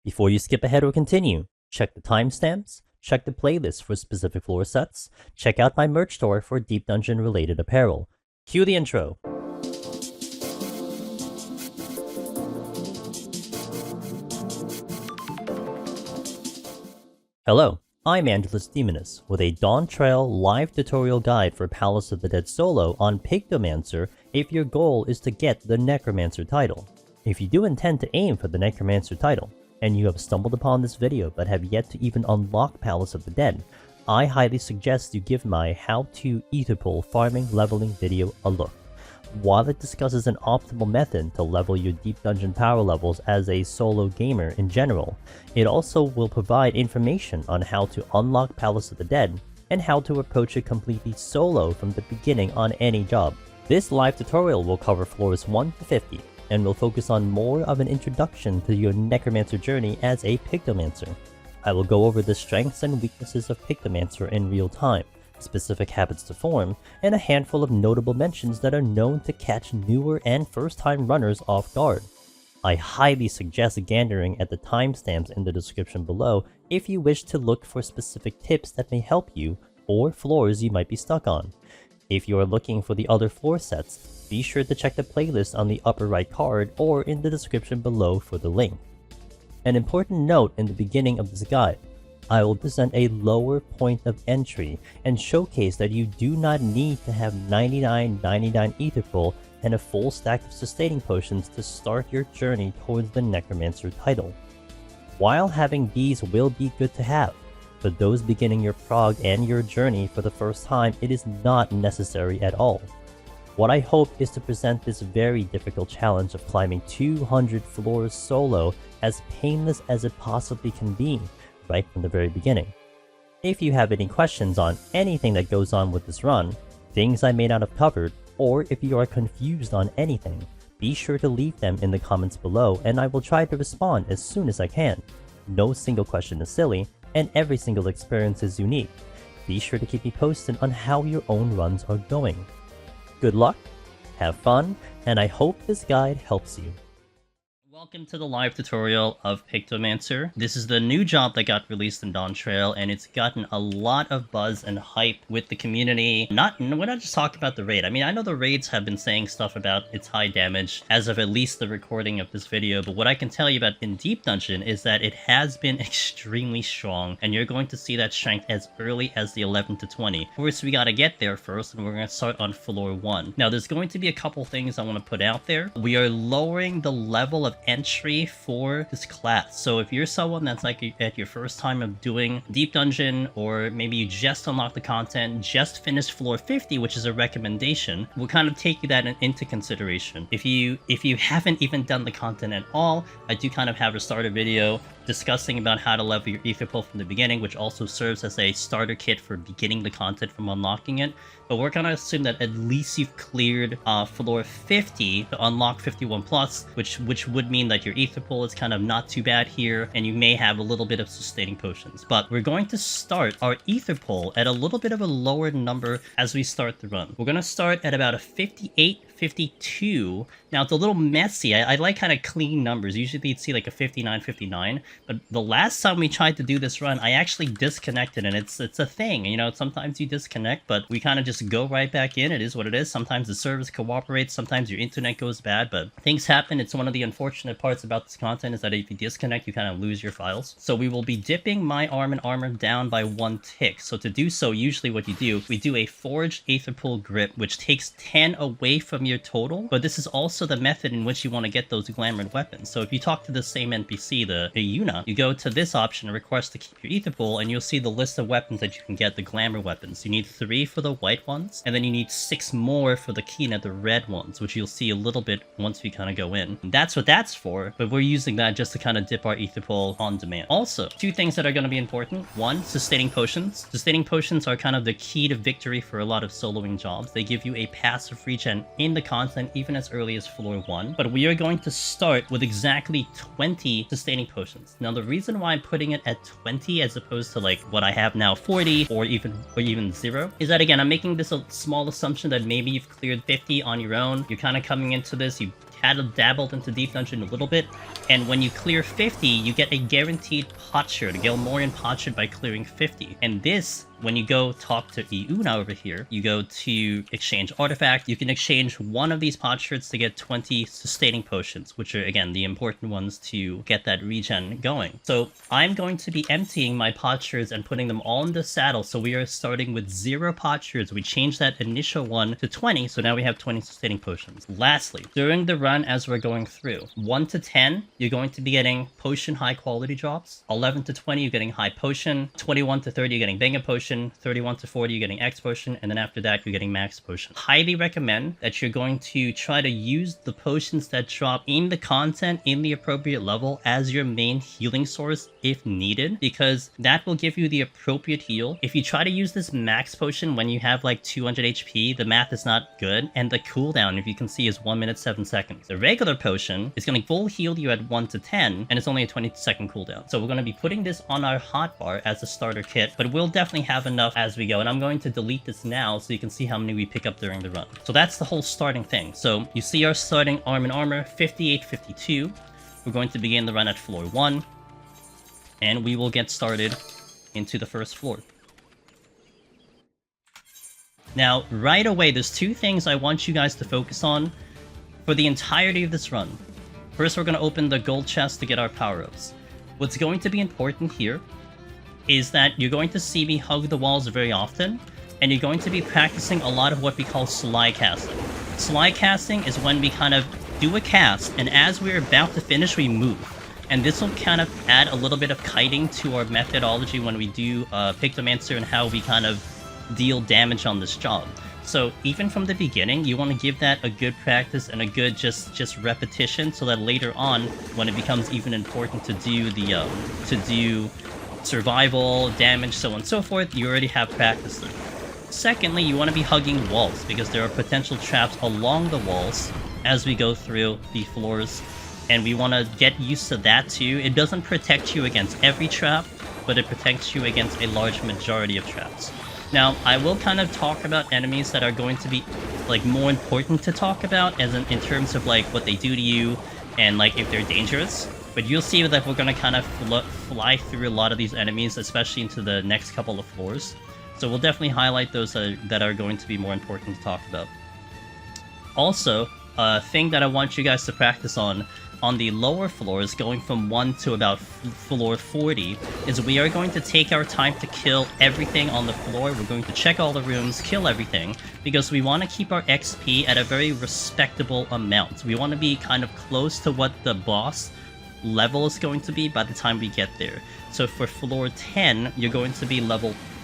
Before you skip ahead or continue, check the timestamps, check the playlist for specific floor sets, check out my merch store for Deep Dungeon related apparel. Cue the intro. Hello, I'm Angelus Demonus with a Dawntrail live tutorial guide for Palace of the Dead solo on Pictomancer if your goal is to get the Necromancer title. If you do intend to aim for the Necromancer title, and you have stumbled upon this video but have yet to even unlock Palace of the Dead, I highly suggest you give my How to Aetherpool farming leveling video a look. While it discusses an optimal method to level your deep dungeon power levels as a solo gamer in general, it also will provide information on how to unlock Palace of the Dead and how to approach it completely solo from the beginning on any job. This live tutorial will cover floors 1 to 50 and will focus on more of an introduction to your Necromancer journey as a Pictomancer. I will go over the strengths and weaknesses of Pictomancer in real time, specific habits to form, and a handful of notable mentions that are known to catch newer and first-time runners off guard. I highly suggest gandering at the timestamps in the description below if you wish to look for specific tips that may help you, or floors you might be stuck on. If you are looking for the other floor sets, be sure to check the playlist on the upper right card or in the description below for the link. An important note in the beginning of this guide: I will present a lower point of entry and showcase that you do not need to have 99 Aetherpool and a full stack of sustaining potions to start your journey towards the Necromancer title. While having these will be good to have, for those beginning your prog and your journey for the first time, it is not necessary at all. What I hope is to present this very difficult challenge of climbing 200 floors solo as painless as it possibly can be, right from the very beginning. If you have any questions on anything that goes on with this run, things I may not have covered, or if you are confused on anything, be sure to leave them in the comments below and I will try to respond as soon as I can. No single question is silly, and every single experience is unique. Be sure to keep me posted on how your own runs are going. Good luck, have fun, and I hope this guide helps you. Welcome to the live tutorial of Pictomancer. This is the new job that got released in Dawntrail, and it's gotten a lot of buzz and hype with the community. We're not just talking about the raid. I mean, I know the raids have been saying stuff about its high damage as of at least the recording of this video, but what I can tell you about in Deep Dungeon is that it has been extremely strong, and you're going to see that strength as early as the 11 to 20. Of course, we gotta get there first, and we're gonna start on floor 1. Now, there's going to be a couple things I want to put out there. We are lowering the level of entry for this class. So if you're someone that's like at your first time of doing Deep Dungeon, or maybe you just unlocked the content, just finished floor 50, which is a recommendation, we'll kind of take that into consideration. If you haven't even done the content at all, I do kind of have a starter video discussing about how to level your Aetherpool from the beginning, which also serves as a starter kit for beginning the content from unlocking it. But we're gonna assume that at least you've cleared floor 50 to unlock 51 plus, which would mean that your Aetherpool is kind of not too bad here, and you may have a little bit of sustaining potions. But we're going to start our Aetherpool at a little bit of a lower number as we start the run. We're gonna start at about a 58, 52. Now, it's a little messy. I like kind of clean numbers. Usually you'd see like a 59, 59. But the last time we tried to do this run, I actually disconnected, and it's a thing. You know, sometimes you disconnect, but we kind of just go right back in. It is what it is. Sometimes the service cooperates. Sometimes your internet goes bad, but things happen. It's one of the unfortunate parts about this content is that if you disconnect, you kind of lose your files. So we will be dipping my arm and armor down by 1 tick. So to do so, usually what you do, we do a forged Aetherpool grip, which takes 10 away from your total, but this is also the method in which you want to get those Glamours weapons. So if you talk to the same NPC, the Yuna, you go to this option and request to keep your Aetherpool, and you'll see the list of weapons that you can get, the Glamours weapons. You need 3 for the white ones, and then you need 6 more for the Kinna, the red ones, which you'll see a little bit once we kind of go in. And that's what that's for, but we're using that just to kind of dip our Aetherpool on demand. Also, 2 things that are going to be important. 1, sustaining potions. Sustaining potions are kind of the key to victory for a lot of soloing jobs. They give you a passive regen in the content even as early as floor 1, but we are going to start with exactly 20 sustaining potions. Now, the reason why I'm putting it at 20 as opposed to like what I have now 40 or even 0 is that, again, I'm making this a small assumption that maybe you've cleared 50 on your own. You're kind of coming into this, you dabbled into Deep Dungeon a little bit, and when you clear 50, you get a guaranteed Potsherd, a Gelmorran Potsherd by clearing 50. And this, when you go talk to Iuna over here, you go to exchange artifact, you can exchange one of these Potsherds to get 20 sustaining potions, which are, again, the important ones to get that regen going. So I'm going to be emptying my Potsherds and putting them all in the saddle, so we are starting with 0 Potsherds. We changed that initial one to 20, so now we have 20 sustaining potions. Lastly, during the run as we're going through, 1 to 10, you're going to be getting potion high quality drops. 11 to 20, you're getting high potion. 21 to 30, you're getting banger potion. 31 to 40, you're getting X potion, and then after that, you're getting max potion. Highly recommend that you're going to try to use the potions that drop in the content in the appropriate level as your main healing source if needed, because that will give you the appropriate heal. If you try to use this max potion when you have like 200 HP, the math is not good, and the cooldown, if you can see, is 1 minute 7 seconds. The regular potion is going to full heal you at 1 to 10, and it's only a 20-second cooldown. So we're going to be putting this on our hotbar as a starter kit, but we'll definitely have enough as we go, and I'm going to delete this now so you can see how many we pick up during the run. So that's the whole starting thing. So you see our starting arm and armor, 58-52. We're going to begin the run at floor 1, and we will get started into the first floor. Now, right away, there's 2 things I want you guys to focus on for the entirety of this run. First, we're going to open the gold chest to get our power-ups. What's going to be important here is that you're going to see me hug the walls very often, and you're going to be practicing a lot of what we call slide casting. Slide casting is when we kind of do a cast, and as we're about to finish, we move. And this will kind of add a little bit of kiting to our methodology when we do Pictomancer and how we kind of deal damage on this job. So even from the beginning, you want to give that a good practice and a good just repetition, so that later on, when it becomes even important to do the survival, damage, so on and so forth, you already have practice there. Secondly, you want to be hugging walls, because there are potential traps along the walls as we go through the floors, and we want to get used to that too. It doesn't protect you against every trap, but it protects you against a large majority of traps. Now, I will kind of talk about enemies that are going to be like more important to talk about, as in terms of like what they do to you and like if they're dangerous. But you'll see that we're going to kind of fly through a lot of these enemies, especially into the next couple of floors. So we'll definitely highlight those that are going to be more important to talk about. Also, a thing that I want you guys to practice on the lower floors, going from 1 to about floor 40, is we are going to take our time to kill everything on the floor. We're going to check all the rooms, kill everything, because we want to keep our XP at a very respectable amount. We want to be kind of close to what the boss level is going to be by the time we get there. So for floor 10, you're going to be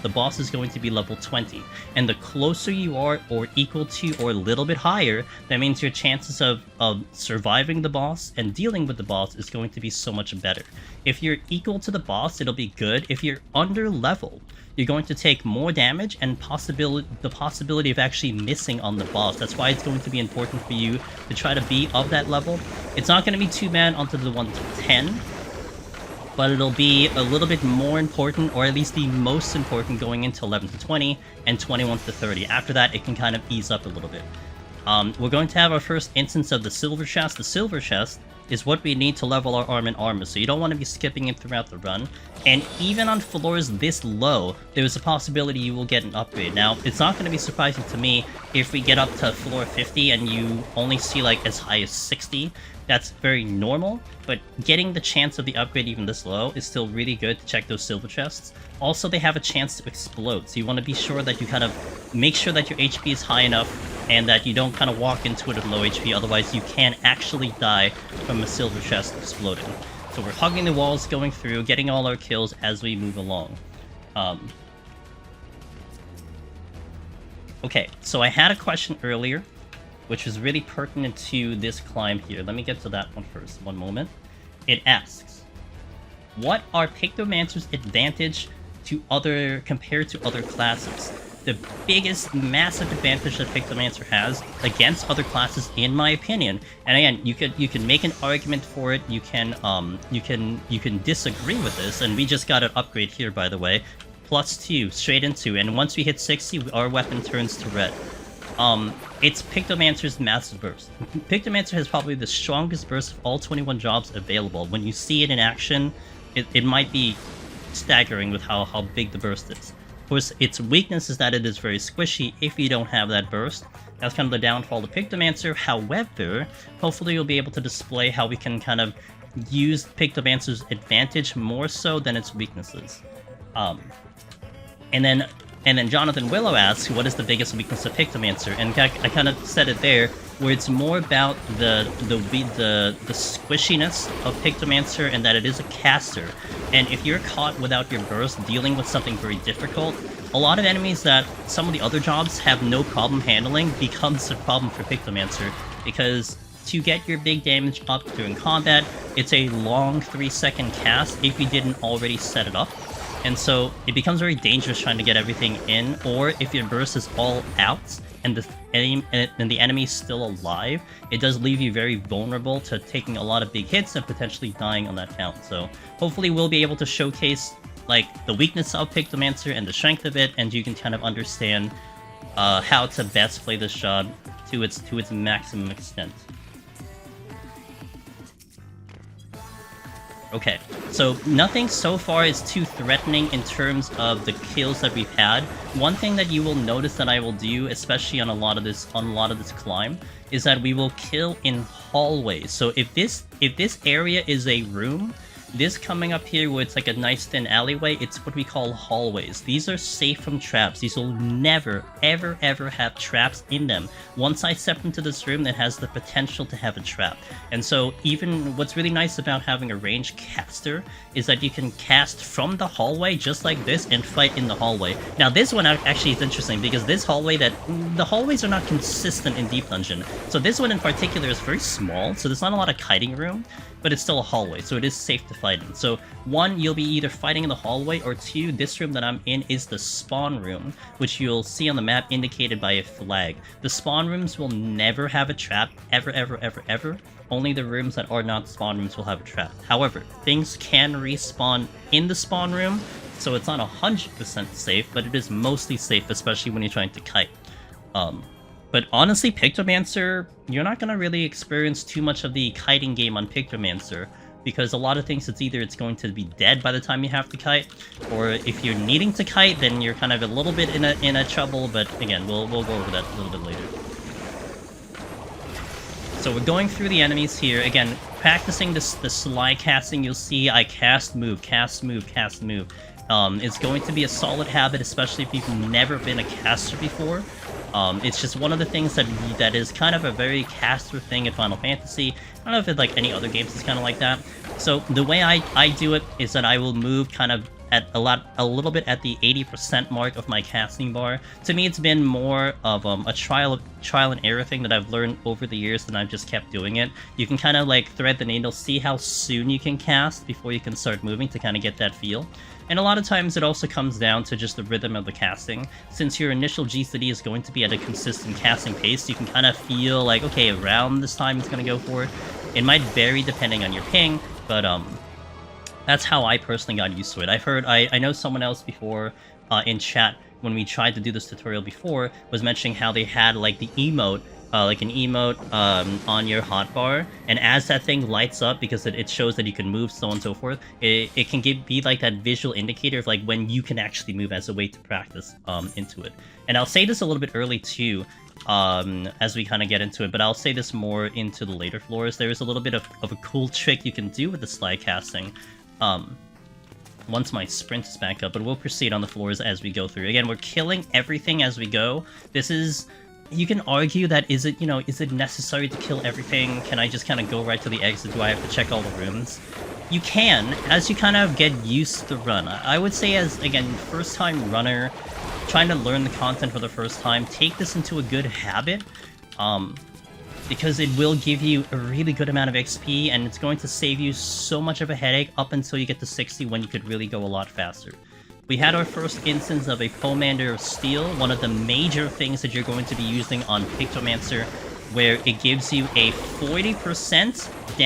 the boss is going to be level 20. And the closer you are, or equal to, or a little bit higher, that means your chances of surviving the boss and dealing with the boss is going to be so much better. If you're equal to the boss, it'll be good. If you're under level, you're going to take more damage and the possibility of actually missing on the boss. That's why it's going to be important for you to try to be of that level. It's not going to be too bad onto the 1 to 10, but it'll be a little bit more important, or at least the most important, going into 11 to 20 and 21 to 30. After that, it can kind of ease up a little bit. We're going to have our first instance of the silver chest. The silver chest is what we need to level our arm and armor, so you don't want to be skipping it throughout the run. And even on floors this low, there's a possibility you will get an upgrade. Now, it's not going to be surprising to me if we get up to floor 50 and you only see like as high as 60. That's very normal, but getting the chance of the upgrade even this low is still really good to check those silver chests. Also, they have a chance to explode, so you want to be sure that you kind of make sure that your HP is high enough and that you don't kind of walk into it with low HP, otherwise you can actually die from a silver chest exploding. So we're hugging the walls, going through, getting all our kills as we move along. Okay, so I had a question earlier, which was really pertinent to this climb here. Let me get to that one first. One moment. It asks, what are Pictomancer's advantage compared to other classes? The biggest massive advantage that Pictomancer has against other classes, in my opinion, and again, you can make an argument for it, you can disagree with this, and we just got an upgrade here, by the way, +2 straight into, and once we hit 60, our weapon turns to red. it's Pictomancer's massive burst. Pictomancer has probably the strongest burst of all 21 jobs available. When you see it in action, it might be staggering with how big the burst is. Of course, its weakness is that it is very squishy if you don't have that burst. That's kind of the downfall of Pictomancer. However, hopefully you'll be able to display how we can kind of use Pictomancer's advantage more so than its weaknesses. And then Jonathan Willow asks, what is the biggest weakness of Pictomancer? And I kind of said it there, where it's more about the squishiness of Pictomancer and that it is a caster. And if you're caught without your burst dealing with something very difficult, a lot of enemies that some of the other jobs have no problem handling becomes a problem for Pictomancer, because to get your big damage up during combat, it's a long 3-second cast if you didn't already set it up. And so it becomes very dangerous trying to get everything in, or if your burst is all out and the enemy is still alive, it does leave you very vulnerable to taking a lot of big hits and potentially dying on that count. So hopefully we'll be able to showcase like the weakness of Pictomancer and the strength of it, and you can kind of understand how to best play this job to its maximum extent. Okay, so nothing so far is too threatening in terms of the kills that we've had. One thing that you will notice that I will do, especially on a lot of this climb, is that we will kill in hallways. So if this area is a room, this coming up here where it's like a nice thin alleyway, it's what we call hallways. These are safe from traps. These will never, ever, ever have traps in them. Once I step into this room, that has the potential to have a trap. And so even what's really nice about having a ranged caster is that you can cast from the hallway just like this and fight in the hallway. Now this one actually is interesting because this hallway, the hallways are not consistent in Deep Dungeon. So this one in particular is very small, so there's not a lot of kiting room, but it's still a hallway, so it is safe to fight in. So one, you'll be either fighting in the hallway, or two, this room that I'm in is the spawn room, which you'll see on the map indicated by a flag. The spawn rooms will never have a trap, ever, ever, ever, ever. Only the rooms that are not spawn rooms will have a trap. However, things can respawn in the spawn room, so it's not 100% safe, but it is mostly safe, especially when you're trying to kite. But honestly, Pictomancer, you're not going to really experience too much of the kiting game on Pictomancer, because a lot of things it's going to be dead by the time you have to kite, or if you're needing to kite, then you're kind of a little bit in a trouble, but again, we'll go over that a little bit later. So we're going through the enemies here, again, practicing the slide casting. You'll see I cast, move, cast, move, cast, move. It's going to be a solid habit, especially if you've never been a caster before. It's just one of the things that is kind of a very caster thing in Final Fantasy. I don't know if it's like any other games it's kind of like that. So the way I do it is that I will move kind of at a little bit at the 80% mark of my casting bar. To me, it's been more of a trial and error thing that I've learned over the years, and I've just kept doing it. You can kind of like thread the needle, see how soon you can cast before you can start moving to kind of get that feel. And a lot of times it also comes down to just the rhythm of the casting. Since your initial GCD is going to be at a consistent casting pace, you can kind of feel like, okay, around this time it's going to go for it. It might vary depending on your ping, but that's how I personally got used to it. I know someone else before in chat, when we tried to do this tutorial before, was mentioning how they had like the emote, like an emote on your hotbar, and as that thing lights up, because it shows that you can move, so on and so forth, it can be like that visual indicator of like when you can actually move as a way to practice into it. And I'll say this a little bit early too, as we kind of get into it, but I'll say this more into the later floors. There is a little bit of a cool trick you can do with the slide casting once my sprint is back up, but we'll proceed on the floors as we go through. Again, we're killing everything as we go. This is... You can argue that is it necessary to kill everything? Can I just kind of go right to the exit? Do I have to check all the rooms? You can, as you kind of get used to the run. I would say as, again, first-time runner, trying to learn the content for the first time, take this into a good habit, because it will give you a really good amount of XP, and it's going to save you so much of a headache up until you get to 60, when you could really go a lot faster. We had our first instance of a Pomander of Steel, one of the major things that you're going to be using on Pictomancer, where it gives you a 40%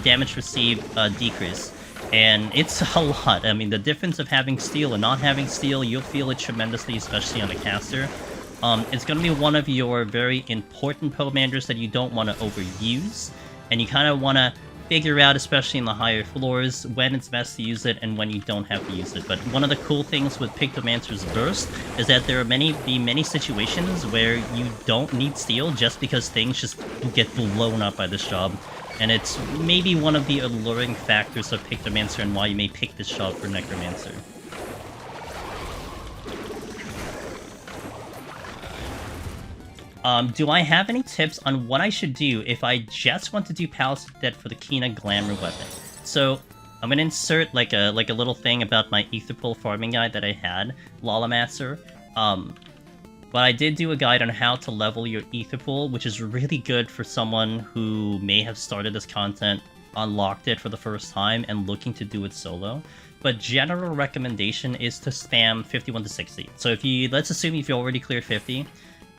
damage received decrease. And it's a lot. I mean, the difference of having Steel and not having Steel, you'll feel it tremendously, especially on a caster. It's going to be one of your very important Pomanders that you don't want to overuse, and you kind of want to figure out, especially in the higher floors, when it's best to use it and when you don't have to use it. But one of the cool things with Pictomancer's Burst is that there are many situations where you don't need steel just because things just get blown up by this job. And it's maybe one of the alluring factors of Pictomancer and why you may pick this job for Necromancer. Do I have any tips on what I should do if I just want to do Palace of Dead for the Kinna Glamour Weapon? So, I'm gonna insert like a little thing about my Aetherpool farming guide that I had, Lalamancer. But I did do a guide on how to level your Aetherpool, which is really good for someone who may have started this content, unlocked it for the first time, and looking to do it solo. But general recommendation is to spam 51 to 60. So if you, let's assume if you already cleared 50,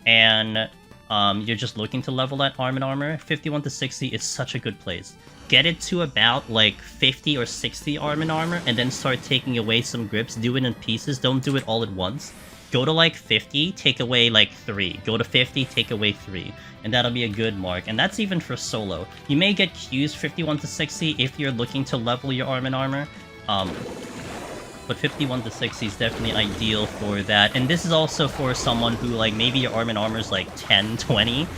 and you're just looking to level that armor, 51 to 60 is such a good place. Get it to about like 50 or 60 armor, and then start taking away some grips. Do it in pieces, don't do it all at once. Go to like 50, take away like 3. Go to 50, take away 3. And that'll be a good mark. And that's even for solo. You may get Qs 51 to 60 if you're looking to level your armor. But 51 to 60 is definitely ideal for that. And this is also for someone who, like, maybe your armor is like 10, 20.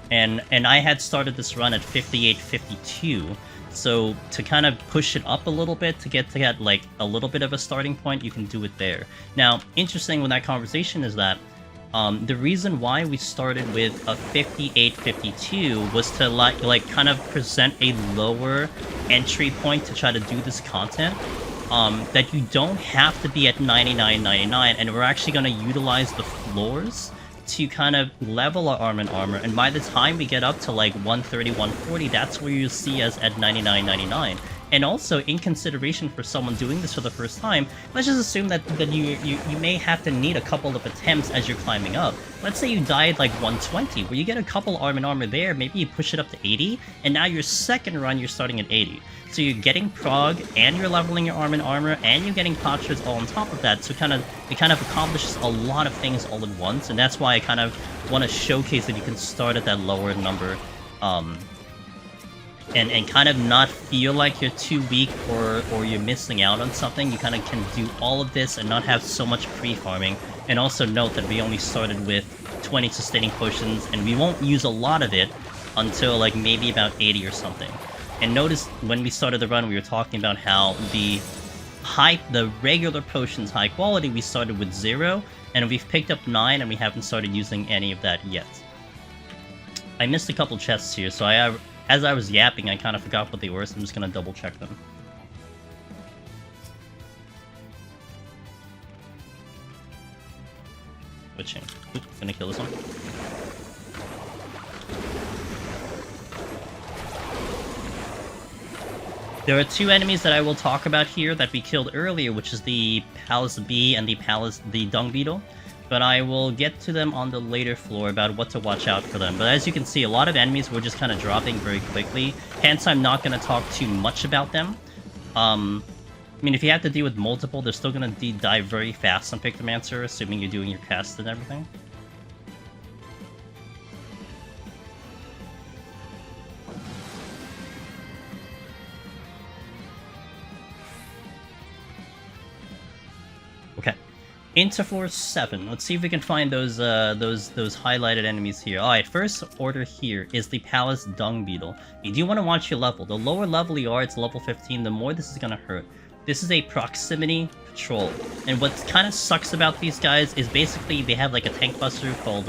And I had started this run at 58, 52. So to kind of push it up a little bit to get like a little bit of a starting point, you can do it there. Now, interesting with that conversation is that the reason why we started with a 58, 52 was to like kind of present a lower entry point to try to do this content. That you don't have to be at 99, 99, and we're actually going to utilize the floors to kind of level our armor, and by the time we get up to like 130, 140, that's where you'll see us at 99, 99. And also, in consideration for someone doing this for the first time, let's just assume that you may have to need a couple of attempts as you're climbing up. Let's say you die at like 120, where you get a couple armor there, maybe you push it up to 80, and now your second run, you're starting at 80. So you're getting prog, and you're leveling your armor, and you're getting potsherds all on top of that, so it kind of accomplishes a lot of things all at once, and that's why I kind of want to showcase that you can start at that lower number, and kind of not feel like you're too weak or you're missing out on something. You kind of can do all of this and not have so much pre-farming. And also note that we only started with 20 sustaining potions, and we won't use a lot of it until like maybe about 80 or something. And notice when we started the run, we were talking about how the regular potions high quality, we started with 0, and we've picked up 9, and we haven't started using any of that yet. I missed a couple chests here, so as I was yapping, I kind of forgot what they were, so I'm just gonna double check them. Switching. Oop, gonna kill this one. There are two enemies that I will talk about here that we killed earlier, which is the Palace Bee and the Dung Beetle. But I will get to them on the later floor about what to watch out for them. But as you can see, a lot of enemies were just kind of dropping very quickly, hence I'm not going to talk too much about them. I mean, if you have to deal with multiple, they're still going to die very fast on Pictomancer, assuming you're doing your cast and everything. Okay. Into floor 7. Let's see if we can find those highlighted enemies here. Alright, first order here is the Palace Dung Beetle. You do want to watch your level. The lower level you are, it's level 15, the more this is going to hurt. This is a proximity patrol. And what kind of sucks about these guys is basically they have like a tank buster called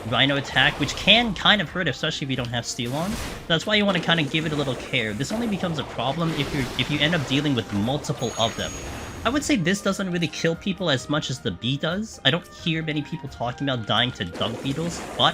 Rhino Attack, which can kind of hurt, especially if you don't have steel on. That's why you want to kind of give it a little care. This only becomes a problem if you end up dealing with multiple of them. I would say this doesn't really kill people as much as the bee does. I don't hear many people talking about dying to dung beetles, but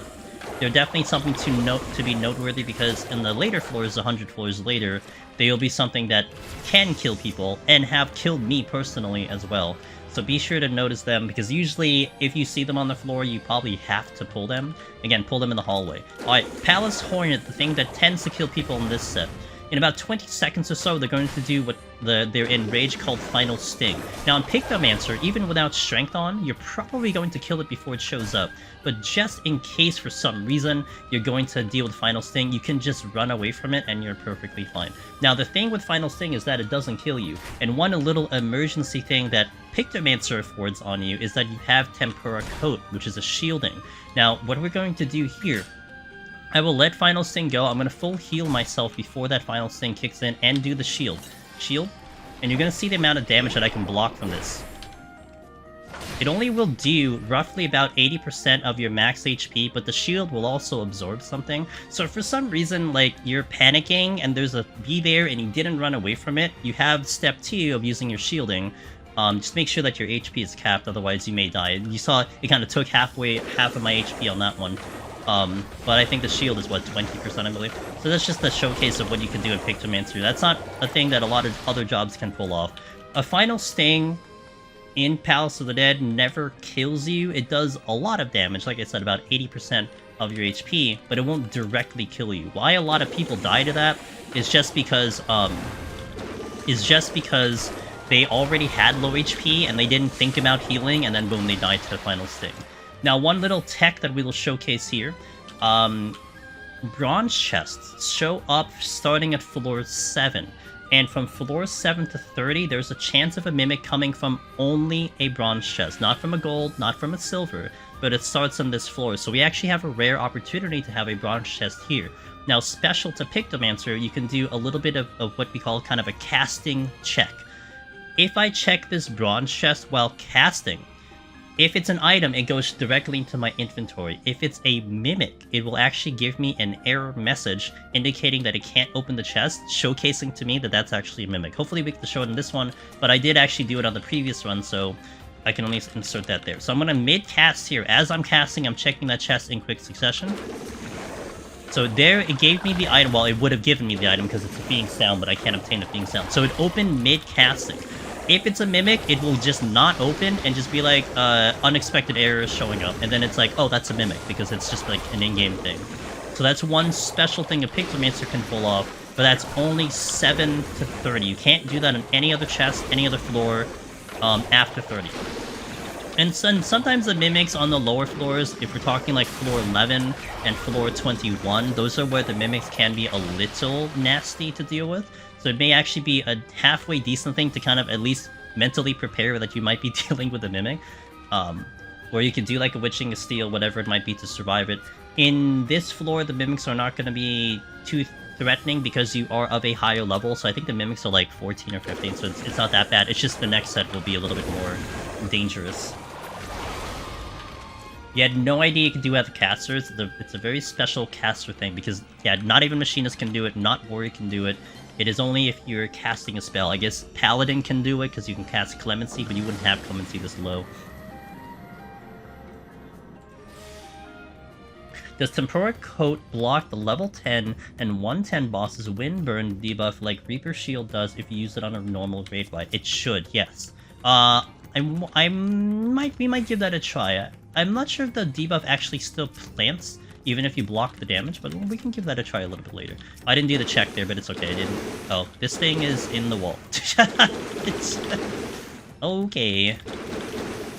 they're definitely something to be noteworthy, because in the later floors, 100 floors later, they'll be something that can kill people and have killed me personally as well. So be sure to notice them, because usually if you see them on the floor, you probably have to pull them. Again, pull them in the hallway. Alright, Palace Hornet, the thing that tends to kill people in this set. in about 20 seconds or so, they're going to do what their enrage called Final Sting. Now, on Pictomancer, even without Strength on, you're probably going to kill it before it shows up. But just in case for some reason you're going to deal with Final Sting, you can just run away from it and you're perfectly fine. Now, the thing with Final Sting is that it doesn't kill you. And one little emergency thing that Pictomancer affords on you is that you have Tempura Coat, which is a shielding. Now, what we're going to do here, I will let Final Sting go. I'm going to full heal myself before that Final Sting kicks in and do the shield. Shield. And you're going to see the amount of damage that I can block from this. It only will do roughly about 80% of your max HP, but the shield will also absorb something. So if for some reason, like, you're panicking and there's a bee there and you didn't run away from it, you have step 2 of using your shielding. Just make sure that your HP is capped, otherwise you may die. You saw it kind of took half of my HP on that one. But I think the shield is, what, 20%, I believe? So that's just a showcase of what you can do in Pictomancer. That's not a thing that a lot of other jobs can pull off. A Final Sting in Palace of the Dead never kills you. It does a lot of damage, like I said, about 80% of your HP, but it won't directly kill you. Why a lot of people die to that is just because, they already had low HP and they didn't think about healing, and then boom, they died to the Final Sting. Now, one little tech that we will showcase here, bronze chests show up starting at floor 7, and from floor 7 to 30, there's a chance of a mimic coming from only a bronze chest, not from a gold, not from a silver, but it starts on this floor, so we actually have a rare opportunity to have a bronze chest here. Now, special to Pictomancer, you can do a little bit of what we call kind of a casting check. If I check this bronze chest while casting, if it's an item, it goes directly into my inventory. If it's a mimic, it will actually give me an error message indicating that it can't open the chest, showcasing to me that that's actually a mimic. Hopefully we can show it in this one, but I did actually do it on the previous run, so I can only insert that there. So I'm going to mid-cast here. As I'm casting, I'm checking that chest in quick succession. So there, it gave me the item. Well, it would have given me the item because it's a Fiend's Sound, but I can't obtain a Fiend's Sound. So it opened mid-casting. If it's a mimic, it will just not open and just be like, unexpected errors showing up. And then it's like, oh, that's a mimic, because it's just like an in-game thing. So that's one special thing a Pictomancer can pull off, but that's only 7 to 30. You can't do that on any other chest, any other floor, after 30. And sometimes the mimics on the lower floors, if we're talking like floor 11 and floor 21, those are where the mimics can be a little nasty to deal with. So it may actually be a halfway decent thing to kind of at least mentally prepare that you might be dealing with a mimic. Or you can do like a Witching of Steel, whatever it might be, to survive it. In this floor, the mimics are not going to be too threatening because you are of a higher level. So I think the mimics are like 14 or 15, so it's not that bad. It's just the next set will be a little bit more dangerous. You had no idea you could do it with casters. It's a very special caster thing because, yeah, not even Machinists can do it, not Warrior can do it. It is only if you're casting a spell. I guess Paladin can do it because you can cast Clemency, but you wouldn't have Clemency this low. Does Tempura Coat block the level 10 and 110 Bosses Windburn debuff like Reaper Shield does if you use it on a normal raid fight? It should, yes. We might give that a try. I'm not sure if the debuff actually still plants, even if you block the damage, but we can give that a try a little bit later. I didn't do the check there, but it's okay. I didn't. Oh, this thing is in the wall. Okay.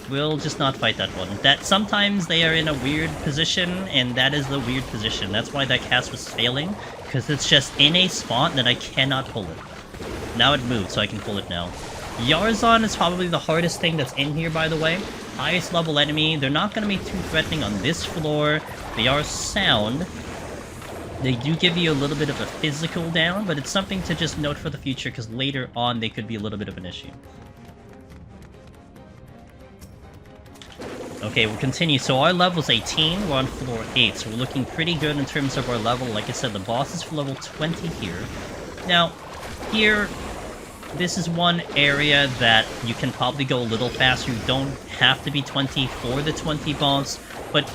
We'll just not fight that one. That sometimes they are in a weird position, and that is the weird position. That's why that cast was failing, because it's just in a spot that I cannot pull it. Now it moved, so I can pull it now. Yarzon is probably the hardest thing that's in here, by the way. Highest level enemy. They're not going to be too threatening on this floor. They are sound. They do give you a little bit of a physical down, but it's something to just note for the future, because later on they could be a little bit of an issue. Okay, we'll continue. So our level's 18, we're on floor 8, so we're looking pretty good in terms of our level. Like I said, the boss is for level 20 here. Now, here, this is one area that you can probably go a little faster. You don't have to be 20 for the 20 boss, but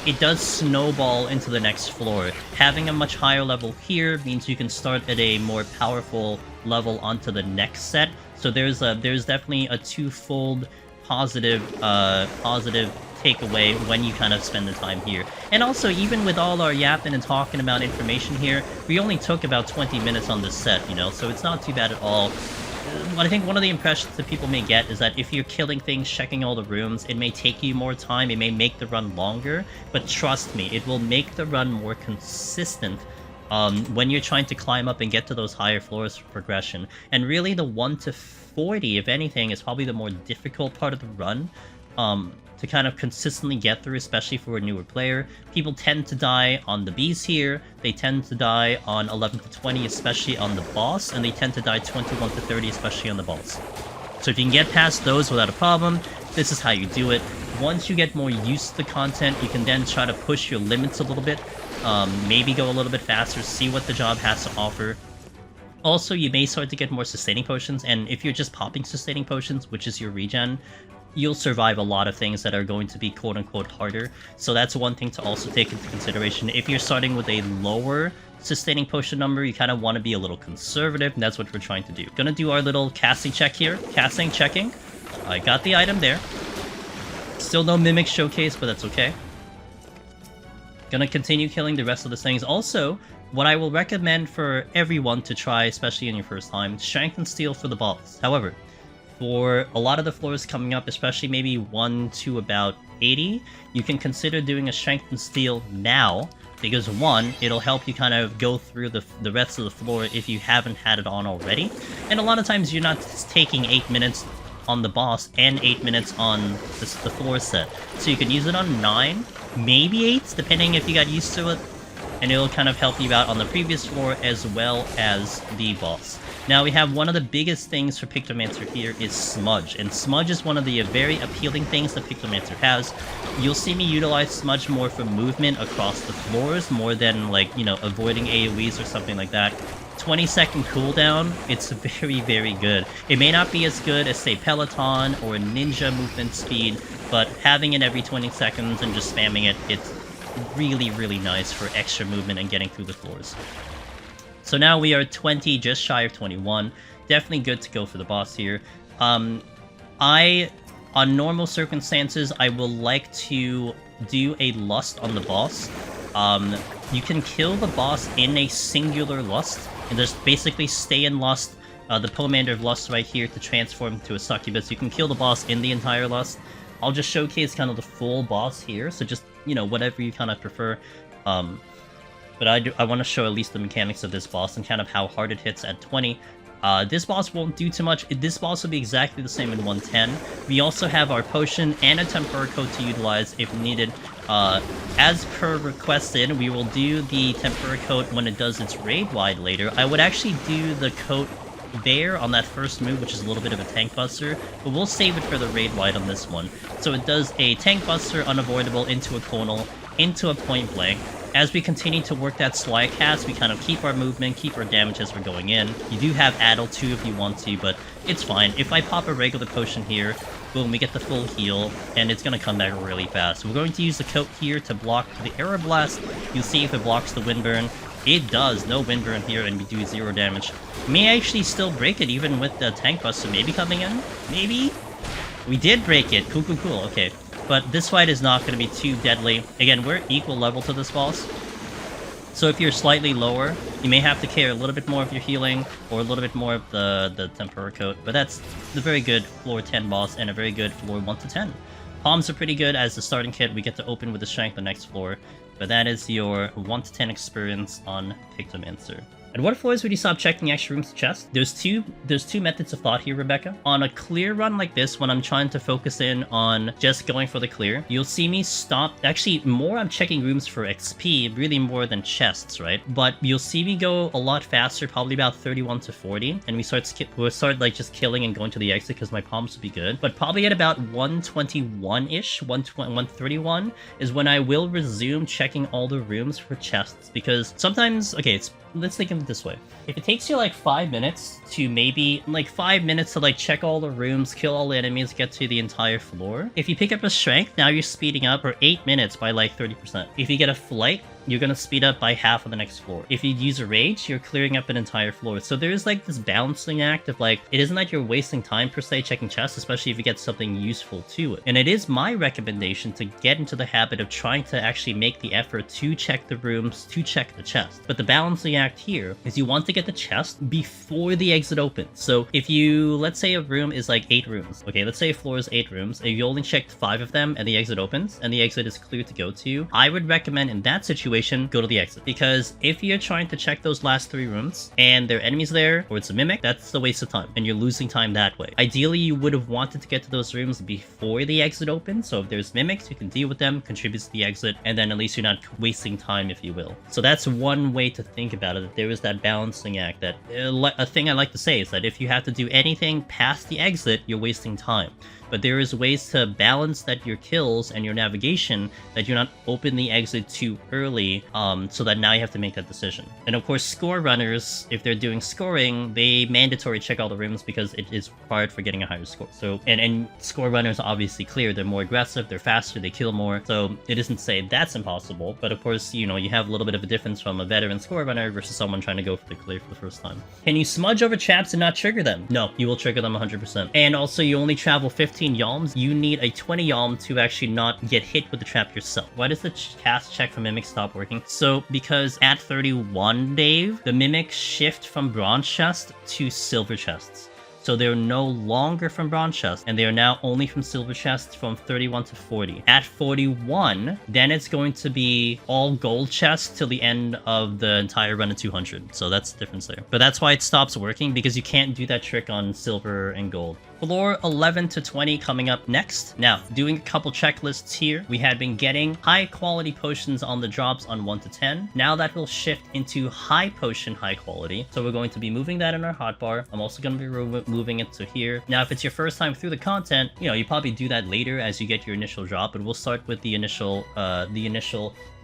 it does snowball into the next floor. Having a much higher level here means you can start at a more powerful level onto the next set. So there's definitely a twofold positive takeaway when you kind of spend the time here. And also, even with all our yapping and talking about information here, we only took about 20 minutes on this set, you know, so it's not too bad at all. I think one of the impressions that people may get is that if you're killing things, checking all the rooms, it may take you more time, it may make the run longer, but trust me, it will make the run more consistent when you're trying to climb up and get to those higher floors for progression. And really the 1 to 40, if anything, is probably the more difficult part of the run to kind of consistently get through, especially for a newer player. People tend to die on the bees here, they tend to die on 11 to 20, especially on the boss, and they tend to die 21 to 30, especially on the boss. So if you can get past those without a problem, this is how you do it. Once you get more used to the content, you can then try to push your limits a little bit, maybe go a little bit faster, see what the job has to offer. Also, you may start to get more sustaining potions, and if you're just popping sustaining potions, which is your regen, you'll survive a lot of things that are going to be quote-unquote harder. So that's one thing to also take into consideration. If you're starting with a lower sustaining potion number, you kind of want to be a little conservative, and that's what we're trying to do. Gonna do our little casting check here. Casting, checking. I got the item there. Still no Mimic Showcase, but that's okay. Gonna continue killing the rest of the things. Also, what I will recommend for everyone to try, especially in your first time, Strength and Steel for the boss. However, for a lot of the floors coming up, especially maybe 1 to about 80, you can consider doing a Strength and Steel now, because 1, it'll help you kind of go through the rest of the floor if you haven't had it on already. And a lot of times you're not taking 8 minutes on the boss and 8 minutes on the floor set. So you can use it on 9, maybe 8, depending if you got used to it, and it'll kind of help you out on the previous floor as well as the boss. Now we have one of the biggest things for Pictomancer here is Smudge, and Smudge is one of the very appealing things that Pictomancer has. You'll see me utilize Smudge more for movement across the floors, more than, like, you know, avoiding AoEs or something like that. 20-second cooldown, it's very, very good. It may not be as good as, say, Peloton or Ninja movement speed, but having it every 20 seconds and just spamming it, it's really, really nice for extra movement and getting through the floors. So now we are 20, just shy of 21. Definitely good to go for the boss here. On normal circumstances, I will like to do a lust on the boss. You can kill the boss in a singular lust, and just basically stay in lust. The Pomander of Lust right here to transform into a succubus. You can kill the boss in the entire lust. I'll just showcase kind of the full boss here, so just, you know, whatever you kind of prefer. But I want to show at least the mechanics of this boss and kind of how hard it hits at 20. This boss won't do too much. This boss will be exactly the same in 110. We also have our potion and a Tempura Coat to utilize if needed. As per requested, we will do the Tempura Coat when it does its raid wide later. I would actually do the coat there on that first move, which is a little bit of a tank buster, but we'll save it for the raid wide on this one. So it does a tank buster, unavoidable, into a conal, into a point blank. As we continue to work that slide cast, we kind of keep our movement, keep our damage as we're going in. You do have Addle too if you want to, but it's fine. If I pop a regular potion here, boom, we get the full heal, and it's going to come back really fast. We're going to use the coat here to block the Arrow Blast. You'll see if it blocks the Windburn. It does, no Windburn here, and we do 0 damage. May actually still break it even with the tank buster maybe coming in? Maybe? We did break it. Cool, cool, cool. Okay. But this fight is not going to be too deadly. Again, we're equal level to this boss. So if you're slightly lower, you may have to care a little bit more of your healing, or a little bit more of the Tempura Coat. But that's the very good floor 10 boss, and a very good floor 1 to 10. Palms are pretty good as the starting kit. We get to open with the strength the next floor. But that is your 1 to 10 experience on Pictomancer. At what floors would you stop checking extra rooms to chest? There's two methods of thought here, Rebecca. On a clear run like this, when I'm trying to focus in on just going for the clear, you'll see me stop. Actually, more I'm checking rooms for XP, really more than chests, right? But you'll see me go a lot faster, probably about 31 to 40, and we'll start like just killing and going to the exit because my palms will be good. But probably at about 121-ish, 131 is when I will resume checking all the rooms for chests, because sometimes, okay, let's think of it this way. If it takes you like 5 minutes to maybe, like 5 minutes to like check all the rooms, kill all the enemies, get to the entire floor, if you pick up a strength, now you're speeding up, or 8 minutes by like 30%. If you get a flight, you're gonna speed up by half of the next floor. If you use a rage, you're clearing up an entire floor. So there's like this balancing act of like, it isn't like you're wasting time per se checking chests, especially if you get something useful to it. And it is my recommendation to get into the habit of trying to actually make the effort to check the rooms, to check the chest. But the balancing act here is you want to get the chest before the exit opens. So if you, let's say a room is like 8 rooms. Okay, let's say a floor is 8 rooms, and you only checked 5 of them and the exit opens, and the exit is clear to go to, I would recommend in that situation, go to the exit. Because if you're trying to check those last 3 rooms, and there are enemies there, or it's a mimic, that's a waste of time, and you're losing time that way. Ideally, you would have wanted to get to those rooms before the exit opens, so if there's mimics, you can deal with them, contributes to the exit, and then at least you're not wasting time, if you will. So that's one way to think about it, that there is that balancing act, that a thing I like to say is that if you have to do anything past the exit, you're wasting time. But there is ways to balance that your kills and your navigation, that you're not open the exit too early, so that now you have to make that decision. And of course, score runners, if they're doing scoring, they mandatory check all the rooms because it is required for getting a higher score. So, and score runners are obviously clear, they're more aggressive, they're faster, they kill more, so it isn't to say that's impossible, but of course, you know, you have a little bit of a difference from a veteran score runner versus someone trying to go for the clear for the first time. Can you smudge over traps and not trigger them? No, you will trigger them 100%. And also, you only travel 15 yalms, you need a 20 yalm to actually not get hit with the trap yourself. Why does the cast check for mimics stop working? So, because at 31, Dave, the mimics shift from bronze chest to silver chests. So they're no longer from bronze chests, and they are now only from silver chests from 31 to 40. At 41, then it's going to be all gold chests till the end of the entire run of 200. So that's the difference there. But that's why it stops working, because you can't do that trick on silver and gold. Floor 11 to 20 coming up next. Now, doing a couple checklists here. We had been getting high quality potions on the drops on 1 to 10. Now that will shift into high potion, high quality. So we're going to be moving that in our hotbar. I'm also going to be moving it to here. Now, if it's your first time through the content, you know, you probably do that later as you get your initial drop, but we'll start with the initial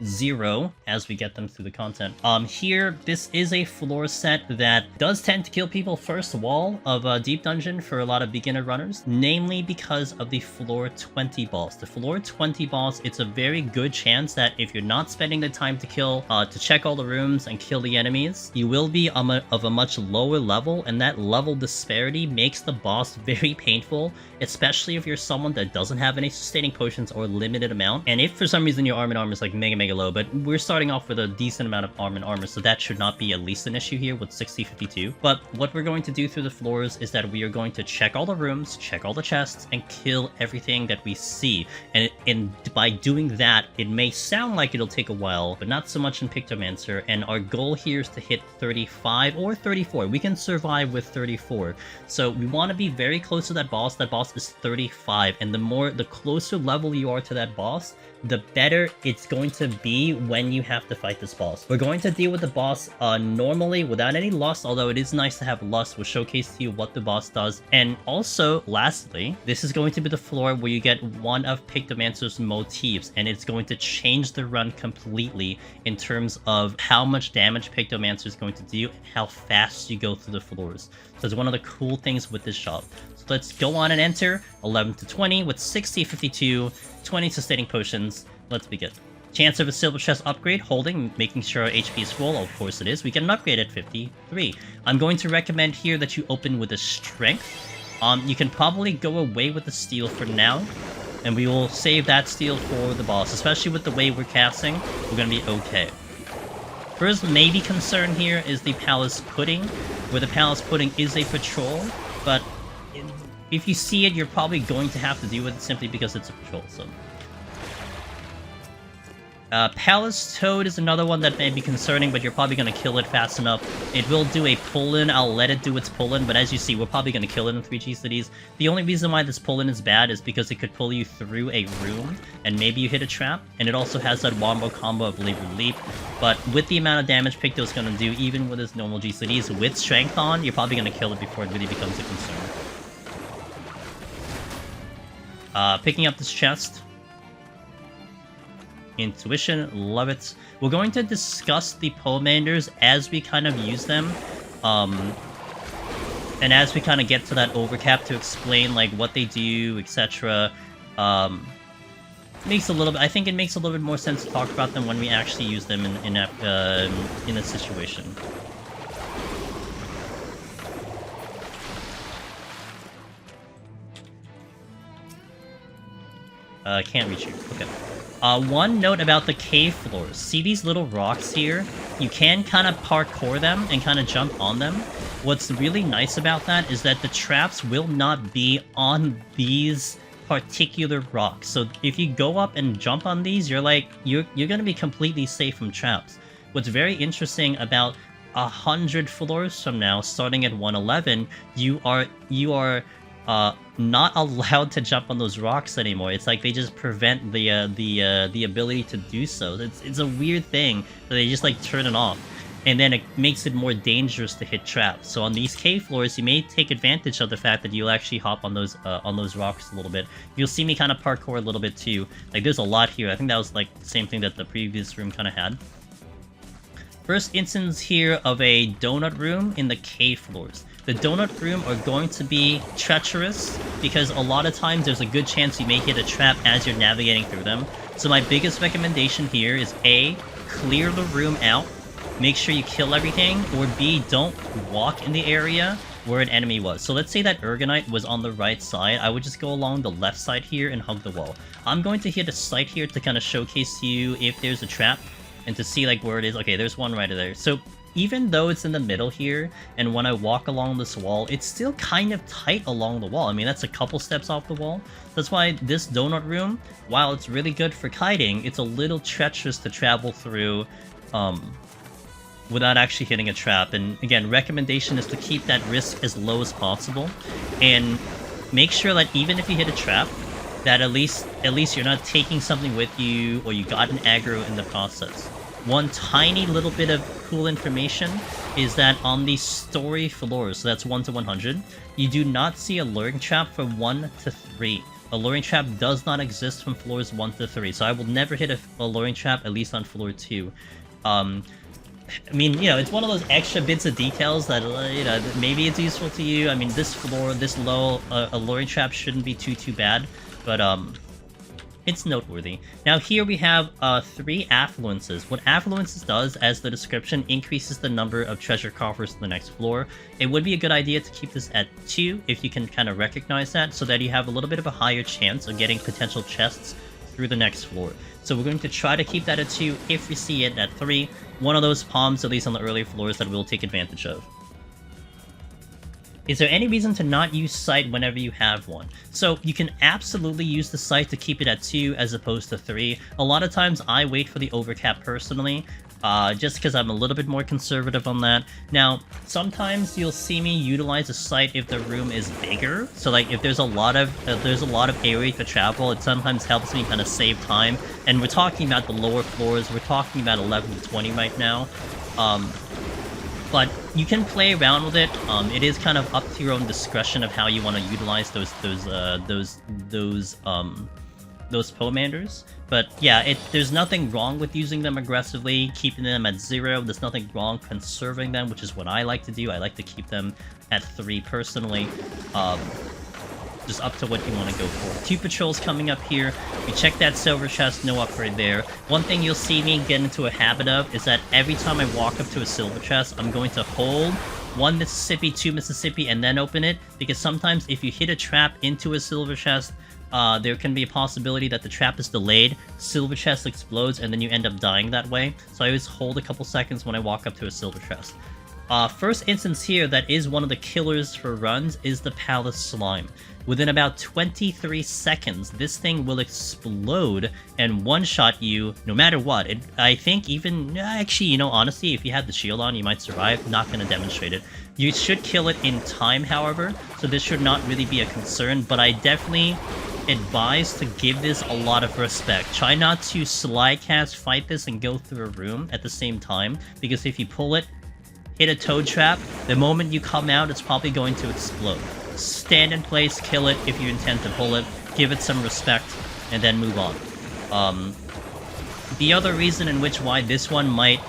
0 as we get them through the content. Here, this is a floor set that does tend to kill people first wall of Deep Dungeon for a lot of beginner runners, namely because of the floor 20 boss. The floor 20 boss, it's a very good chance that if you're not spending the time to kill, to check all the rooms and kill the enemies, you will be of a much lower level, and that level disparity makes the boss very painful, especially if you're someone that doesn't have any sustaining potions or limited amount. And if for some reason your arm and armor is like mega low, but we're starting off with a decent amount of arm and armor, so that should not be at least an issue here with 60-52. But what we're going to do through the floors is that we are going to check all the rooms, check all the chests, and kill everything that we see. And by doing that, it may sound like it'll take a while, but not so much in Pictomancer. And our goal here is to hit 35 or 34. We can survive with 34. So we want to be very close to that boss. That boss is 35, and the closer level you are to that boss, the better it's going to be when you have to fight this boss. We're going to deal with the boss normally without any lust, although it is nice to have lust. We'll showcase to you what the boss does. And also, lastly, this is going to be the floor where you get one of Pictomancer's motifs, and it's going to change the run completely in terms of how much damage Pictomancer is going to do and how fast you go through the floors. So it's one of the cool things with this shop. So let's go on and enter 11 to 20 with 60-52, 20 sustaining potions. Let's begin. Chance of a silver chest upgrade, holding, making sure our HP is full. Of course it is. We get an upgrade at 53. I'm going to recommend here that you open with a strength. You can probably go away with the steel for now, and we will save that steel for the boss. Especially with the way we're casting, we're going to be okay. First maybe concern here is the Palace Pudding, where the Palace Pudding is a patrol, but if you see it, you're probably going to have to deal with it simply because it's a patrol, so. Palace Toad is another one that may be concerning, but you're probably going to kill it fast enough. It will do a pull-in. I'll let it do its pull-in, but as you see, we're probably going to kill it in 3G cities. The only reason why this pull-in is bad is because it could pull you through a room, and maybe you hit a trap, and it also has that wombo combo of Leap or Leap. But with the amount of damage Picto's going to do, even with his normal G cities, with Strength on, you're probably going to kill it before it really becomes a concern. Picking up this chest. Intuition, love it. We're going to discuss the Pomanders as we kind of use them. And as we kind of get to that overcap to explain like what they do, etc. makes a little bit. I think it makes a little bit more sense to talk about them when we actually use them in a situation. Can't reach you. Okay. One note about the cave floors. See these little rocks here? You can kind of parkour them and kind of jump on them. What's really nice about that is that the traps will not be on these particular rocks. So if you go up and jump on these, you're gonna be completely safe from traps. What's very interesting about 100 floors from now, starting at 111, you are not allowed to jump on those rocks anymore. It's like they just prevent the ability to do so. It's a weird thing that they just like turn it off, and then it makes it more dangerous to hit traps. So on these cave floors, you may take advantage of the fact that you'll actually hop on those rocks a little bit. You'll see me kind of parkour a little bit too. Like there's a lot here. I think that was like the same thing that the previous room kind of had. First instance here of a donut room in the cave floors. The donut room are going to be treacherous because a lot of times there's a good chance you may hit a trap as you're navigating through them. So my biggest recommendation here is A, clear the room out, make sure you kill everything, or B, don't walk in the area where an enemy was. So let's say that Urgonite was on the right side. I would just go along the left side here and hug the wall. I'm going to hit a site here to kind of showcase to you if there's a trap and to see like where it is. Okay, there's one right there. So even though it's in the middle here, and when I walk along this wall, it's still kind of tight along the wall. I mean, that's a couple steps off the wall. That's why this donut room, while it's really good for kiting, it's a little treacherous to travel through without actually hitting a trap. And again, recommendation is to keep that risk as low as possible, and make sure that even if you hit a trap, that at least you're not taking something with you, or you got an aggro in the process. One tiny little bit of cool information is that on the story floors, so that's 1 to 100, you do not see a luring trap from 1 to 3. A luring trap does not exist from floors 1 to 3, so I will never hit a luring trap, at least on floor 2. I mean, you know, it's one of those extra bits of details that, you know, maybe it's useful to you. I mean, this floor, this low, a luring trap shouldn't be too bad, but it's noteworthy. Now here we have 3 affluences. What affluences does, as the description, increases the number of treasure coffers to the next floor. It would be a good idea to keep this at 2 if you can kind of recognize that, so that you have a little bit of a higher chance of getting potential chests through the next floor. So we're going to try to keep that at 2. If we see it at 3, one of those palms, at least on the early floors, that we'll take advantage of. Is there any reason to not use sight whenever you have one? So you can absolutely use the sight to keep it at 2 as opposed to 3. A lot of times I wait for the overcap personally, just because I'm a little bit more conservative on that. Now, sometimes you'll see me utilize a sight if the room is bigger. So like if there's a lot of area to travel, it sometimes helps me kind of save time. And we're talking about the lower floors. We're talking about 11 to 20 right now. But you can play around with it. It is kind of up to your own discretion of how you want to utilize those Pomanders. But yeah, there's nothing wrong with using them aggressively, keeping them at 0. There's nothing wrong conserving them, which is what I like to do. I like to keep them at 3 personally. Just up to what you want to go for. 2 patrols coming up here. We check that silver chest, no upgrade there. One thing you'll see me get into a habit of is that every time I walk up to a silver chest, I'm going to hold 1 Mississippi, 2 Mississippi, and then open it, because sometimes if you hit a trap into a silver chest, there can be a possibility that the trap is delayed, silver chest explodes, and then you end up dying that way. So I always hold a couple seconds when I walk up to a silver chest. First instance here that is one of the killers for runs is the Palace Slime. Within about 23 seconds, this thing will explode and one-shot you no matter what. I think even, actually, you know, honestly, if you had the shield on, you might survive. Not going to demonstrate it. You should kill it in time, however, so this should not really be a concern, but I definitely advise to give this a lot of respect. Try not to slide cast, fight this, and go through a room at the same time, because if you pull it, hit a toad trap, the moment you come out, it's probably going to explode. Stand in place, kill it if you intend to pull it, give it some respect, and then move on. The other reason in which why this one might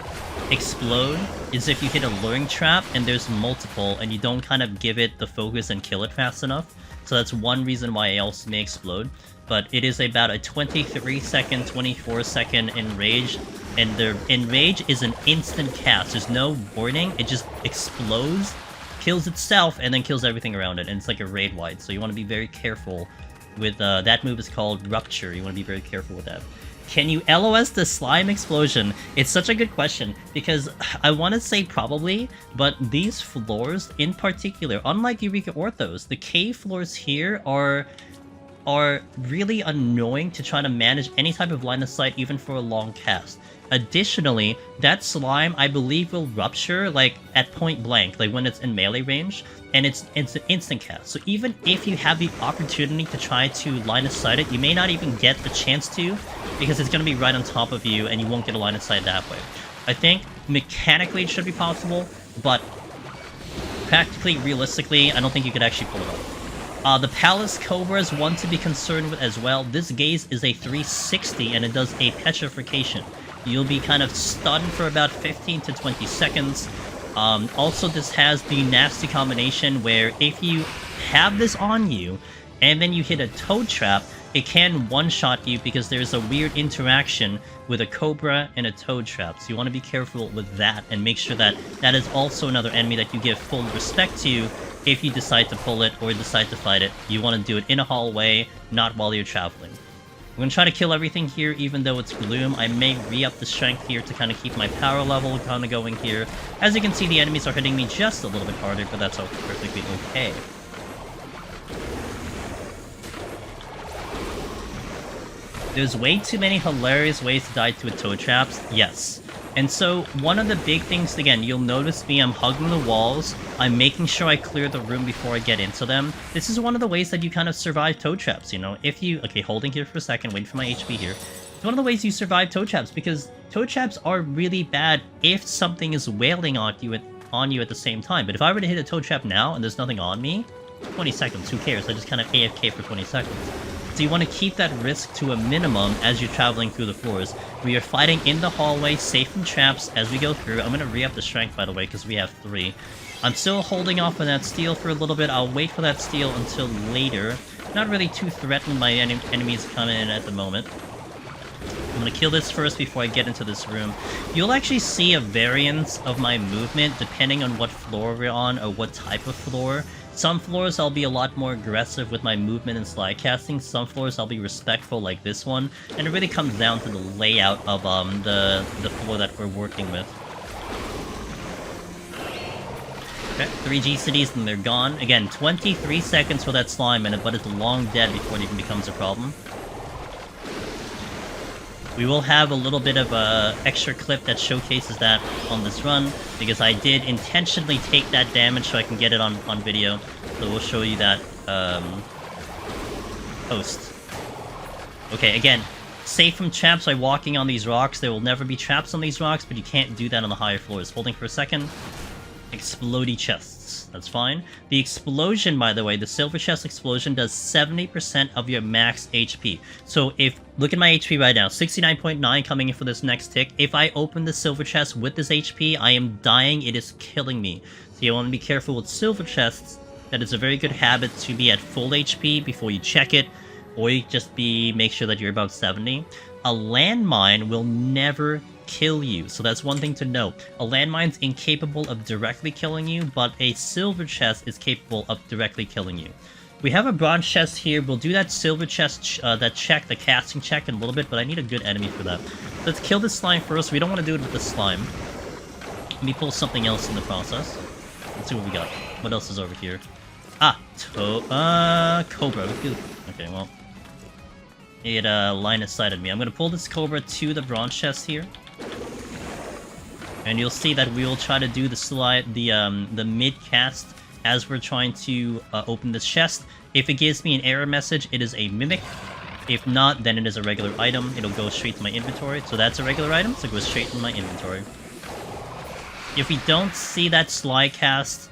explode is if you hit a luring trap and there's multiple and you don't kind of give it the focus and kill it fast enough. So that's one reason why it also may explode. But it is about a 23 second, 24 second enrage, and the enrage is an instant cast. There's no warning, it just explodes, kills itself, and then kills everything around it, and it's like a raid wide. So you want to be very careful with that move. Is called Rupture. You want to be very careful with that. Can you LOS the slime explosion? It's such a good question, because I want to say probably, but these floors in particular, unlike Eureka Orthos, the cave floors here are really annoying to try to manage any type of line of sight, even for a long cast. Additionally, that slime, I believe, will rupture, like, at point blank, like when it's in melee range, and it's an instant cast. So even if you have the opportunity to try to line of sight it, you may not even get the chance to, because it's going to be right on top of you, and you won't get a line of sight that way. I think mechanically it should be possible, but practically, realistically, I don't think you could actually pull it off. The Palace Cobra is one to be concerned with as well. This gaze is a 360, and it does a petrification. You'll be kind of stunned for about 15 to 20 seconds. Also, this has the nasty combination where if you have this on you, and then you hit a toad trap, it can one-shot you because there's a weird interaction with a Cobra and a toad trap. So you want to be careful with that, and make sure that that is also another enemy that you give full respect to. If you decide to pull it or decide to fight it, you want to do it in a hallway, not while you're traveling. I'm going to try to kill everything here, even though it's Gloom. I may re-up the strength here to kind of keep my power level kind of going here. As you can see, the enemies are hitting me just a little bit harder, but that's perfectly okay. There's way too many hilarious ways to die to a toad traps, yes. And so, one of the big things, again, you'll notice me, I'm hugging the walls, I'm making sure I clear the room before I get into them. This is one of the ways that you kind of survive toad traps, you know? If you... Okay, holding here for a second, waiting for my HP here. It's one of the ways you survive toad traps, because toad traps are really bad if something is wailing on you at the same time. But if I were to hit a toad trap now, and there's nothing on me, 20 seconds, who cares? I just kind of AFK for 20 seconds. So you want to keep that risk to a minimum as you're traveling through the floors. We are fighting in the hallway, safe from traps as we go through. I'm going to re-up the strength, by the way, because we have 3. I'm still holding off on that steal for a little bit. I'll wait for that steal until later. Not really too threatened by enemies coming in at the moment. I'm going to kill this first before I get into this room. You'll actually see a variance of my movement depending on what floor we're on or what type of floor. Some floors I'll be a lot more aggressive with my movement and slide casting. Some floors I'll be respectful like this one. And it really comes down to the layout of the floor that we're working with. Okay, 3 GCDs and they're gone. Again, 23 seconds for that slime in it, but it's long dead before it even becomes a problem. We will have a little bit of a extra clip that showcases that on this run, because I did intentionally take that damage so I can get it on video. So we'll show you that post. Okay, again, safe from traps by walking on these rocks. There will never be traps on these rocks, but you can't do that on the higher floors. Holding for a second. Explodey chests. That's fine. The explosion, by the way, the silver chest explosion does 70% of your max HP. So if, look at my HP right now, 69.9 coming in for this next tick. If I open the silver chest with this HP, I am dying. It is killing me. So you want to be careful with silver chests. That is a very good habit to be at full HP before you check it, or you just make sure that you're about 70. A landmine will never kill you, so that's one thing to know. A landmine's incapable of directly killing you, but a silver chest is capable of directly killing you. We have a bronze chest here. We'll do that silver chest, that check, the casting check in a little bit, but I need a good enemy for that. Let's kill this slime first. We don't want to do it with the slime. Let me pull something else in the process. Let's see what we got. What else is over here? Ah, Cobra. Okay, well, it line of sighted me. I'm gonna pull this Cobra to the bronze chest here. And you'll see that we will try to do the mid cast as we're trying to open this chest. If it gives me an error message, it is a mimic. If not, then it is a regular item. It'll go straight to my inventory. So that's a regular item, so it goes straight to my inventory. If we don't see that slide cast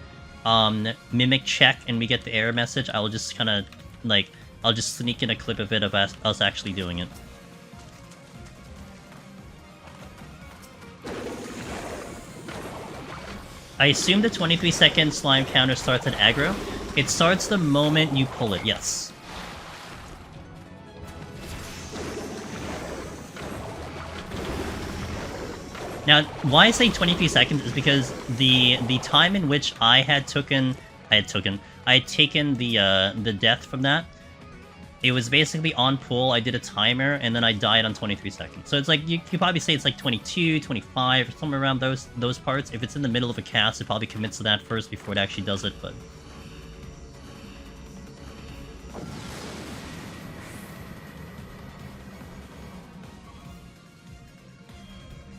mimic check and we get the error message, I'll just kind of like, I'll just sneak in a clip of it of us actually doing it. I assume the 23-second slime counter starts at aggro. It starts the moment you pull it, yes. Now, why I say 23 seconds is because the time in which I had taken the death from that, it was basically on pull, I did a timer, and then I died on 23 seconds. So it's like, you could probably say it's like 22, 25, or somewhere around those parts. If it's in the middle of a cast, it probably commits to that first before it actually does it, but...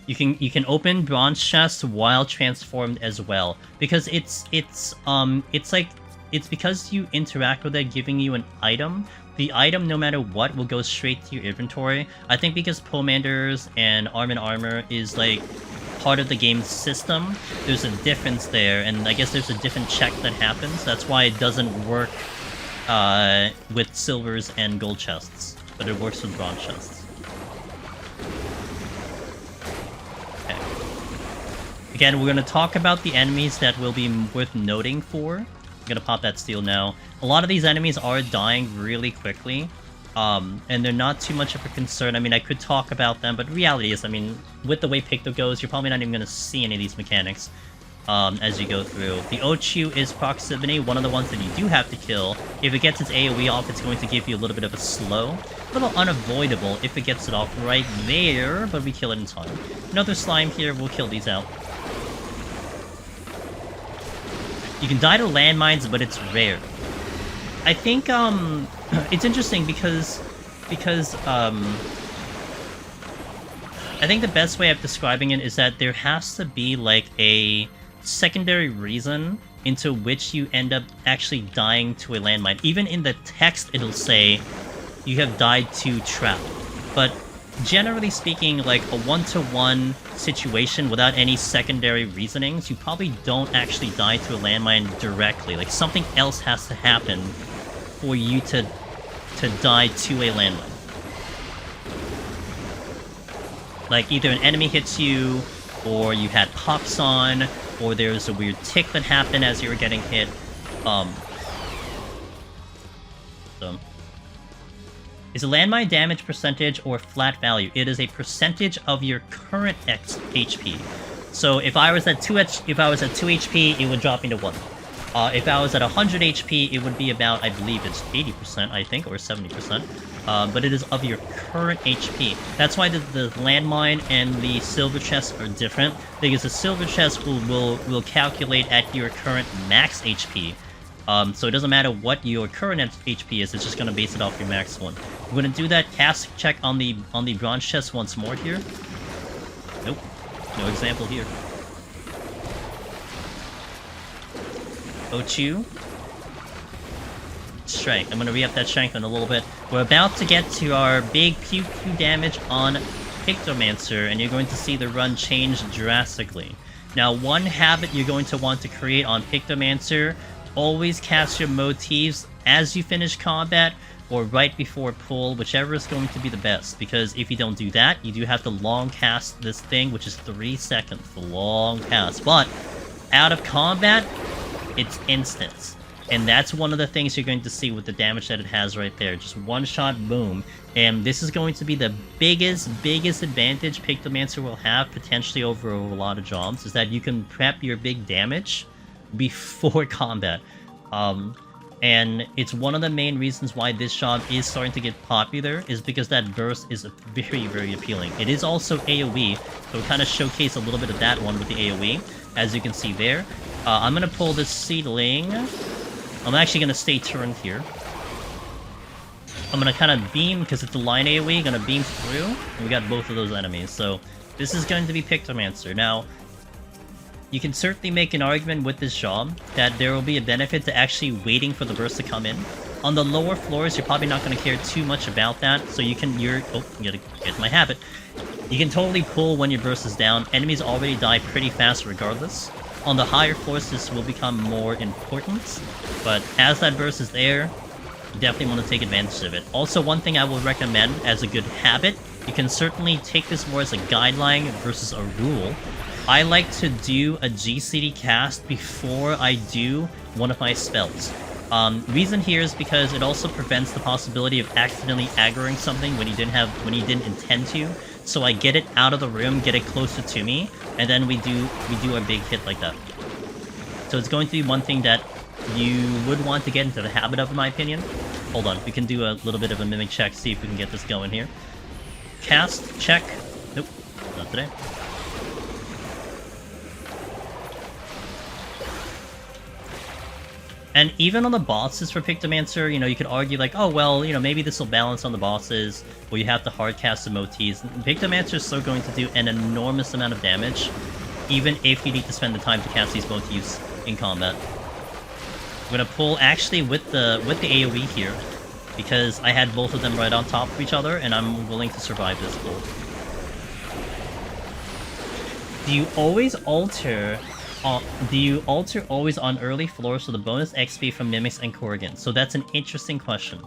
You can open bronze chests while transformed as well, because it's because you interact with it, giving you an item. The item, no matter what, will go straight to your inventory. I think because Pomanders and Armor is like part of the game's system, there's a difference there, and I guess there's a different check that happens. That's why it doesn't work with silvers and gold chests, but it works with bronze chests. Again, we're going to talk about the enemies that will be worth noting for. I'm going to pop that steel now. A lot of these enemies are dying really quickly, and they're not too much of a concern. I mean, I could talk about them, but reality is, I mean, with the way Picto goes, you're probably not even going to see any of these mechanics as you go through. The Ochu is proximity, one of the ones that you do have to kill. If it gets its AoE off, it's going to give you a little bit of a slow. A little unavoidable if it gets it off right there, but we kill it in time. Another slime here, we'll kill these out. You can die to landmines, but it's rare. I think, it's interesting because, I think the best way of describing it is that there has to be, like, a secondary reason into which you end up actually dying to a landmine. Even in the text, it'll say, you have died to trap. But generally speaking, like a one-to-one situation without any secondary reasonings, you probably don't actually die to a landmine directly. Like, something else has to happen for you to die to a landmine. Like, either an enemy hits you, or you had pops on, or there's a weird tick that happened as you were getting hit. Is a landmine damage percentage or flat value? It is a percentage of your current HP. So if I was at 2 HP, it would drop me to 1. If I was at 100 HP, it would be about, I believe it's 80%, I think, or 70%. But it is of your current HP. That's why the landmine and the silver chest are different, because the silver chest will calculate at your current max HP. So it doesn't matter what your current HP is, it's just going to base it off your max one. We're going to do that cast check on the bronze chest once more here. Nope. No example here. Ochu. Strength. I'm going to re-up that strength in a little bit. We're about to get to our big pew damage on Pictomancer, and you're going to see the run change drastically. Now, one habit you're going to want to create on Pictomancer: always cast your motifs as you finish combat, or right before pull, whichever is going to be the best, because if you don't do that, you do have to long cast this thing, which is 3 seconds, the long cast. But out of combat, it's instant. And that's one of the things you're going to see with the damage that it has right there. Just one shot, boom. And this is going to be the biggest advantage Pictomancer will have, potentially over a lot of jobs, is that you can prep your big damage before combat. And it's one of the main reasons why this job is starting to get popular, is because that burst is very appealing. It is also AoE, so we kind of showcase a little bit of that one with the AoE, as you can see there. I'm going to pull this seedling. I'm actually going to stay turned here. I'm going to kind of beam, because it's a line AoE, going to beam through, and we got both of those enemies. So this is going to be Pictomancer. Now, you can certainly make an argument with this job that there will be a benefit to actually waiting for the burst to come in. On the lower floors, you're probably not going to care too much about that, so you can, oh, you gotta get my habit. You can totally pull when your burst is down. Enemies already die pretty fast regardless. On the higher floors, this will become more important, but as that burst is there, you definitely want to take advantage of it. Also, one thing I will recommend as a good habit, you can certainly take this more as a guideline versus a rule. I like to do a GCD cast before I do one of my spells. Reason here is because it also prevents the possibility of accidentally aggroing something when you didn't intend to. So I get it out of the room, get it closer to me, and then we do a big hit like that. So it's going to be one thing that you would want to get into the habit of, in my opinion. Hold on, we can do a little bit of a mimic check, see if we can get this going here. Cast, check. Nope, not today. And even on the bosses for Pictomancer, you know, you could argue like, oh, well, you know, maybe this will balance on the bosses, or you have to hard cast emotes. Pictomancer is still going to do an enormous amount of damage, even if you need to spend the time to cast these motifs in combat. I'm gonna pull actually with the AoE here, because I had both of them right on top of each other, and I'm willing to survive this pull. Do you always alter always on early floors for the bonus XP from mimics and korrigans? So that's an interesting question.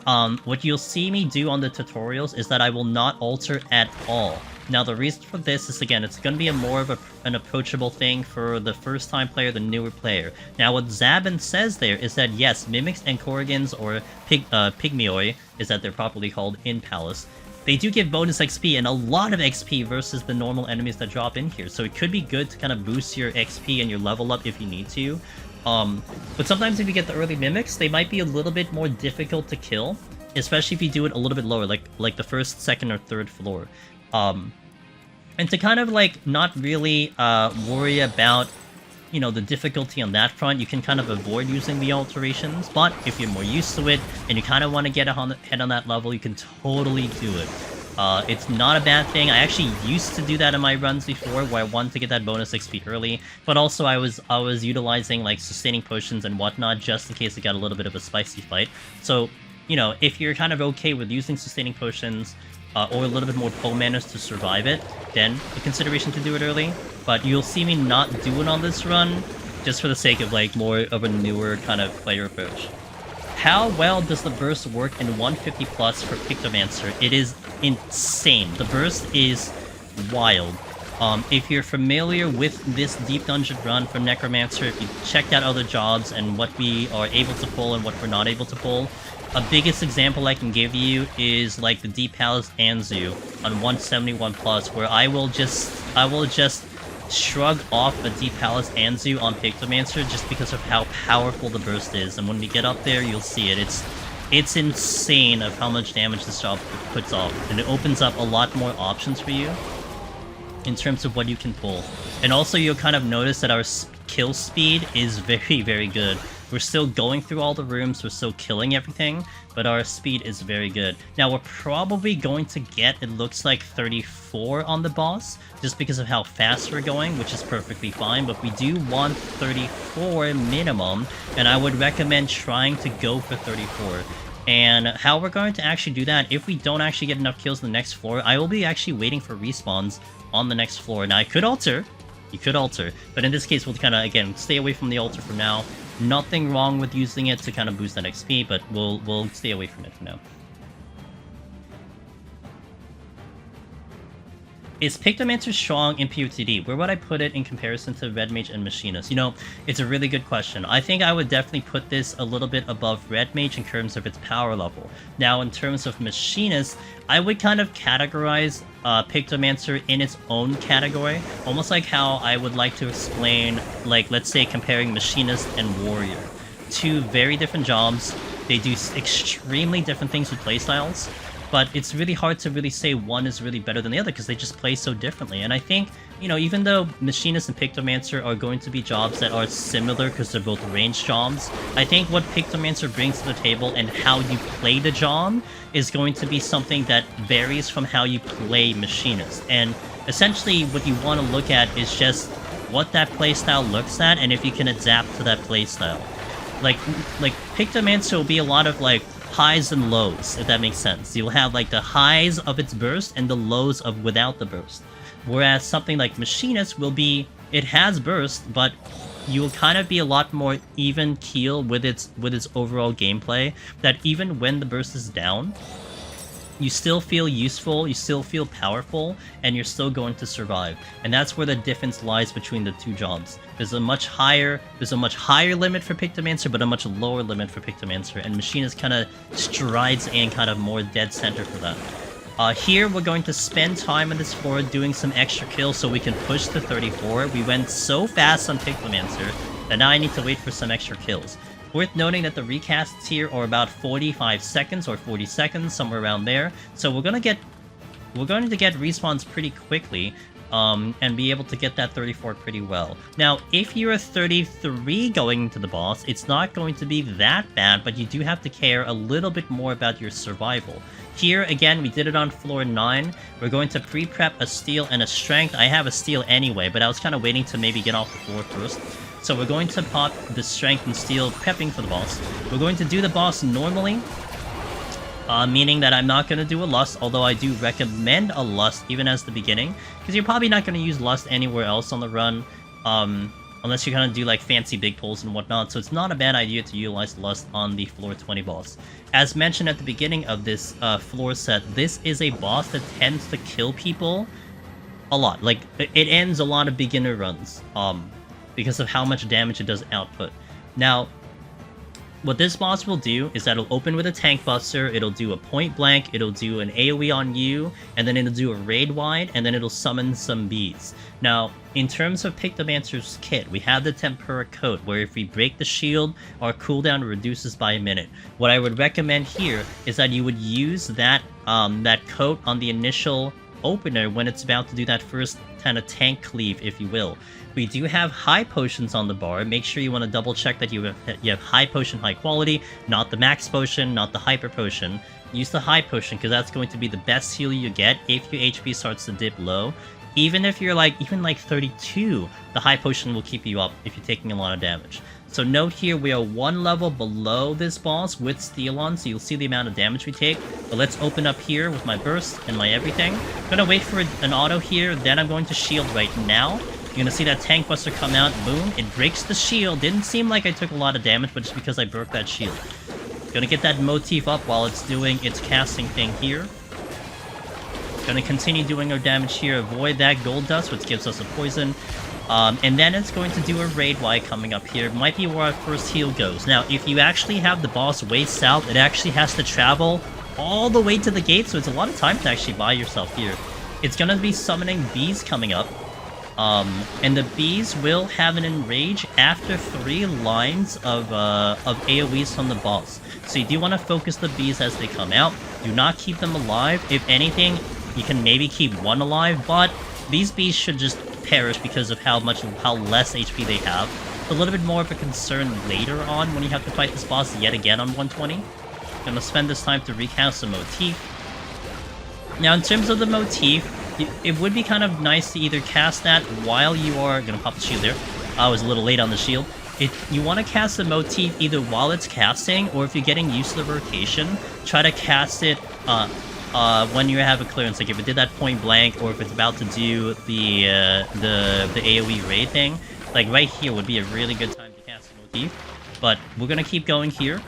What you'll see me do on the tutorials is that I will not alter at all. Now the reason for this is, again, it's going to be more of an approachable thing for the first time player, the newer player. Now what Zabin says there is that yes, mimics and korrigans, or pygmioi, is that they're properly called in Palace, they do give bonus XP, and a lot of XP versus the normal enemies that drop in here. So it could be good to kind of boost your XP and your level up if you need to. But sometimes if you get the early mimics, they might be a little bit more difficult to kill, especially if you do it a little bit lower, like the first, second, or third floor. And to kind of like not really worry about, you know, the difficulty on that front, you can kind of avoid using the alterations. But if you're more used to it and you kind of want to get ahead on that level, you can totally do it. It's not a bad thing. I actually used to do that in my runs before, where I wanted to get that bonus XP early, but also I was utilizing like sustaining potions and whatnot just in case it got a little bit of a spicy fight. So, you know, if you're kind of okay with using sustaining potions, or a little bit more Pom manners to survive it, then a consideration to do it early. But you'll see me not do it on this run, just for the sake of like more of a newer kind of player approach. How well does the burst work in 150 plus for Pictomancer? It is insane. The burst is wild. If you're familiar with this deep dungeon run from Necromancer, if you checked out other jobs and what we are able to pull and what we're not able to pull, a biggest example I can give you is like the Deep Palace Anzu on 171 plus, where I will just shrug off a Deep Palace Anzu on Pictomancer just because of how powerful the burst is. And when we get up there, you'll see it. It's insane of how much damage this job puts off, and it opens up a lot more options for you in terms of what you can pull. And also you'll kind of notice that our kill speed is very, very good. We're still going through all the rooms, we're still killing everything, but our speed is very good. Now we're probably going to get, it looks like 34 on the boss, just because of how fast we're going, which is perfectly fine, but we do want 34 minimum, and I would recommend trying to go for 34. And how we're going to actually do that, if we don't actually get enough kills on the next floor, I will be actually waiting for respawns on the next floor. Now I could alter, you could alter, but in this case we'll kind of, again, stay away from the altar for now. Nothing wrong with using it to kind of boost that XP, but we'll stay away from it for now. Is Pictomancer strong in PoTD? Where would I put it in comparison to Red Mage and Machinist? You know, it's a really good question. I think I would definitely put this a little bit above Red Mage in terms of its power level. Now, in terms of Machinist, I would kind of categorize Pictomancer in its own category, almost like how I would like to explain, like, let's say comparing Machinist and Warrior. Two very different jobs. They do extremely different things with playstyles. But it's really hard to really say one is really better than the other because they just play so differently. And I think, you know, even though Machinist and Pictomancer are going to be jobs that are similar because they're both ranged jobs, I think what Pictomancer brings to the table and how you play the job is going to be something that varies from how you play Machinist. And essentially what you want to look at is just what that playstyle looks at and if you can adapt to that playstyle. Like Pictomancer will be a lot of like highs and lows, if that makes sense. You'll have like the highs of its burst and the lows of without the burst. Whereas something like Machinist will be, it has burst, but you will kind of be a lot more even keel with its overall gameplay, that even when the burst is down, you still feel useful, you still feel powerful, and you're still going to survive. And that's where the difference lies between the two jobs. There's a much higher limit for Pictomancer, but a much lower limit for Pictomancer, and Machinist kind of strides in kind of more dead center for that. Here, we're going to spend time on this floor doing some extra kills so we can push to 34. We went so fast on Pictomancer that now I need to wait for some extra kills. Worth noting that the recasts here are about 45 seconds or 40 seconds, somewhere around there. So we're going to get respawns pretty quickly, and be able to get that 34 pretty well. Now, if you're a 33 going into the boss, it's not going to be that bad, but you do have to care a little bit more about your survival. Here, again, we did it on floor 9. We're going to pre-prep a steel and a strength. I have a steel anyway, but I was kind of waiting to maybe get off the floor first. So we're going to pop the strength and steel prepping for the boss. We're going to do the boss normally, meaning that I'm not going to do a lust, although I do recommend a lust even as the beginning, because you're probably not going to use lust anywhere else on the run, unless you're going to do like fancy big pulls and whatnot, so it's not a bad idea to utilize lust on the floor 20 boss. As mentioned at the beginning of this floor set, this is a boss that tends to kill people a lot. Like, it ends a lot of beginner runs, because of how much damage it does output. Now, what this boss will do is that it'll open with a tank buster, it'll do a point blank, it'll do an AoE on you, and then it'll do a raid wide, and then it'll summon some bees. Now, in terms of Pictomancer's kit, we have the Tempura Coat, where if we break the shield, our cooldown reduces by a minute. What I would recommend here is that you would use that, that coat on the initial opener when it's about to do that first kind of tank cleave, if you will. We do have high potions on the bar. Make sure you want to double check that you have high potion, high quality, not the max potion, not the hyper potion. Use the high potion, because that's going to be the best heal you get if your HP starts to dip low. Even if you're like 32, the high potion will keep you up if you're taking a lot of damage. So note here, we are one level below this boss with steel on, so you'll see the amount of damage we take. But let's open up here with my burst and my everything. I'm gonna wait for an auto here, then I'm going to shield right now. You're gonna see that tank buster come out, boom, it breaks the shield. Didn't seem like I took a lot of damage, but it's because I broke that shield. Gonna get that motif up while it's doing its casting thing here. Gonna continue doing our damage here, avoid that gold dust, which gives us a poison. And then it's going to do a raid Y coming up here. Might be where our first heal goes. Now, if you actually have the boss way south, it actually has to travel all the way to the gate, so it's a lot of time to actually buy yourself here. It's gonna be summoning bees coming up. And the bees will have an enrage after 3 lines of AoEs from the boss. So you do want to focus the bees as they come out. Do not keep them alive. If anything, you can maybe keep 1 alive, but these bees should just perish because of how less HP they have. It's a little bit more of a concern later on when you have to fight this boss yet again on 120. Gonna spend this time to recast the motif. Now, in terms of the motif, it would be kind of nice to either cast that while you are... Gonna pop the shield there. I was a little late on the shield. You want to cast the motif either while it's casting, or if you're getting used to the rotation, try to cast it when you have a clearance. Like if it did that point blank, or if it's about to do the AoE raid thing. Like right here would be a really good time to cast the motif. But we're gonna keep going here,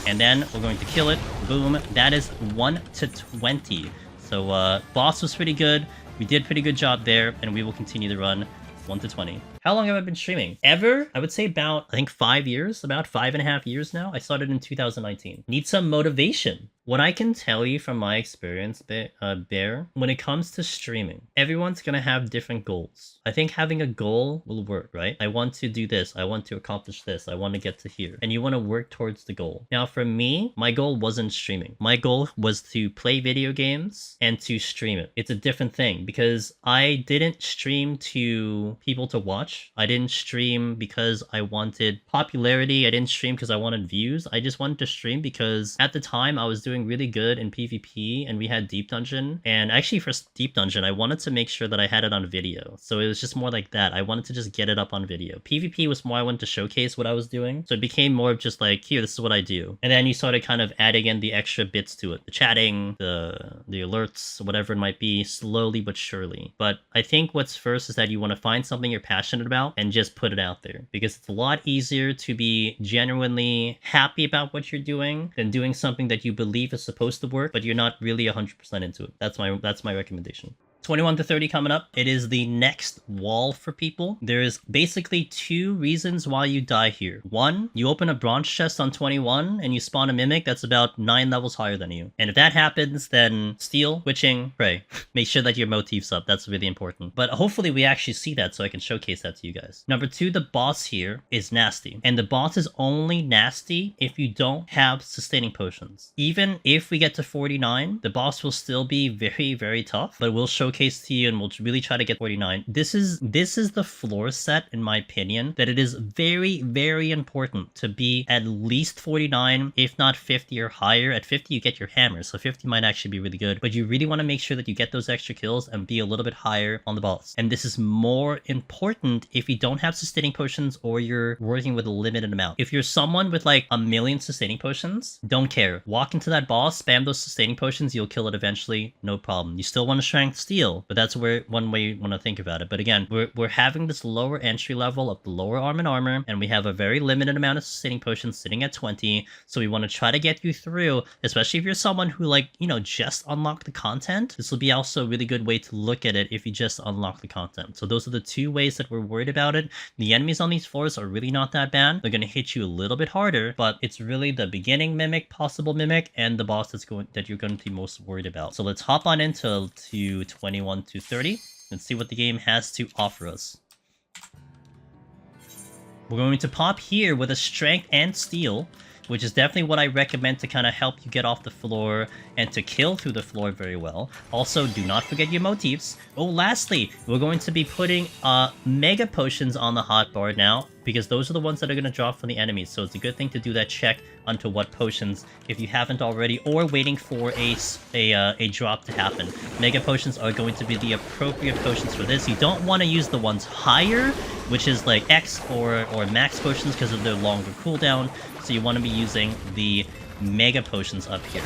and then we're going to kill it. Boom. That is 1 to 20. So boss was pretty good. We did a pretty good job there, and we will continue to run 1 to 20. How long have I been streaming? Ever? I would say about, I think 5 years, about 5.5 years now. I started in 2019. Need some motivation. What I can tell you from my experience, Bear, when it comes to streaming, everyone's gonna have different goals. I think having a goal will work, right? I want to do this. I want to accomplish this. I want to get to here. And you want to work towards the goal. Now, for me, my goal wasn't streaming. My goal was to play video games and to stream it. It's a different thing because I didn't stream to people to watch. I didn't stream because I wanted popularity. I didn't stream because I wanted views. I just wanted to stream because at the time I was doing really good in PvP and we had Deep Dungeon. And actually for Deep Dungeon, I wanted to make sure that I had it on video. So it was just more like that. I wanted to just get it up on video. PvP was more I wanted to showcase what I was doing. So it became more of just like, here, this is what I do. And then you started kind of adding in the extra bits to it. The chatting, the alerts, whatever it might be, slowly but surely. But I think what's first is that you want to find something you're passionate about and just put it out there. Because it's a lot easier to be genuinely happy about what you're doing than doing something that you believe believe is supposed to work, but you're not really 100% into it. That's my recommendation. 21 to 30 coming up. It is the next wall for people. There's basically 2 reasons why you die here. 1, you open a bronze chest on 21 and you spawn a mimic that's about 9 levels higher than you. And if that happens, then steal, witching, pray. Make sure that your motif's up. That's really important. But hopefully we actually see that so I can showcase that to you guys. Number 2, the boss here is nasty. And the boss is only nasty if you don't have sustaining potions. Even if we get to 49, the boss will still be very, very tough, but we'll showcase to you and we'll really try to get 49. This is the floor set, in my opinion, that it is very, very important to be at least 49, if not 50 or higher. At 50, you get your hammer, so 50 might actually be really good, but you really want to make sure that you get those extra kills and be a little bit higher on the boss. And this is more important if you don't have sustaining potions or you're working with a limited amount. If you're someone with like a million sustaining potions, don't care. Walk into that boss, spam those sustaining potions, you'll kill it eventually, no problem. You still want to strength steal, but that's where one way you want to think about it. But again, we're having this lower entry level of the lower arm and armor, and we have a very limited amount of sustaining potions sitting at 20, so we want to try to get you through, especially if you're someone who, like, you know, just unlocked the content. This will be also a really good way to look at it if you just unlock the content. So those are the 2 ways that we're worried about it. The enemies on these floors are really not that bad. They're going to hit you a little bit harder, but it's really the beginning mimic, possible mimic, and the boss that you're going to be most worried about. So let's hop on into 21 to 30 and see what the game has to offer us. We're going to pop here with a strength and steal, which is definitely what I recommend to kind of help you get off the floor and to kill through the floor very well. Also, do not forget your motifs. Oh, lastly, we're going to be putting mega potions on the hotbar now, because those are the ones that are going to drop from the enemies. So it's a good thing to do that check onto what potions if you haven't already, or waiting for a drop to happen. Mega potions are going to be the appropriate potions for this. You don't want to use the ones higher, which is like X or max potions, because of their longer cooldown. So you want to be using the mega potions up here.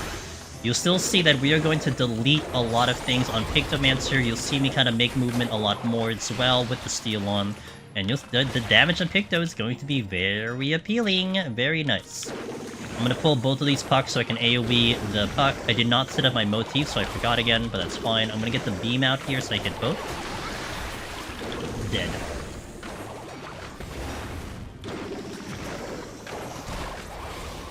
You'll still see that we are going to delete a lot of things on Pictomancer. You'll see me kind of make movement a lot more as well with the steal on. And the damage on Picto is going to be very appealing. Very nice. I'm going to pull both of these pucks so I can AoE the puck. I did not set up my motif, so I forgot again, but that's fine. I'm going to get the beam out here so I hit both. Dead.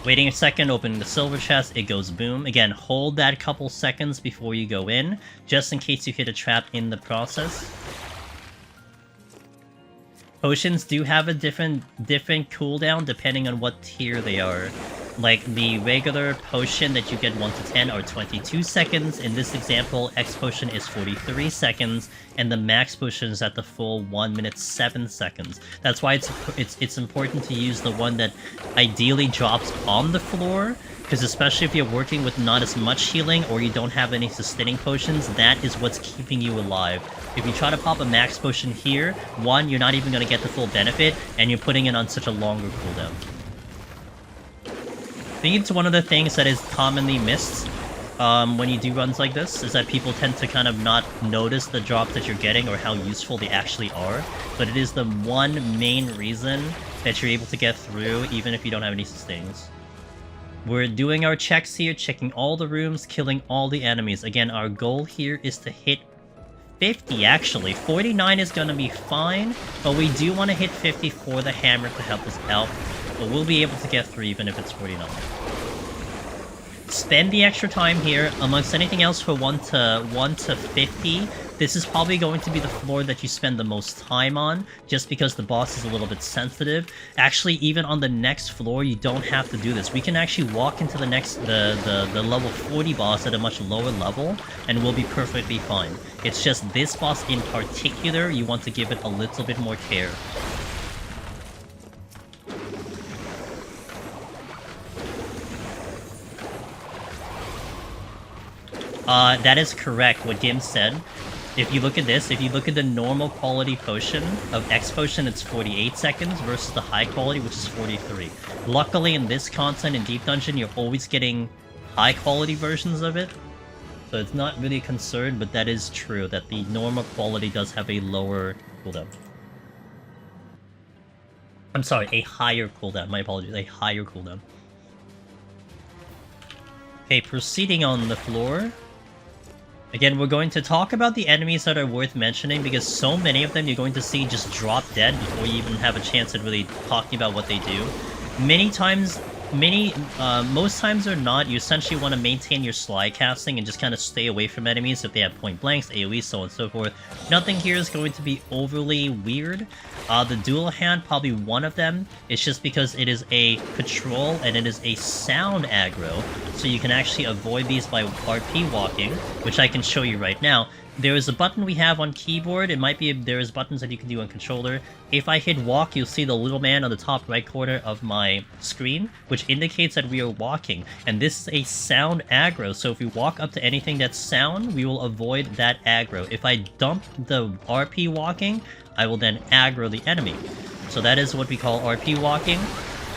Waiting a second, opening the silver chest, it goes boom. Again, hold that couple seconds before you go in, just in case you hit a trap in the process. Potions do have a different cooldown depending on what tier they are. Like, the regular potion that you get 1 to 10 are 22 seconds. In this example, X potion is 43 seconds, and the max potion is at the full 1 minute 7 seconds. That's why it's important to use the one that ideally drops on the floor, because especially if you're working with not as much healing or you don't have any sustaining potions, that is what's keeping you alive. If you try to pop a max potion here, 1, you're not even going to get the full benefit, and you're putting it on such a longer cooldown. I think it's one of the things that is commonly missed when you do runs like this, is that people tend to kind of not notice the drops that you're getting or how useful they actually are, but it is the one main reason that you're able to get through even if you don't have any sustains. We're doing our checks here, checking all the rooms, killing all the enemies. Again, our goal here is to hit 50 actually. 49 is gonna be fine, but we do want to hit 50 for the hammer to help us out. But we'll be able to get through even if it's 49. Spend the extra time here. Amongst anything else for 1 to 50, this is probably going to be the floor that you spend the most time on, just because the boss is a little bit sensitive. Actually, even on the next floor, you don't have to do this. We can actually walk into the next, the level 40 boss at a much lower level, and we'll be perfectly fine. It's just this boss in particular, you want to give it a little bit more care. That is correct, what Gim said. If you look at this, if you look at the normal quality potion of X potion, it's 48 seconds versus the high quality, which is 43. Luckily, in this content, in Deep Dungeon, you're always getting high quality versions of it. So it's not really a concern, but that is true, that the normal quality does have a lower cooldown. I'm sorry, a higher cooldown. My apologies, a higher cooldown. Okay, proceeding on the floor. Again, we're going to talk about the enemies that are worth mentioning because so many of them you're going to see just drop dead before you even have a chance at really talking about what they do. Most times or not, you essentially want to maintain your slide casting and just kind of stay away from enemies if they have point blanks, AoE, so on and so forth. Nothing here is going to be overly weird. The dual hand, probably one of them. It's just because it is a patrol and it is a sound aggro, so you can actually avoid these by RP walking, which I can show you right now. There is a button we have on keyboard. It might be there is buttons that you can do on controller. If I hit walk, you'll see the little man on the top right corner of my screen, which indicates that we are walking. And this is a sound aggro, so if we walk up to anything that's sound, we will avoid that aggro. If I dump the RP walking, I will then aggro the enemy. So that is what we call RP walking.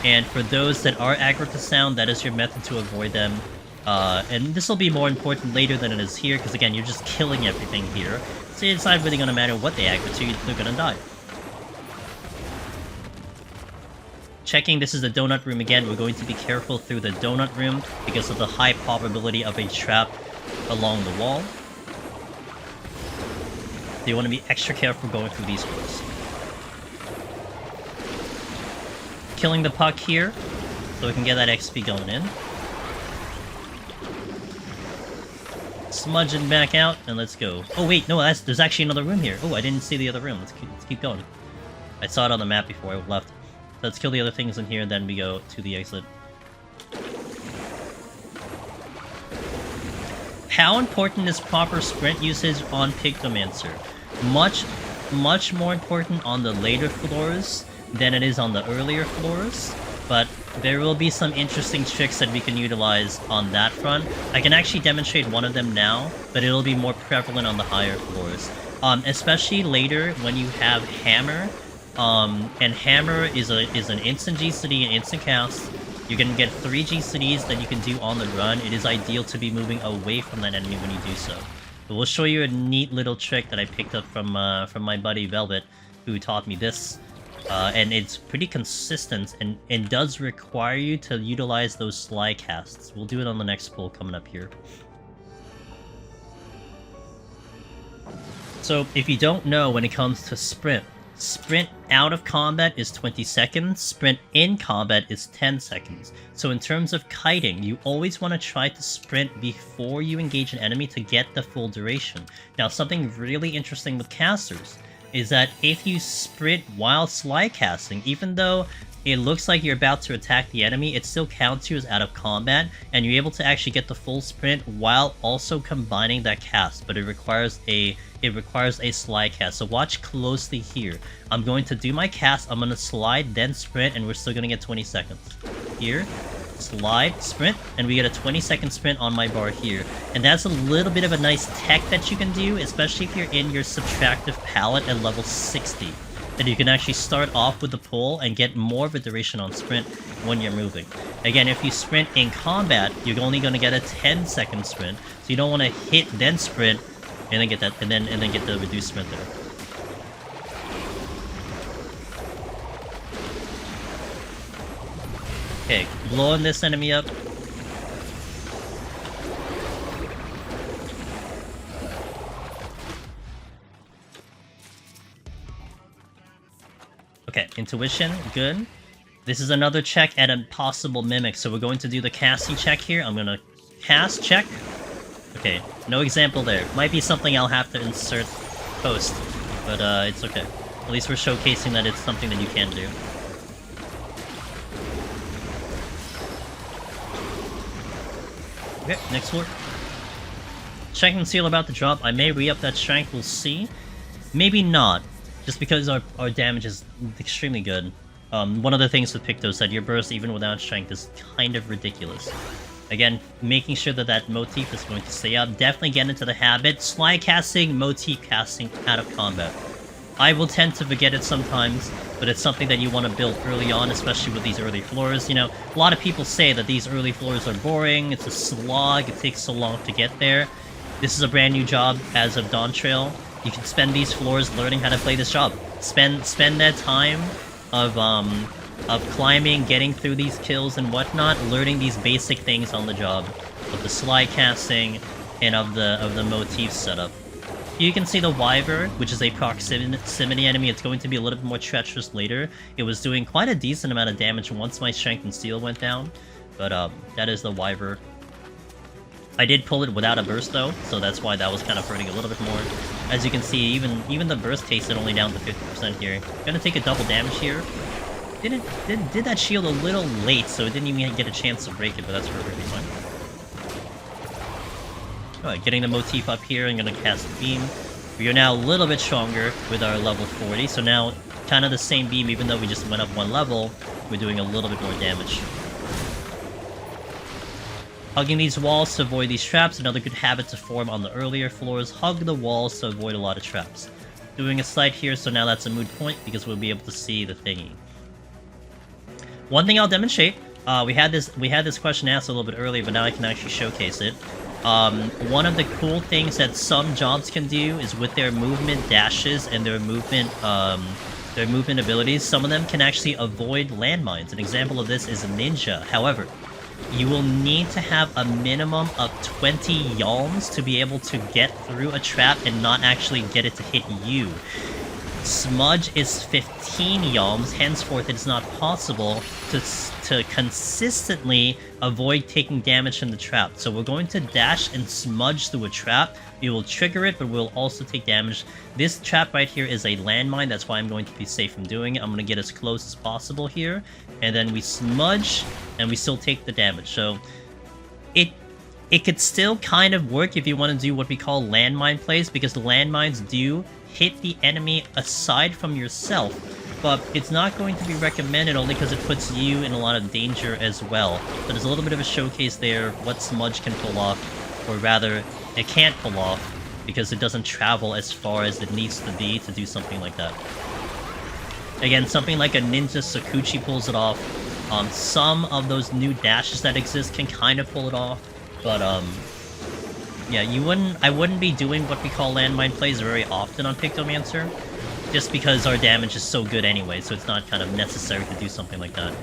And for those that are aggro to sound, that is your method to avoid them. And this will be more important later than it is here, because again, you're just killing everything here. So it's not really going to matter what they aggro to, they're going to die. Checking, this is the donut room again. We're going to be careful through the donut room because of the high probability of a trap along the wall. So you want to be extra careful going through these doors. Killing the puck here, so we can get that XP going in. Smudge and back out, and let's go. Oh wait, no, there's actually another room here. Oh, I didn't see the other room. Let's keep going. I saw it on the map before I left. Let's kill the other things in here, and then we go to the exit. How important is proper sprint usage on Pictomancer? Much more important on the later floors than it is on the earlier floors, but there will be some interesting tricks that we can utilize on that front. I can actually demonstrate one of them now, but it'll be more prevalent on the higher floors. Especially later when you have Hammer, and Hammer is an instant GCD and instant cast. You're gonna get 3 GCDs that you can do on the run. It is ideal to be moving away from that enemy when you do so. But we'll show you a neat little trick that I picked up from my buddy Velvet, who taught me this. And it's pretty consistent, and it does require you to utilize those slide casts. We'll do it on the next pull coming up here. So, if you don't know, when it comes to sprint out of combat is 20 seconds, sprint in combat is 10 seconds. So in terms of kiting, you always want to try to sprint before you engage an enemy to get the full duration. Now, something really interesting with casters is that if you sprint while slide casting, even though it looks like you're about to attack the enemy, it still counts you as out of combat, and you're able to actually get the full sprint while also combining that cast, but it requires a slide cast. So watch closely here. I'm going to do my cast, I'm going to slide, then sprint, and we're still going to get 20 seconds. Here, slide, sprint, and we get a 20-second sprint on my bar here. And that's a little bit of a nice tech that you can do, especially if you're in your subtractive palette at level 60. That you can actually start off with the pull and get more of a duration on sprint when you're moving. Again, if you sprint in combat, you're only going to get a 10-second sprint, so you don't want to hit then sprint and then get that and then get the reduced sprint there. Okay, blowing this enemy up. Okay, intuition, good. This is another check at a possible mimic, so we're going to do the casting check here. I'm gonna cast, check. Okay, no example there. Might be something I'll have to insert post, but it's okay. At least we're showcasing that it's something that you can do. Okay, next floor. Check and seal about the drop. I may re-up that strength, we'll see. Maybe not. Just because our damage is extremely good. One of the things with Picto is that your burst, even without strength, is kind of ridiculous. Again, making sure that that motif is going to stay up. Definitely get into the habit. Slide casting, motif casting out of combat. I will tend to forget it sometimes, but it's something that you want to build early on, especially with these early floors. You know, a lot of people say that these early floors are boring, it's a slog, it takes so long to get there. This is a brand new job as of Dawntrail. You can spend these floors learning how to play this job. Spend that time of climbing, getting through these kills and whatnot, learning these basic things on the job. of the slide casting, and of the motif setup. You can see the Wyvern, which is a proximity enemy. It's going to be a little bit more treacherous later. It was doing quite a decent amount of damage once my strength and steel went down, but that is the Wyvern. I did pull it without a burst though, so that's why that was kind of hurting a little bit more. As you can see, even the burst tasted only down to 50% here. Gonna take a double damage here. Did that shield a little late, so it didn't even get a chance to break it, but that's perfectly fine. Alright, getting the motif up here, I'm gonna cast Beam. We are now a little bit stronger with our level 40, so now kind of the same beam, even though we just went up one level, we're doing a little bit more damage. Hugging these walls to avoid these traps, another good habit to form on the earlier floors. Hug the walls to avoid a lot of traps. Doing a slide here, so now that's a moot point because we'll be able to see the thingy. One thing I'll demonstrate, we had this question asked a little bit earlier, but now I can actually showcase it. One of the cool things that some jobs can do is with their movement dashes and their movement abilities, some of them can actually avoid landmines. An example of this is a ninja. However, you will need to have a minimum of 20 yalms to be able to get through a trap and not actually get it to hit you. Smudge is 15 yalms, henceforth it's not possible to consistently avoid taking damage from the trap. So we're going to dash and smudge through a trap. We will trigger it, but we'll also take damage. This trap right here is a landmine, that's why I'm going to be safe from doing it. I'm going to get as close as possible here, and then we smudge, and we still take the damage. So it could still kind of work if you want to do what we call landmine plays, because the landmines do hit the enemy aside from yourself, but it's not going to be recommended only because it puts you in a lot of danger as well. So there's a little bit of a showcase there, what Smudge can pull off, or rather, it can't pull off, because it doesn't travel as far as it needs to be to do something like that. Again, something like a Ninja Sakuchi pulls it off. Some of those new dashes that exist can kind of pull it off, but yeah, I wouldn't be doing what we call landmine plays very often on Pictomancer, just because our damage is so good anyway, so it's not kind of necessary to do something like that.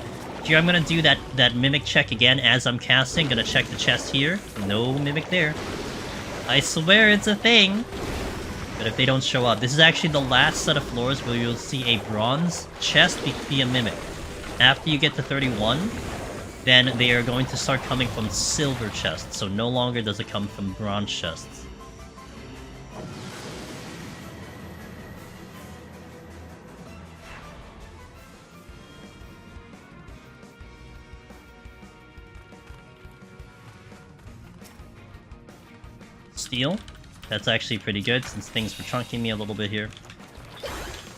Here I'm gonna do that mimic check again as I'm casting, gonna check the chest here. No mimic there. I swear it's a thing! But if they don't show up, this is actually the last set of floors where you'll see a bronze chest be a mimic. After you get to 31, then they are going to start coming from silver chests, so no longer does it come from bronze chests. Steel. That's actually pretty good, since things were chunking me a little bit here.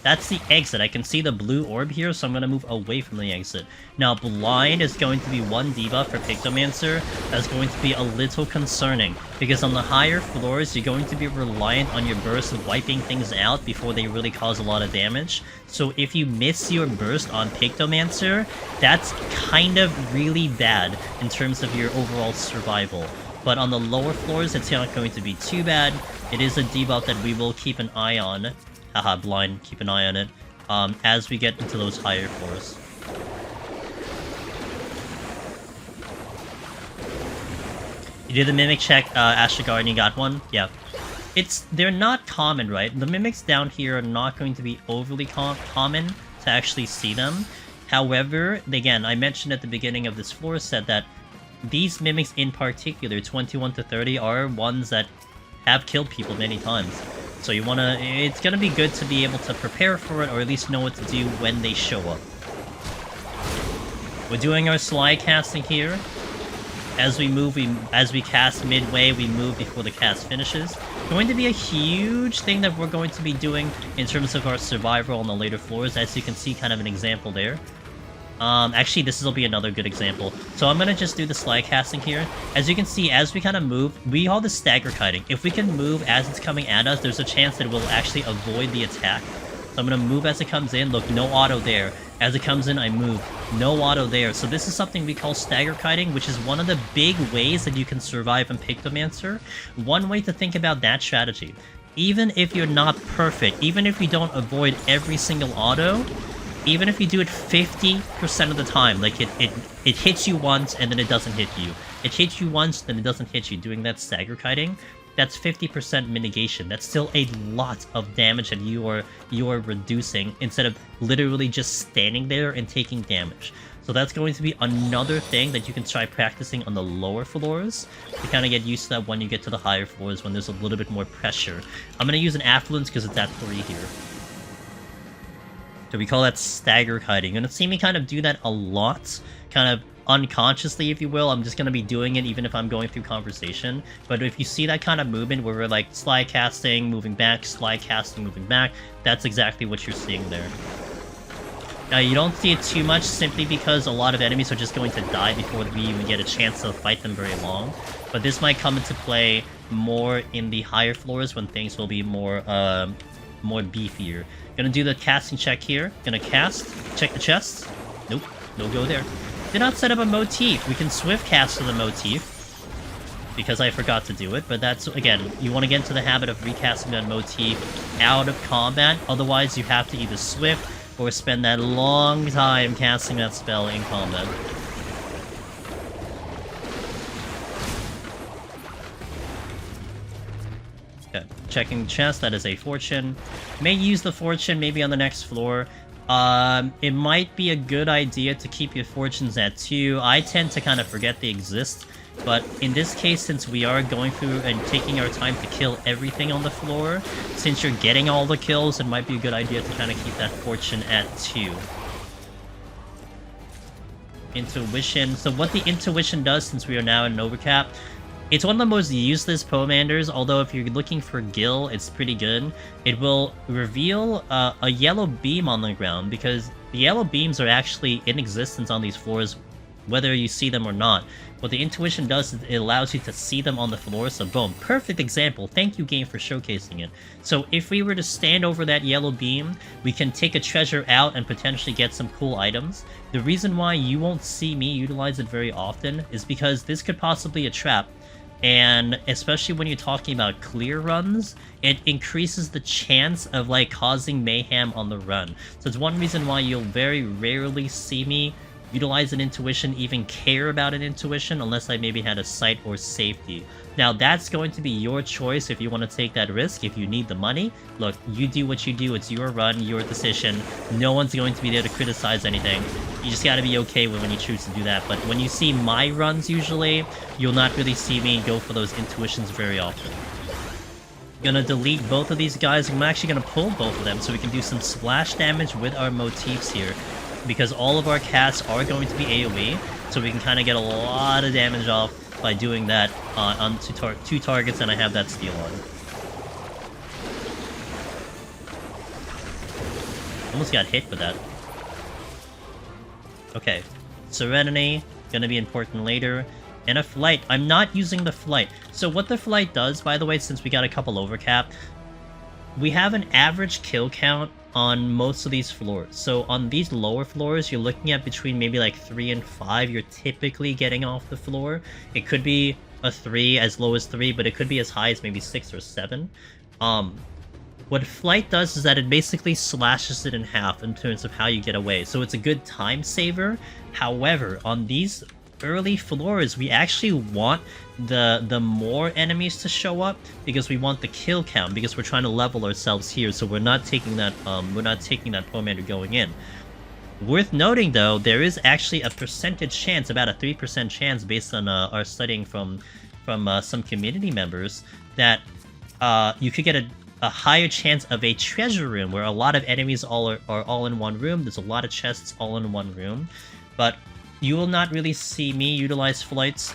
That's the exit. I can see the blue orb here, so I'm going to move away from the exit. Now, blind is going to be one debuff for Pictomancer. That's going to be a little concerning, because on the higher floors, you're going to be reliant on your burst of wiping things out before they really cause a lot of damage. So if you miss your burst on Pictomancer, that's kind of really bad in terms of your overall survival. But on the lower floors, it's not going to be too bad. It is a debuff that we will keep an eye on. Haha, blind, keep an eye on it, as we get into those higher floors. You did the mimic check, Ashigar, and you got one? Yeah. They're not common, right? The mimics down here are not going to be overly common to actually see them. However, again, I mentioned at the beginning of this floor set that these mimics in particular, 21 to 30, are ones that have killed people many times. So it's gonna be good to be able to prepare for it, or at least know what to do when they show up. We're doing our slide casting here. As we move, as we cast midway, we move before the cast finishes. Going to be a huge thing that we're going to be doing in terms of our survival on the later floors, as you can see, kind of an example there. Actually, this will be another good example. So I'm gonna just do the slide casting here. As you can see, as we kind of move, we call this stagger kiting. If we can move as it's coming at us, there's a chance that we'll actually avoid the attack. So I'm gonna move as it comes in. Look, no auto there. As it comes in, I move. No auto there. So this is something we call stagger kiting, which is one of the big ways that you can survive in Pictomancer. One way to think about that strategy. Even if you're not perfect, even if you don't avoid every single auto, even if you do it 50% of the time, like it hits you once and then it doesn't hit you. it hits you once, then it doesn't hit you. Doing that stagger kiting, that's 50% mitigation. That's still a lot of damage that you are reducing instead of literally just standing there and taking damage. So that's going to be another thing that you can try practicing on the lower floors to kind of get used to that when you get to the higher floors when there's a little bit more pressure. I'm going to use an affluence because it's at 3 here. So we call that stagger kiting. You're going to see me kind of do that a lot, kind of unconsciously, if you will. I'm just going to be doing it even if I'm going through conversation. But if you see that kind of movement where we're like slide casting, moving back, slide casting, moving back, that's exactly what you're seeing there. Now, you don't see it too much simply because a lot of enemies are just going to die before we even get a chance to fight them very long. But this might come into play more in the higher floors when things will be more beefier. Gonna do the casting check here. Gonna cast. Check the chest. Nope. No go there. Did not set up a motif. We can swift cast to the motif because I forgot to do it. But that's, again, you want to get into the habit of recasting that motif out of combat. Otherwise, you have to either swift or spend that long time casting that spell in combat. Okay, checking the chest, that is a fortune. May use the fortune maybe on the next floor. It might be a good idea to keep your fortunes at 2. I tend to kind of forget they exist. But in this case, since we are going through and taking our time to kill everything on the floor, since you're getting all the kills, it might be a good idea to kind of keep that fortune at 2. Intuition. So what the intuition does, since we are now in an overcap, it's one of the most useless Pomanders, although if you're looking for Gil, it's pretty good. It will reveal a yellow beam on the ground, because the yellow beams are actually in existence on these floors, whether you see them or not. What the intuition does is it allows you to see them on the floor, so boom, perfect example. Thank you, game, for showcasing it. So if we were to stand over that yellow beam, we can take a treasure out and potentially get some cool items. The reason why you won't see me utilize it very often is because this could possibly be a trap. And especially when you're talking about clear runs, it increases the chance of like causing mayhem on the run. So it's one reason why you'll very rarely see me utilize an intuition, even care about an intuition, unless I maybe had a sight or safety. Now, that's going to be your choice if you want to take that risk, if you need the money. Look, you do what you do, it's your run, your decision. No one's going to be there to criticize anything. You just gotta be okay with when you choose to do that. But when you see my runs, usually, you'll not really see me go for those intuitions very often. Gonna delete both of these guys. I'm actually gonna pull both of them so we can do some splash damage with our motifs here, because all of our casts are going to be AoE, so we can kind of get a lot of damage off by doing that on two targets, and I have that steal on. Almost got hit with that. Okay, Serenity, gonna be important later. And a Flight. I'm not using the Flight. So what the Flight does, by the way, since we got a couple overcap, we have an average kill count on most of these floors. So on these lower floors, you're looking at between maybe like 3 and 5 you're typically getting off the floor. It could be a 3, as low as 3, but it could be as high as maybe 6 or 7. What Flight does is that it basically slashes it in half in terms of how you get away. So it's a good time saver. However, on these early floors, we actually want the more enemies to show up because we want the kill count, because we're trying to level ourselves here, so we're not taking that Pomander going in. Worth noting though, there is actually a percentage chance, about a 3% chance based on our studying from some community members, that you could get a higher chance of a treasure room where a lot of enemies are all in one room. There's a lot of chests all in one room, but you will not really see me utilize Flights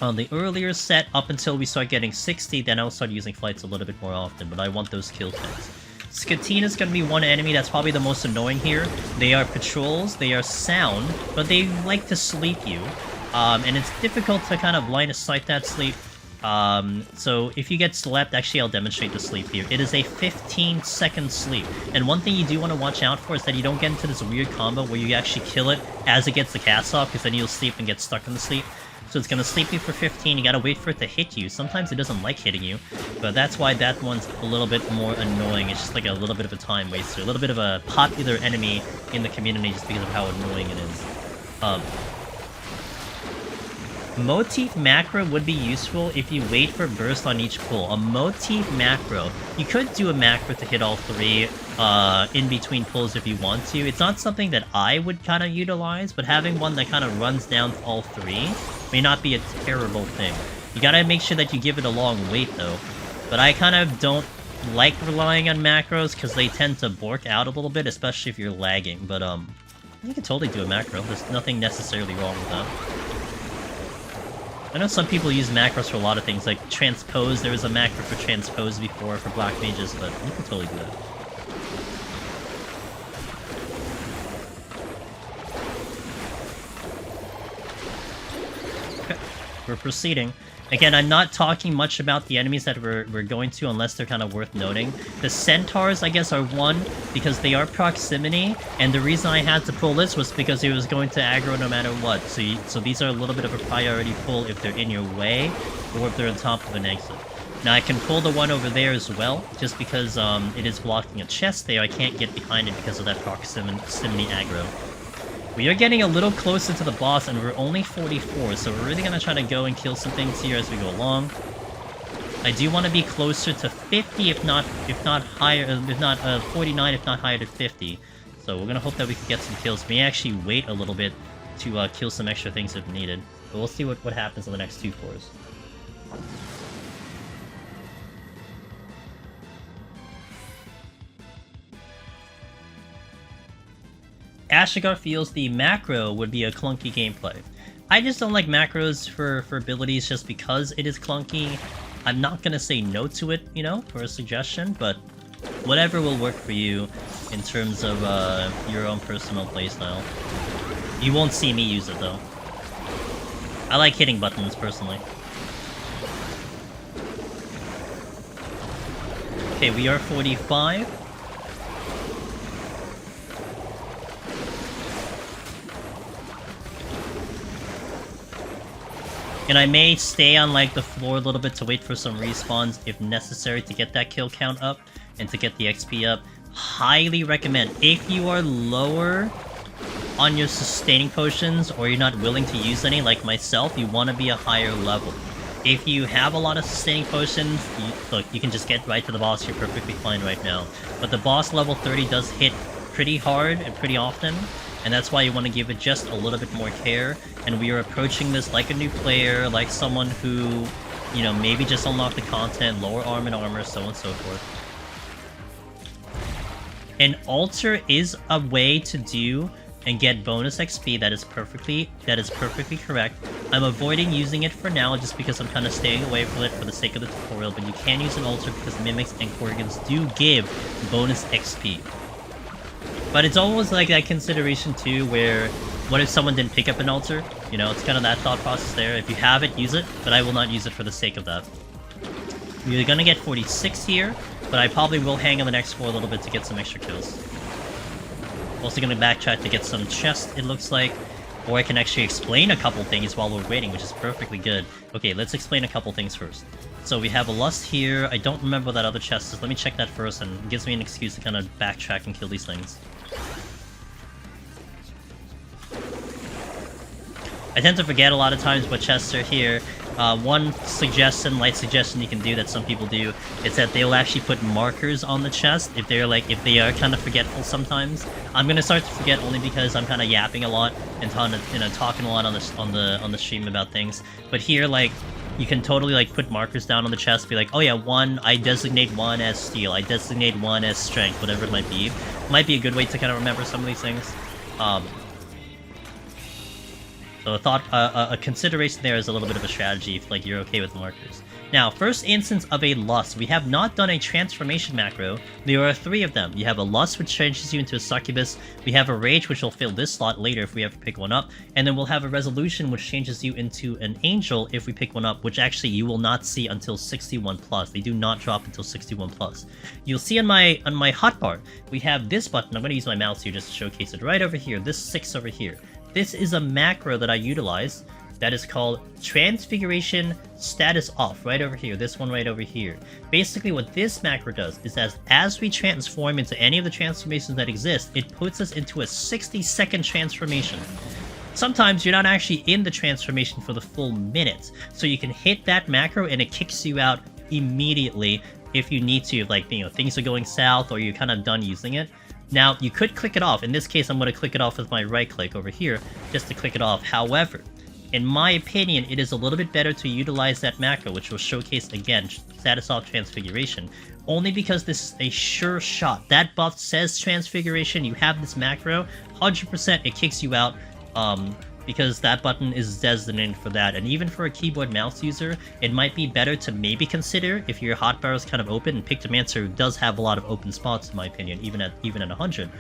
on the earlier set up until we start getting 60, then I'll start using Flights a little bit more often, but I want those kill counts. Skatina's gonna be one enemy that's probably the most annoying here. They are patrols, they are sound, but they like to sleep you. And it's difficult to kind of line of sight that sleep. So if you get slept, actually I'll demonstrate the sleep here. It is a 15-second sleep. And one thing you do want to watch out for is that you don't get into this weird combo where you actually kill it as it gets the cast off, because then you'll sleep and get stuck in the sleep. So it's going to sleep you for 15, you gotta wait for it to hit you. Sometimes it doesn't like hitting you, but that's why that one's a little bit more annoying. It's just like a little bit of a time waster, a little bit of a popular enemy in the community just because of how annoying it is. Motif macro would be useful if you wait for burst on each pull. A motif macro, you could do a macro to hit all three in between pulls if you want to. It's not something that I would kind of utilize, but having one that kind of runs down all three may not be a terrible thing. You gotta make sure that you give it a long wait though. But I kind of don't like relying on macros because they tend to bork out a little bit, especially if you're lagging. But you can totally do a macro. There's nothing necessarily wrong with that. I know some people use macros for a lot of things, like transpose. There was a macro for transpose before for black mages, but you can totally do that. Okay, we're proceeding. Again, I'm not talking much about the enemies that we're going to unless they're kind of worth noting. The centaurs, I guess, are one because they are proximity, and the reason I had to pull this was because it was going to aggro no matter what. So these are a little bit of a priority pull if they're in your way or if they're on top of an exit. Now I can pull the one over there as well, just because it is blocking a chest there. I can't get behind it because of that proximity aggro. We are getting a little closer to the boss, and we're only 44, so we're really gonna try to go and kill some things here as we go along. I do want to be closer to 50, if not higher, if not 49, if not higher to 50. So we're gonna hope that we can get some kills. We may actually wait a little bit to kill some extra things if needed. But we'll see what happens on the next two floors. Ashigar feels the macro would be a clunky gameplay. I just don't like macros for abilities just because it is clunky. I'm not gonna say no to it, you know, for a suggestion, but whatever will work for you in terms of your own personal playstyle. You won't see me use it though. I like hitting buttons personally. Okay, we are 45. And I may stay on like the floor a little bit to wait for some respawns if necessary to get that kill count up and to get the XP up. Highly recommend, if you are lower on your sustaining potions or you're not willing to use any like myself, you want to be a higher level. If you have a lot of sustaining potions, look, you can just get right to the boss, you're perfectly fine right now. But the boss level 30 does hit pretty hard and pretty often, and that's why you want to give it just a little bit more care. And we are approaching this like a new player, like someone who, you know, maybe just unlocked the content, lower arm and armor, so on and so forth. An altar is a way to do and get bonus XP. That is perfectly correct. I'm avoiding using it for now just because I'm kind of staying away from it for the sake of the tutorial, but you can use an altar because mimics and korrigans do give bonus XP. But it's always like that consideration too, where what if someone didn't pick up an altar? You know, it's kind of that thought process there. If you have it, use it, but I will not use it for the sake of that. We're gonna get 46 here, but I probably will hang on the next floor a little bit to get some extra kills. Also gonna backtrack to get some chest, it looks like. Or I can actually explain a couple things while we're waiting, which is perfectly good. Okay, let's explain a couple things first. So we have a lust here. I don't remember what that other chest is. Let me check that first, and it gives me an excuse to kind of backtrack and kill these things. I tend to forget a lot of times what chests are here. One light suggestion you can do that some people do, is that they'll actually put markers on the chest if they are kind of forgetful sometimes. I'm gonna start to forget only because I'm kind of yapping a lot and talking a lot on the stream about things. But here, like, you can totally like put markers down on the chest, be like, oh yeah, I designate one as steel, I designate one as strength, whatever it might be. Might be a good way to kind of remember some of these things. So a consideration there is a little bit of a strategy if like you're okay with markers. Now, first instance of a lust. We have not done a transformation macro. There are 3 of them. You have a lust, which changes you into a succubus. We have a rage, which will fill this slot later if we ever pick one up. And then we'll have a resolution, which changes you into an angel if we pick one up, which actually you will not see until 61+. They do not drop until 61+. You'll see on my hotbar, we have this button. I'm going to use my mouse here just to showcase it. Right over here, this 6 over here. This is a macro that I utilize that is called Transfiguration Status Off, right over here, this one right over here. Basically what this macro does is as we transform into any of the transformations that exist, it puts us into a 60-second transformation. sometimes you're not actually in the transformation for the full minute. So you can hit that macro and it kicks you out immediately if you need to, like, you know, things are going south or you're kind of done using it. Now, you could click it off. In this case, I'm going to click it off with my right click over here, just to click it off. However, in my opinion, it is a little bit better to utilize that macro, which will showcase, again, status off transfiguration, only because this is a sure shot. That buff says transfiguration, you have this macro, 100% it kicks you out, because that button is designated for that. And even for a keyboard mouse user, it might be better to maybe consider, if your hotbar is kind of open, and Pictomancer does have a lot of open spots in my opinion, even at 100,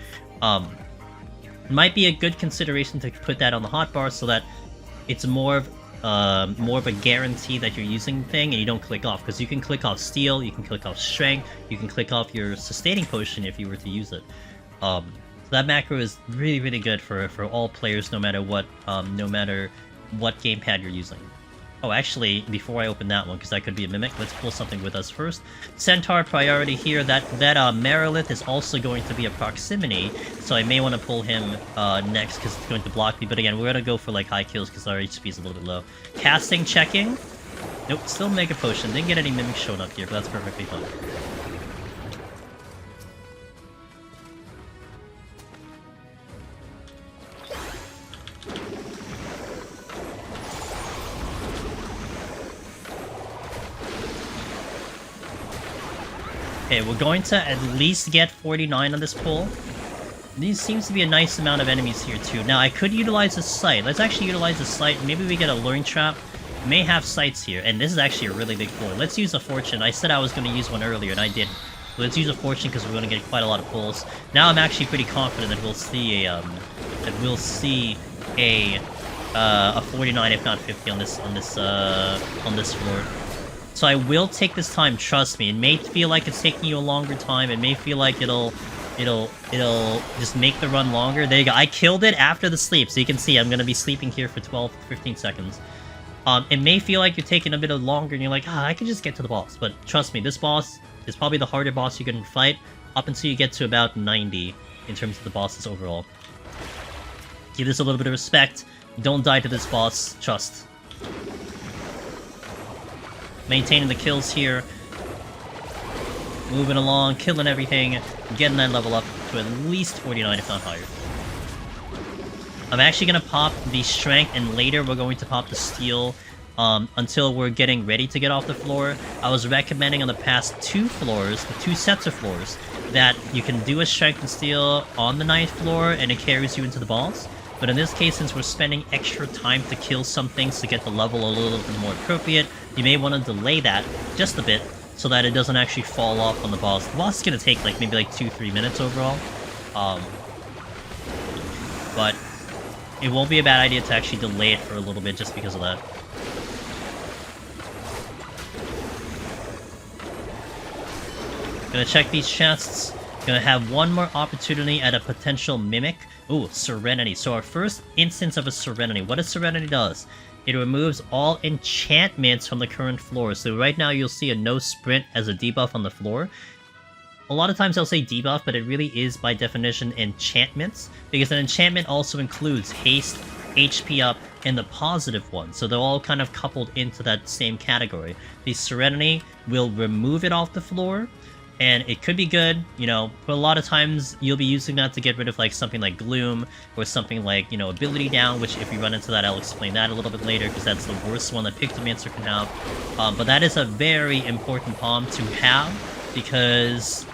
it might be a good consideration to put that on the hotbar so that it's more of a guarantee that you're using the thing and you don't click off, because you can click off steel, you can click off strength, you can click off your sustaining potion if you were to use it. So that macro is really, really good for all players, no matter what gamepad you're using. Oh, actually, before I open that one, because that could be a mimic, let's pull something with us first. Centaur priority here. That Merilith is also going to be a proximity, so I may want to pull him next because it's going to block me. But again, we're going to go for like high kills because our HP is a little bit low. Casting, checking. Nope, still Mega Potion. Didn't get any mimics showing up here, but that's perfectly fine. Okay, we're going to at least get 49 on this pull. These seems to be a nice amount of enemies here too. Now, I could utilize the sight. Let's actually utilize the sight. Maybe we get a luring trap. May have sights here, and this is actually a really big pull. Let's use a fortune. I said I was going to use one earlier, and I didn't. Let's use a fortune because we're going to get quite a lot of pulls. Now I'm actually pretty confident that we'll see a 49, if not 50, on this floor. So I will take this time, trust me. It may feel like it's taking you a longer time. It may feel like it'll just make the run longer. There you go. I killed it after the sleep, so you can see I'm going to be sleeping here for 12-15 seconds. It may feel like you're taking a bit longer, and you're like, I can just get to the boss. But trust me, this boss is probably the harder boss you can fight up until you get to about 90 in terms of the bosses overall. Give this a little bit of respect. Don't die to this boss. Trust. Maintaining the kills here. Moving along, killing everything, getting that level up to at least 49, if not higher. I'm actually going to pop the strength, and later we're going to pop the steel until we're getting ready to get off the floor. I was recommending on the past two floors, the two sets of floors, that you can do a strength and steel on the 9th floor and it carries you into the boss. But in this case, since we're spending extra time to kill some things to get the level a little bit more appropriate, you may want to delay that just a bit so that it doesn't actually fall off on the boss. The boss is going to take like maybe like 2-3 minutes overall. But it won't be a bad idea to actually delay it for a little bit just because of that. Gonna check these chests. Gonna have one more opportunity at a potential mimic. Ooh, Serenity. So our first instance of a Serenity. What a Serenity does, it removes all enchantments from the current floor. So right now you'll see a no sprint as a debuff on the floor. A lot of times I'll say debuff, but it really is by definition enchantments, because an enchantment also includes haste, HP up, and the positive one. So they're all kind of coupled into that same category. The Serenity will remove it off the floor, and it could be good, you know, but a lot of times you'll be using that to get rid of like something like Gloom, or something like, you know, Ability Down, which if we run into that, I'll explain that a little bit later, because that's the worst one that Pictomancer can have. But that is a very important Pom to have, because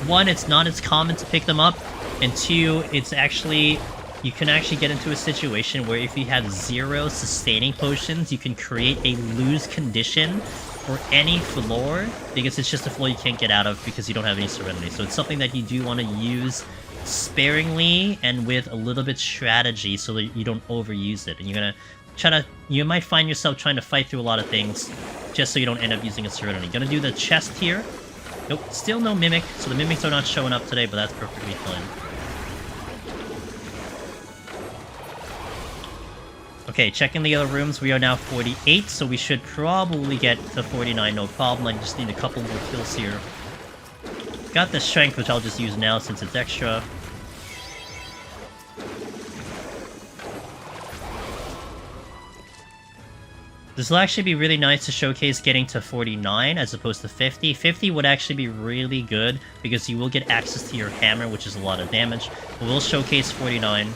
one, it's not as common to pick them up, and two, it's actually, you can actually get into a situation where if you have 0 sustaining potions, you can create a lose condition for any floor, because it's just a floor you can't get out of because you don't have any Serenity. So it's something that you do want to use sparingly and with a little bit strategy so that you don't overuse it. And you're gonna try to, you might find yourself trying to fight through a lot of things just so you don't end up using a Serenity. Gonna do the chest here. Nope, still no Mimic, so the Mimics are not showing up today, but that's perfectly fine. Okay, checking the other rooms, we are now 48, so we should probably get to 49, no problem. I just need a couple more kills here. Got the strength, which I'll just use now since it's extra. This will actually be really nice to showcase getting to 49 as opposed to 50. 50 would actually be really good because you will get access to your hammer, which is a lot of damage. But we'll showcase 49.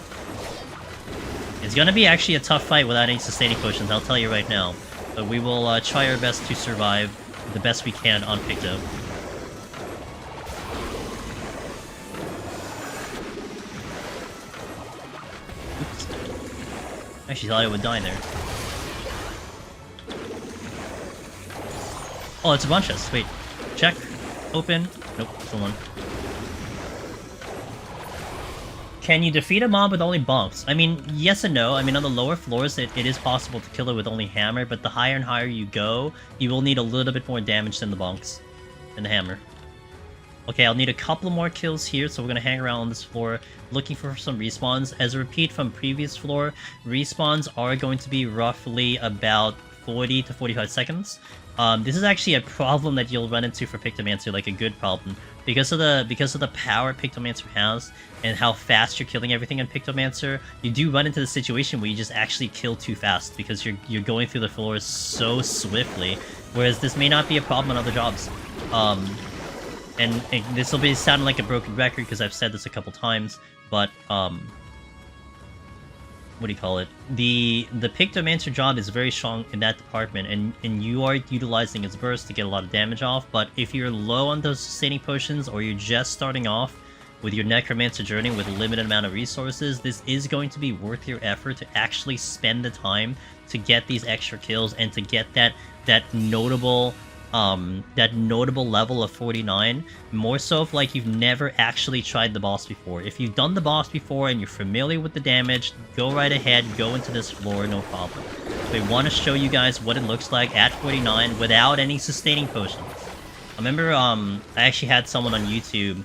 It's gonna be actually a tough fight without any sustaining potions, I'll tell you right now. But we will try our best to survive the best we can on Picto. Oops. Actually thought I would die there. Oh, it's a bunch of us. Wait. Check. Open. Nope, still one. Can you defeat a mob with only bombs? I mean, yes and no. I mean, on the lower floors, it is possible to kill it with only hammer, but the higher and higher you go, you will need a little bit more damage than the bonks. And the hammer. Okay, I'll need a couple more kills here, so we're gonna hang around on this floor, looking for some respawns. As a repeat from previous floor, respawns are going to be roughly about 40 to 45 seconds. This is actually a problem that you'll run into for Pictomancer, like a good problem. Because of the power Pictomancer has, and how fast you're killing everything in Pictomancer, you do run into the situation where you just actually kill too fast, because you're going through the floors so swiftly, whereas this may not be a problem on other jobs. And this will be sounding like a broken record, because I've said this a couple times, but, what do you call it? The Pictomancer job is very strong in that department, and you are utilizing its burst to get a lot of damage off, but if you're low on those sustaining potions, or you're just starting off with your Necromancer journey with a limited amount of resources, this is going to be worth your effort to actually spend the time to get these extra kills and to get that notable level of 49, more so if like you've never actually tried the boss before. If you've done the boss before and you're familiar with the damage, go right ahead, go into this floor, no problem. So I want to show you guys what it looks like at 49 without any sustaining potions. I remember I actually had someone on YouTube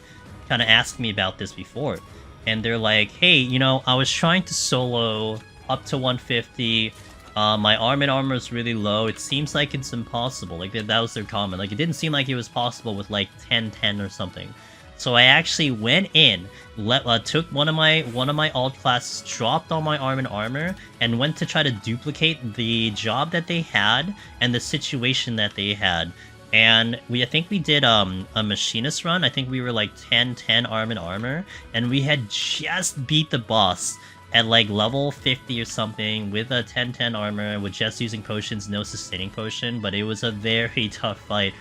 kind of ask me about this before, and they're like, hey, you know, I was trying to solo up to 150, my armor is really low, it seems like it's impossible. Like, that was their comment. Like, it didn't seem like it was possible with, like, 10-10 or something. So I actually went in, took one of my alt classes, dropped all my armor, and went to try to duplicate the job that they had, and the situation that they had. And I think we did a machinist run. I think we were, like, 10-10 armor, and we had just beat the boss at like level 50 or something with a 10-10 armor, with just using potions, no sustaining potion, but it was a very tough fight.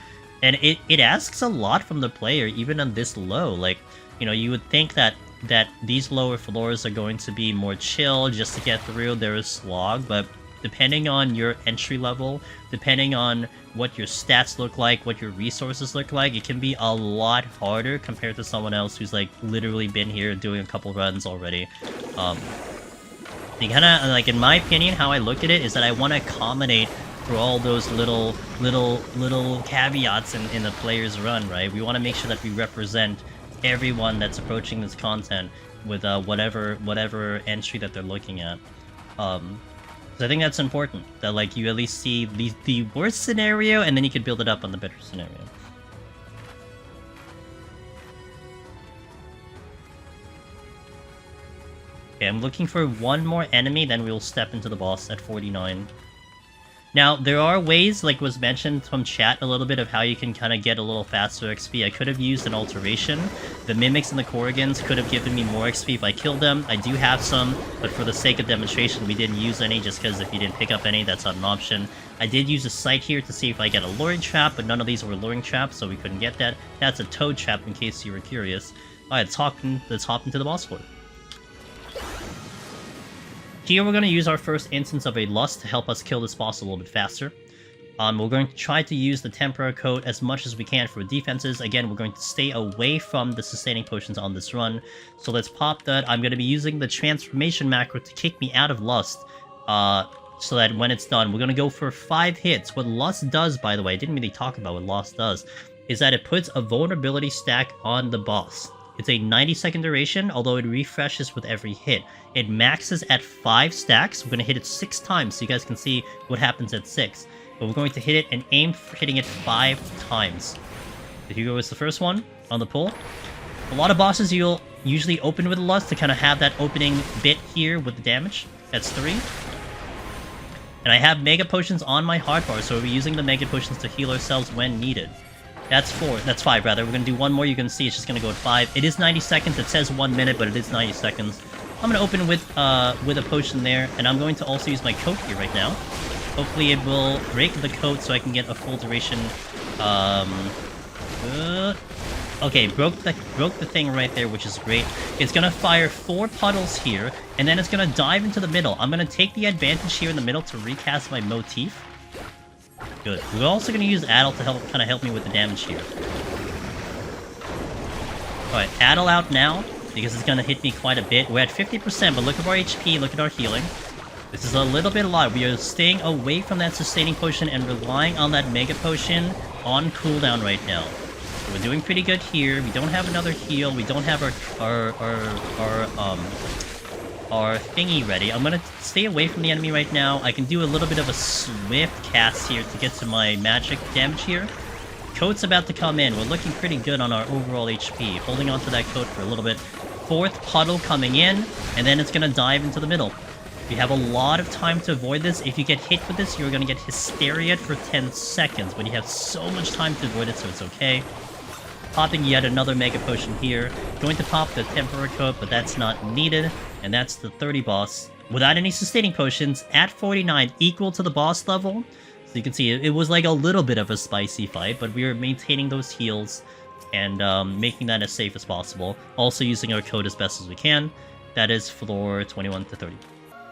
And it asks a lot from the player, even on this low. Like, you know, you would think that these lower floors are going to be more chill just to get through. There is slog, but depending on your entry level, depending on what your stats look like, what your resources look like, it can be a lot harder compared to someone else who's like literally been here doing a couple runs already. You kinda, like, in my opinion, how I look at it is that I want to accommodate for all those little caveats in the player's run, right? We want to make sure that we represent everyone that's approaching this content with whatever entry that they're looking at. So I think that's important, that like you at least see the worst scenario, and then you can build it up on the better scenario. Okay, I'm looking for one more enemy, then we'll step into the boss at 49. Now, there are ways, like was mentioned from chat a little bit, of how you can kind of get a little faster XP. I could have used an alteration. The mimics and the korrigans could have given me more XP if I killed them. I do have some, but for the sake of demonstration, we didn't use any, just because if you didn't pick up any, that's not an option. I did use a sight here to see if I get a luring trap, but none of these were luring traps, so we couldn't get that. That's a toad trap, in case you were curious. Alright, let's hop into the boss floor. Here we're going to use our first instance of a Lust to help us kill this boss a little bit faster. We're going to try to use the Tempura Coat as much as we can for defenses. Again, we're going to stay away from the sustaining potions on this run. So let's pop that. I'm going to be using the transformation macro to kick me out of Lust. So that when it's done, we're going to go for 5 hits. What Lust does, by the way, I didn't really talk about what Lust does, is that it puts a vulnerability stack on the boss. It's a 90-second duration, although it refreshes with every hit. It maxes at 5 stacks. We're going to hit it 6 times so you guys can see what happens at 6. But we're going to hit it and aim for hitting it 5 times. So here goes the first one on the pull. A lot of bosses you'll usually open with a Lust to kind of have that opening bit here with the damage. That's 3. And I have Mega Potions on my hotbar, so we'll be using the Mega Potions to heal ourselves when needed. That's 4. That's 5, rather. We're gonna do one more. You can see it's just gonna go at 5. It is 90 seconds. It says 1 minute, but it is 90 seconds. I'm gonna open with a potion there, and I'm going to also use my coat here right now. Hopefully it will break the coat so I can get a full duration. Okay, broke the thing right there, which is great. It's gonna fire 4 puddles here, and then it's gonna dive into the middle. I'm gonna take the advantage here in the middle to recast my motif. Good. We're also gonna use Addle to kind of help me with the damage here. Alright, Addle out now, because it's gonna hit me quite a bit. We're at 50%, but look at our HP, look at our healing. This is a little bit a lot. We are staying away from that sustaining potion and relying on that Mega Potion on cooldown right now. So we're doing pretty good here. We don't have another heal. We don't have our thingy ready. I'm gonna stay away from the enemy right now. I can do a little bit of a swift cast here to get to my magic damage here. Coat's about to come in. We're looking pretty good on our overall HP. Holding on to that coat for a little bit. 4th puddle coming in, and then it's gonna dive into the middle. We have a lot of time to avoid this. If you get hit with this, you're gonna get Hysteria for 10 seconds, but you have so much time to avoid it, so it's okay. Popping yet another Mega Potion here. Going to pop the Tempura Coat, but that's not needed. And that's the 30 boss. Without any sustaining potions, at 49, equal to the boss level. So you can see, it was like a little bit of a spicy fight, but we were maintaining those heals and making that as safe as possible. Also using our code as best as we can. That is floor 21 to 30.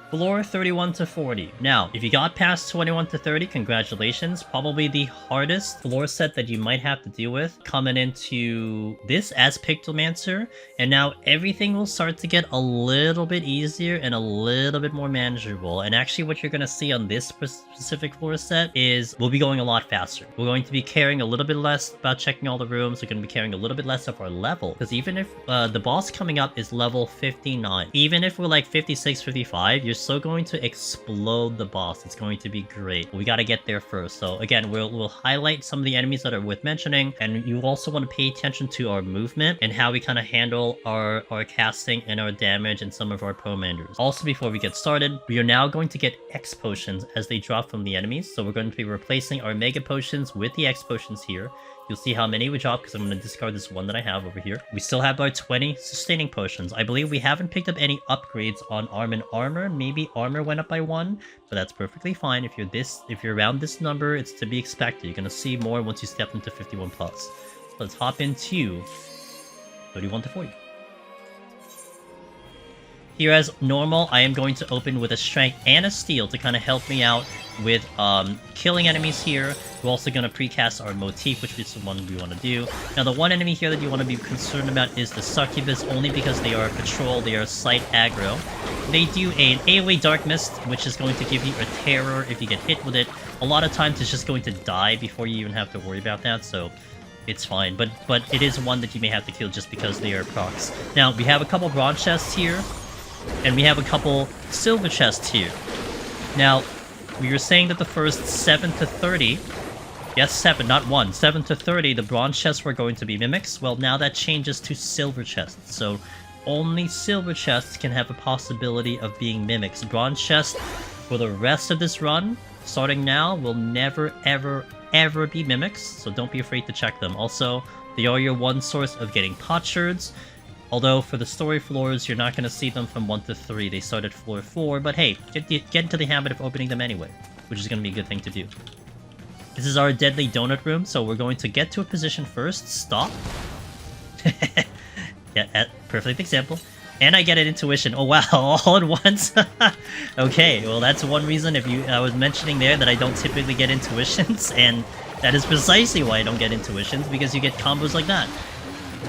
Floor 31 to 40. Now, if you got past 21 to 30, congratulations. Probably the hardest floor set that you might have to deal with coming into this as Pictomancer. And now everything will start to get a little bit easier and a little bit more manageable. And actually what you're going to see on this specific floor set is we'll be going a lot faster. We're going to be caring a little bit less about checking all the rooms. We're going to be caring a little bit less of our level. Because even if the boss coming up is level 59, even if we're like 56, 55, you're so going to explode the boss. It's going to be great. We got to get there first. So again, we'll highlight some of the enemies that are worth mentioning, and you also want to pay attention to our movement and how we kind of handle our casting and our damage and some of our pomanders. Also, before we get started, we are now going to get X potions as they drop from the enemies. So we're going to be replacing our Mega Potions with the X potions here. You'll see how many we drop because I'm going to discard this one that I have over here. We still have our 20 sustaining potions. I believe we haven't picked up any upgrades on arm and armor. Maybe armor went up by 1, but that's perfectly fine. If you're around this number, it's to be expected. You're going to see more once you step into 51 plus. So let's hop into 31 to 40. Here as normal, I am going to open with a strength and a steel to kind of help me out with killing enemies here. We're also going to precast our motif, which is the one we want to do. Now, the one enemy here that you want to be concerned about is the Succubus, only because they are patrol, they are slight aggro. They do an AoE Dark Mist, which is going to give you a terror if you get hit with it. A lot of times it's just going to die before you even have to worry about that, so it's fine. But it is one that you may have to kill just because they are procs. Now, we have a couple bronze chests here, and we have a couple silver chests here. Now, we were saying that the first 7 to 30... Yes, 7, not 1. 7 to 30, the bronze chests were going to be mimics. Well, now that changes to silver chests. So, only silver chests can have a possibility of being mimics. Bronze chests, for the rest of this run, starting now, will never, ever, ever be mimics. So don't be afraid to check them. Also, they are your one source of getting potsherds. Although, for the story floors, you're not going to see them from 1 to 3. They start at floor 4, but hey, get into the habit of opening them anyway, which is going to be a good thing to do. This is our deadly donut room, so we're going to get to a position first, stop. Yeah, perfect example. And I get an intuition. Oh wow, all at once? Okay, well that's one reason I was mentioning there that I don't typically get intuitions, and that is precisely why I don't get intuitions, because you get combos like that.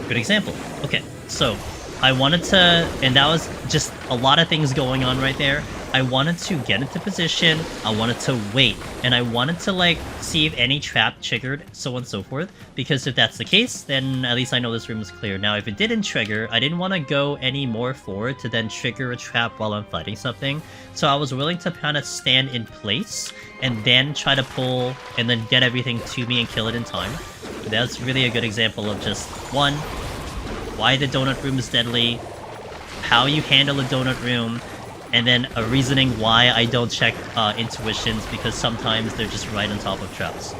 Good example. Okay, so I wanted to, and that was just a lot of things going on right there. I wanted to get into position, I wanted to wait, and I wanted to like see if any trap triggered, so on and so forth, because if that's the case, then at least I know this room is clear. Now if it didn't trigger, I didn't want to go any more forward to then trigger a trap while I'm fighting something, so I was willing to kind of stand in place and then try to pull and then get everything to me and kill it in time. That's really a good example of just, one, why the donut room is deadly, how you handle a donut room, And then a reasoning why I don't check intuitions, because sometimes they're just right on top of traps.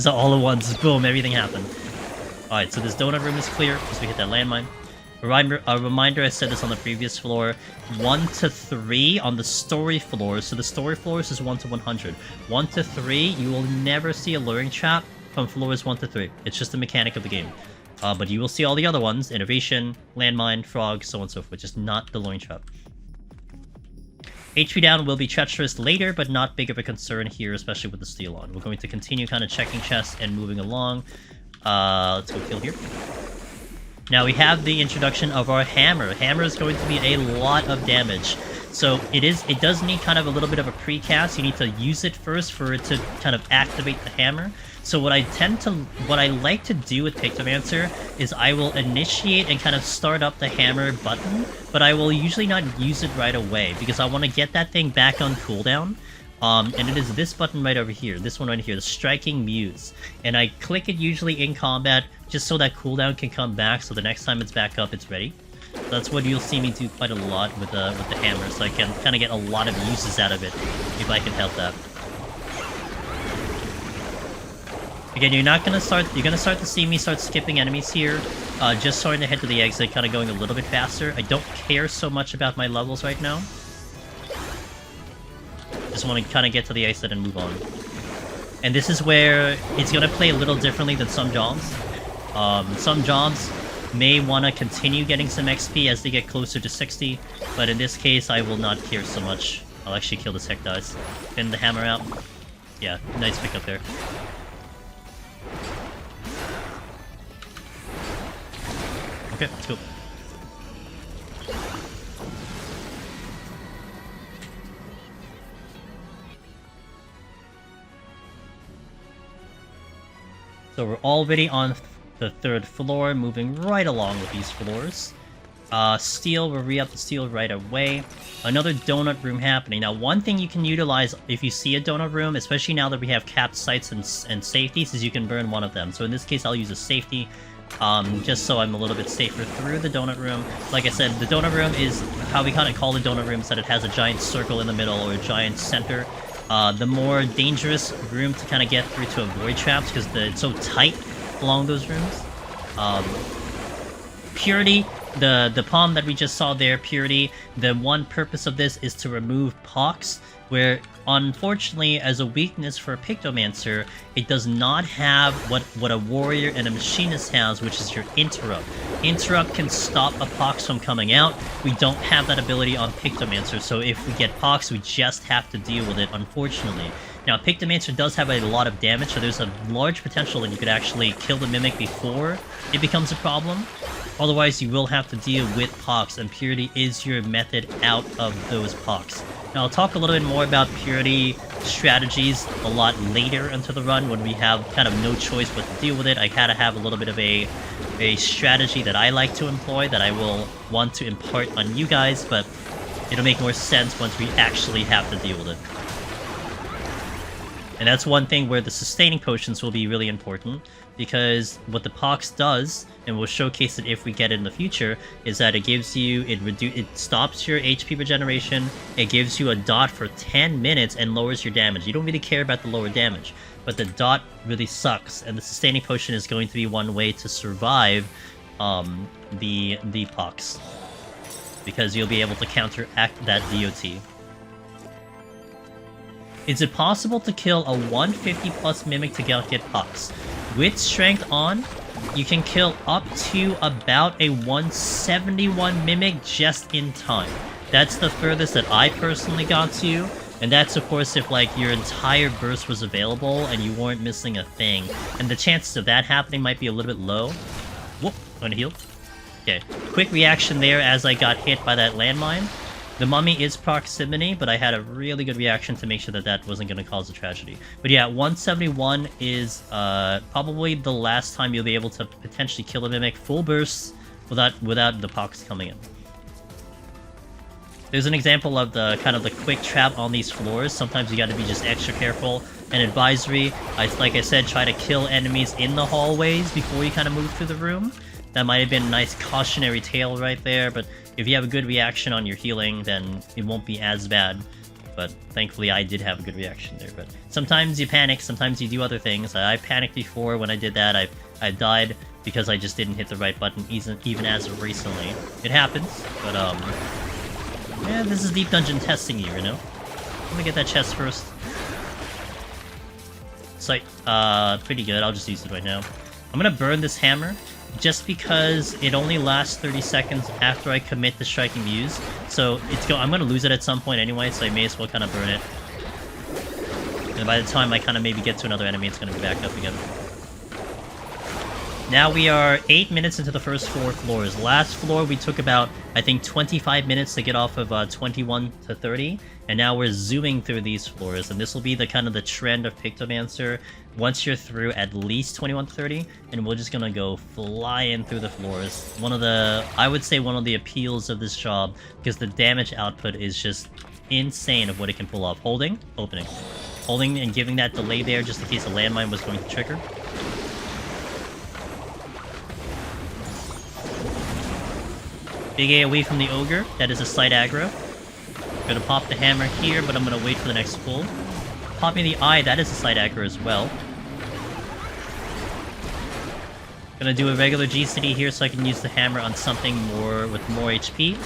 So all at once, boom, everything happened. Alright, so this donut room is clear because we hit that landmine. A reminder, I said this on the previous floor, 1 to 3 on the story floors. So the story floors is 1 to 100. 1 to 3, you will never see a luring trap from floors 1 to 3. It's just the mechanic of the game. But you will see all the other ones, innovation, landmine, frog, so on and so forth, just not the luring trap. HP down will be treacherous later, but not big of a concern here, especially with the steel on. We're going to continue kind of checking chests and moving along. Let's go kill here. Now we have the introduction of our hammer. Hammer is going to be a lot of damage. So it does need kind of a little bit of a precast. You need to use it first for it to kind of activate the hammer. So what I like to do with Pictomancer is I will initiate and kind of start up the hammer button, but I will usually not use it right away because I want to get that thing back on cooldown. And it is this button right over here, this one right here, the Striking Muse. And I click it usually in combat just so that cooldown can come back, so the next time it's back up, it's ready. That's what you'll see me do quite a lot with the hammer, so I can kind of get a lot of uses out of it if I can help that. Again, you're gonna start to see me start skipping enemies here, just starting to head to the exit, kind of going a little bit faster. I don't care so much about my levels right now. Just want to kind of get to the exit and move on. And this is where it's gonna play a little differently than some jobs. Some jobs may want to continue getting some XP as they get closer to 60, but in this case, I will not care so much. I'll actually kill this heck dice. Pin the hammer out. Yeah, nice pick up there. Okay, let's go. So we're already on the 3rd floor, moving right along with these floors. Steel, we'll re-up the steel right away. Another donut room happening. Now, one thing you can utilize if you see a donut room, especially now that we have capped sights and safeties, is you can burn one of them. So in this case, I'll use a safety, just so I'm a little bit safer through the donut room. Like I said, the donut room is how we kind of call the donut room, is that it has a giant circle in the middle or a giant center. The more dangerous room to kind of get through to avoid traps, because it's so tight along those rooms. Purity, the Pom that we just saw there, Purity, the one purpose of this is to remove pox, where unfortunately, as a weakness for a Pictomancer, it does not have what a warrior and a machinist has, which is your interrupt. Interrupt can stop a pox from coming out. We don't have that ability on Pictomancer, so if we get pox, we just have to deal with it, unfortunately. Now, Pictomancer does have a lot of damage, so there's a large potential that you could actually kill the Mimic before it becomes a problem. Otherwise, you will have to deal with pox, and Purity is your method out of those pox. Now, I'll talk a little bit more about Purity strategies a lot later into the run, when we have kind of no choice but to deal with it. I kind of have a little bit of a strategy that I like to employ that I will want to impart on you guys, but it'll make more sense once we actually have to deal with it. And that's one thing where the sustaining potions will be really important, because what the pox does, and we'll showcase it if we get it in the future, is that it gives you, it stops your HP regeneration, it gives you a dot for 10 minutes and lowers your damage. You don't really care about the lower damage, but the dot really sucks, and the sustaining potion is going to be one way to survive the pox, because you'll be able to counteract that DOT. Is it possible to kill a 150 plus Mimic to get pox? With strength on, you can kill up to about a 171 Mimic just in time. That's the furthest that I personally got to, and that's of course if like your entire burst was available and you weren't missing a thing. And the chances of that happening might be a little bit low. Whoop, going to heal. Okay, quick reaction there as I got hit by that landmine. The mummy is proximity, but I had a really good reaction to make sure that that wasn't going to cause a tragedy. But yeah, 171 is probably the last time you'll be able to potentially kill a Mimic full bursts without the pox coming in. There's an example of the kind of the quick trap on these floors. Sometimes you got to be just extra careful. An advisory, like I said, try to kill enemies in the hallways before you kind of move through the room. That might have been a nice cautionary tale right there, but if you have a good reaction on your healing, then it won't be as bad. But thankfully I did have a good reaction there. But sometimes you panic, sometimes you do other things. I panicked before when I did that. I died because I just didn't hit the right button even as of recently. It happens, but yeah, this is deep dungeon testing you know? I'm gonna get that chest first. Sight, pretty good. I'll just use it right now. I'm gonna burn this hammer, just because it only lasts 30 seconds after I commit to striking views. So I'm gonna lose it at some point anyway, so I may as well kind of burn it. And by the time I kind of maybe get to another enemy, it's gonna be back up again. Now we are 8 minutes into the first 4 floors. Last floor we took about, I think, 25 minutes to get off of 21 to 30, and now we're zooming through these floors, and this will be the kind of the trend of Pictomancer once you're through at least 21 to 30, and we're just gonna go flying through the floors. I would say one of the appeals of this job, because the damage output is just insane of what it can pull off. Holding, opening. Holding and giving that delay there just in case a landmine was going to trigger. Big AoE from the Ogre, that is a slight aggro. Gonna pop the hammer here, but I'm gonna wait for the next pull. Popping the eye, that is a slight aggro as well. Gonna do a regular GCD here so I can use the hammer on something with more HP.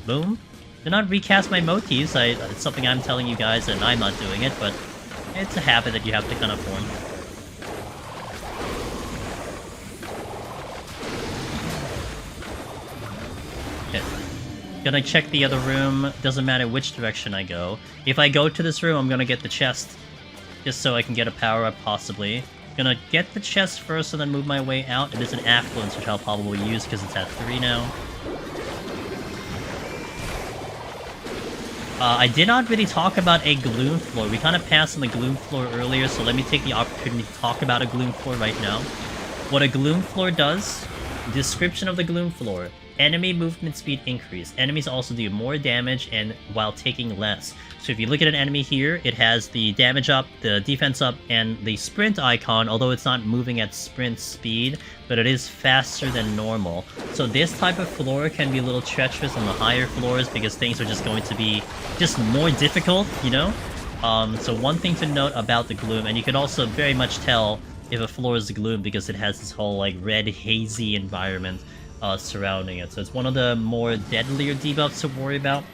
Boom. Do not recast my motifs, it's something I'm telling you guys and I'm not doing it, but it's a habit that you have to kind of form. Gonna check the other room, doesn't matter which direction I go. If I go to this room, I'm gonna get the chest, just so I can get a power-up, possibly. Gonna get the chest first and then move my way out. It is an affluence, which I'll probably use because it's at 3 now. I did not really talk about a gloom floor. We kind of passed on the gloom floor earlier, so let me take the opportunity to talk about a gloom floor right now. What a gloom floor does, description of the gloom floor. Enemy movement speed increase. Enemies also do more damage and while taking less. So if you look at an enemy here, it has the damage up, the defense up, and the sprint icon, although it's not moving at sprint speed, but it is faster than normal. So this type of floor can be a little treacherous on the higher floors because things are just going to be just more difficult, you know? So one thing to note about the gloom, and you can also very much tell if a floor is the gloom because it has this whole like red hazy environment surrounding it. So it's one of the more deadlier debuffs to worry about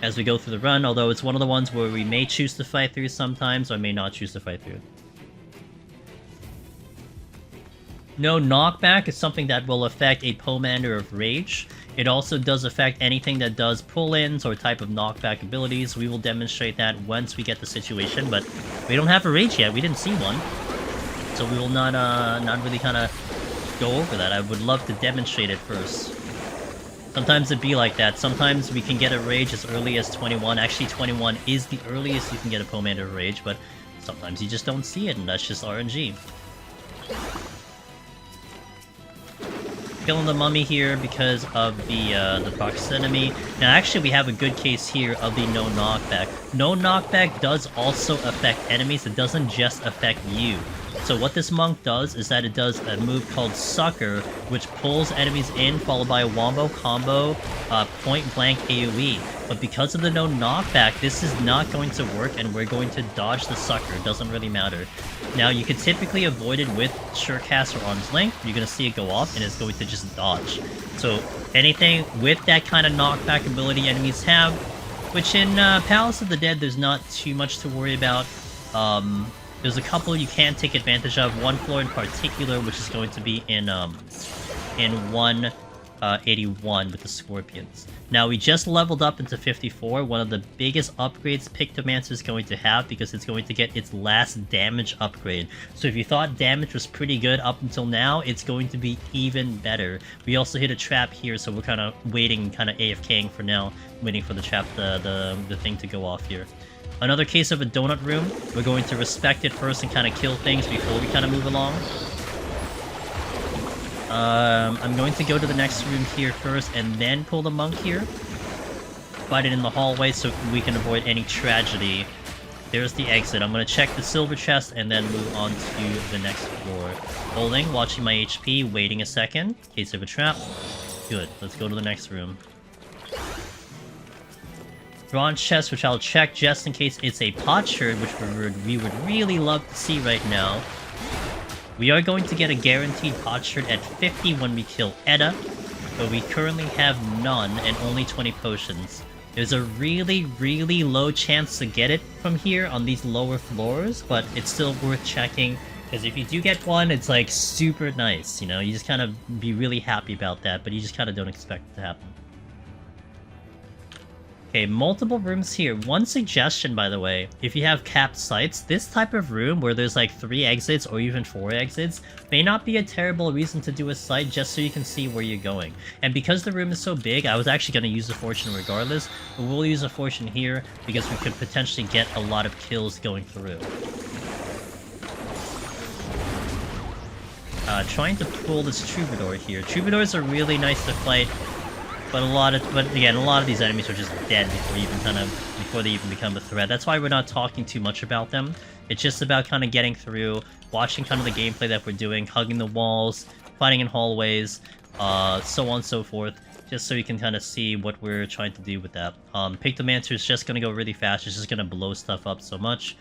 as we go through the run, although it's one of the ones where we may choose to fight through sometimes or may not choose to fight through. No knockback is something that will affect a Pomander of Rage. It also does affect anything that does pull-ins or type of knockback abilities. We will demonstrate that once we get the situation, but we don't have a Rage yet. We didn't see one. So we will not really kind of go over that. I would love to demonstrate it first. Sometimes it'd be like that. Sometimes we can get a Rage as early as 21. Actually, 21 is the earliest you can get a Pomander of Rage, but sometimes you just don't see it, and that's just RNG. Killing the mummy here because of the proximity. Now, actually, we have a good case here of the no knockback. No knockback does also affect enemies. It doesn't just affect you. So what this monk does is that it does a move called Sucker, which pulls enemies in, followed by a wombo combo, point-blank AoE. But because of the no knockback, this is not going to work, and we're going to dodge the Sucker. It doesn't really matter. Now, you can typically avoid it with Surecast or Arm's Length. You're going to see it go off, and it's going to just dodge. So anything with that kind of knockback ability enemies have, which in Palace of the Dead, there's not too much to worry about. There's a couple you can take advantage of. One floor in particular, which is going to be in 181 with the Scorpions. Now, we just leveled up into 54, one of the biggest upgrades Pictomancer is going to have because it's going to get its last damage upgrade. So if you thought damage was pretty good up until now, it's going to be even better. We also hit a trap here, so we're kind of waiting, kind of AFKing for now, waiting for the trap, the thing to go off here. Another case of a donut room. We're going to respect it first and kind of kill things before we kind of move along. I'm going to go to the next room here first and then pull the monk here. Fight it in the hallway so we can avoid any tragedy there's the exit. I'm gonna check the silver chest and then move on to the next floor. Holding, watching my HP, waiting a second, in case of a trap. Good, let's go to the next room. Bronze chest, which I'll check just in case it's a Potsherd, which we would really love to see right now. We are going to get a guaranteed Potsherd at 50 when we kill Edda, but we currently have none and only 20 potions. There's a really, really low chance to get it from here on these lower floors, but it's still worth checking, because if you do get one, it's like super nice, you know? You just kind of be really happy about that, but you just kind of don't expect it to happen. Okay, multiple rooms here. One suggestion, by the way, if you have capped sights, this type of room where there's like 3 exits or even 4 exits may not be a terrible reason to do a sight just so you can see where you're going. And because the room is so big, I was actually going to use a fortune regardless, but we'll use a fortune here because we could potentially get a lot of kills going through. Trying to pull this Troubadour here. Troubadours are really nice to fight. But again, a lot of these enemies are just dead before they even become a threat. That's why we're not talking too much about them. It's just about kind of getting through, watching kind of the gameplay that we're doing, hugging the walls, fighting in hallways, so on and so forth, just so you can kind of see what we're trying to do with that. Pictomancer is just gonna go really fast. It's just gonna blow stuff up so much.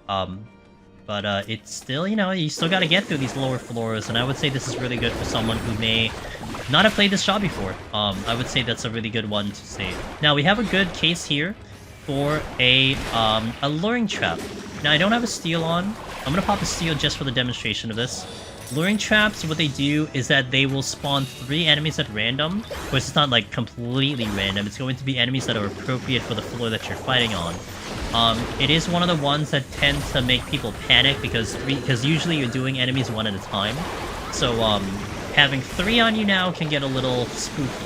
But it's still, you know, you still gotta get through these lower floors, and I would say this is really good for someone who may not have played this job before. I would say that's a really good one to save. Now, we have a good case here for a luring trap. Now, I don't have a steal on. I'm gonna pop a steal just for the demonstration of this. Luring traps, what they do is that they will spawn 3 enemies at random. Of course, it's not like completely random. It's going to be enemies that are appropriate for the floor that you're fighting on. It is one of the ones that tend to make people panic because usually you're doing enemies one at a time. So having 3 on you now can get a little spooky.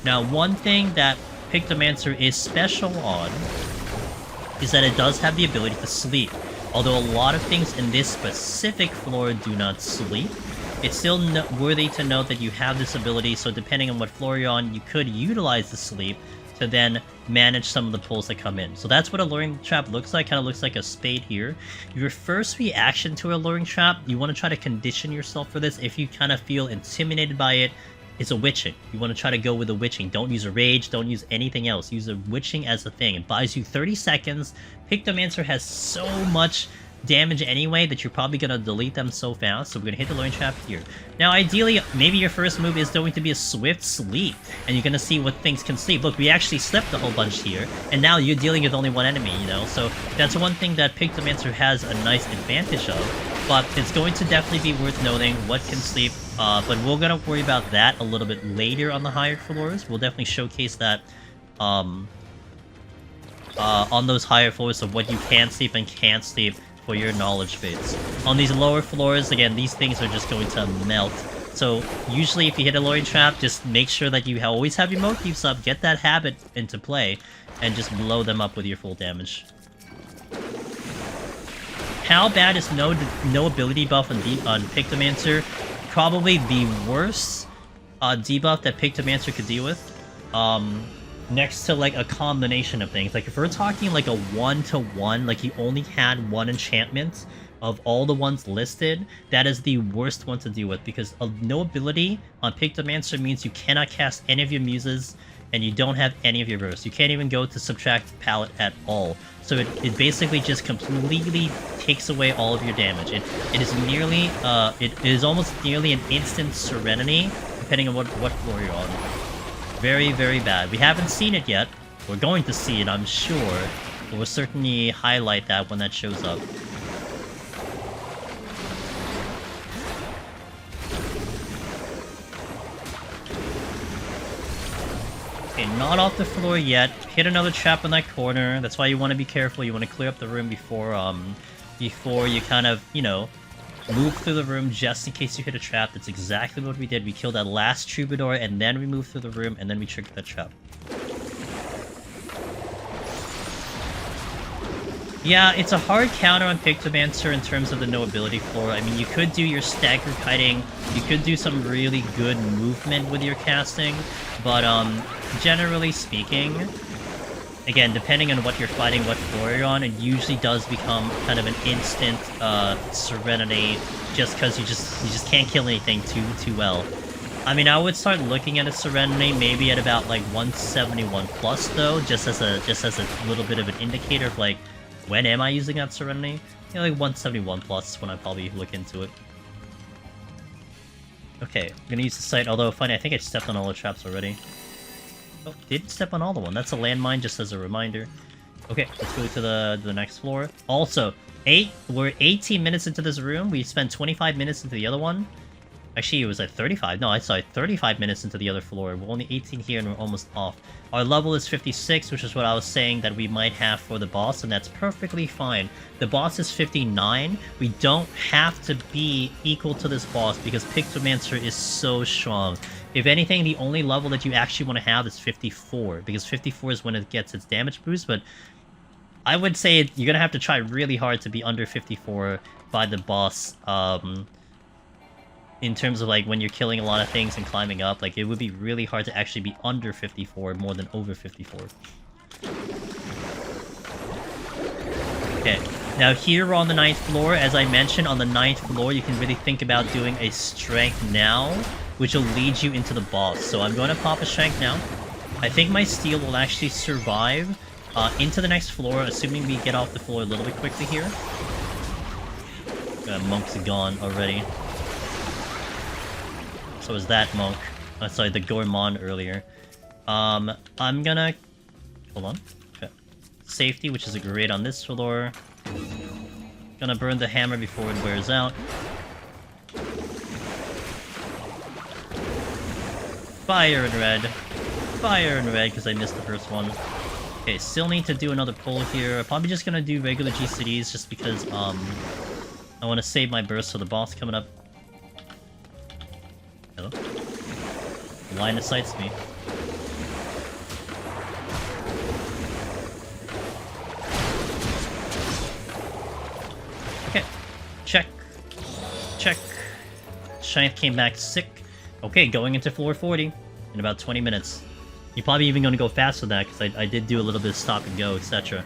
Now, one thing that Pictomancer is special on is that it does have the ability to sleep. Although a lot of things in this specific floor do not sleep, it's still worthy to note that you have this ability, so depending on what floor you're on, you could utilize the sleep to then manage some of the pulls that come in. So that's what a luring trap looks like, kind of looks like a spade here. Your first reaction to a luring trap, you want to try to condition yourself for this. If you kind of feel intimidated by it, it's a witching. You want to try to go with a witching. Don't use a rage, don't use anything else. Use a witching as a thing. It buys you 30 seconds. Pictomancer has so much damage anyway that you're probably going to delete them so fast, so we're going to hit the luring trap here. Now, ideally, maybe your first move is going to be a swift sleep, and you're going to see what things can sleep. Look, we actually slept a whole bunch here, and now you're dealing with only 1 enemy, you know? So that's one thing that Pictomancer has a nice advantage of, but it's going to definitely be worth noting what can sleep, but we're going to worry about that a little bit later on the higher floors. We'll definitely showcase that on those higher floors of what you can sleep and can't sleep for your knowledge base. On these lower floors, again, these things are just going to melt. So usually if you hit a luring trap, just make sure that you always have your motifs up, get that habit into play, and just blow them up with your full damage. How bad is no ability buff on Pictomancer? Probably the worst debuff that Pictomancer could deal with. Next to like a combination of things. Like if we're talking like a 1-to-1, like he only had 1 enchantment of all the ones listed, that is the worst one to deal with, because no ability on Pictomancer means you cannot cast any of your muses and you don't have any of your bursts. You can't even go to subtract palette at all. So it basically just completely takes away all of your damage. It is nearly it is almost nearly an instant serenity depending on what floor you're on. Very, very bad. We haven't seen it yet. We're going to see it, I'm sure. But we'll certainly highlight that when that shows up. Okay, not off the floor yet. Hit another trap in that corner. That's why you want to be careful. You want to clear up the room before you kind of, you know, move through the room just in case you hit a trap. That's exactly what we did. We killed that last Troubadour, and then we moved through the room, and then we triggered that trap. Yeah, it's a hard counter on Pictomancer in terms of the no ability floor. I mean, you could do your stagger kiting, you could do some really good movement with your casting, but generally speaking, again, depending on what you're fighting, what floor you're on, it usually does become kind of an instant Serenity, just because you just can't kill anything too well. I mean, I would start looking at a Serenity maybe at about like 171 plus though, just as a little bit of an indicator of like, when am I using that Serenity? You know, like 171 plus when I probably look into it. Okay, I'm gonna use the sight, although funny, I think I stepped on all the traps already. Oh, didn't step on all the one. That's a landmine, just as a reminder. Okay, let's go to the next floor. Also, we're 18 minutes into this room. We spent 25 minutes into the other one. Actually, it was at 35. No, I saw 35 minutes into the other floor. We're only 18 here, and we're almost off. Our level is 56, which is what I was saying that we might have for the boss, and that's perfectly fine. The boss is 59. We don't have to be equal to this boss, because Pictomancer is so strong. If anything, the only level that you actually want to have is 54, because 54 is when it gets its damage boost, but I would say you're going to have to try really hard to be under 54 by the boss, in terms of like when you're killing a lot of things and climbing up. Like, it would be really hard to actually be under 54 more than over 54. Okay, now here we're on the 9th floor. As I mentioned, on the 9th floor you can really think about doing a strength now, which will lead you into the boss. So I'm going to pop a strength now. I think my steel will actually survive into the next floor, assuming we get off the floor a little bit quickly here. Monk's gone already. So is that monk. Sorry, the Gormon earlier. I'm gonna... Hold on. Okay. Safety, which is a great on this floor. Gonna burn the hammer before it wears out. Fire in red. Fire in red, because I missed the first one. Okay, still need to do another pull here. I'm probably just gonna do regular GCDs, just because, I want to save my burst for the boss coming up. Hello? Line of sights me. Okay. Check. Check. Strength came back sick. Okay, going into floor 40 in about 20 minutes. You're probably even going to go faster than that, because I did do a little bit of stop and go, etc.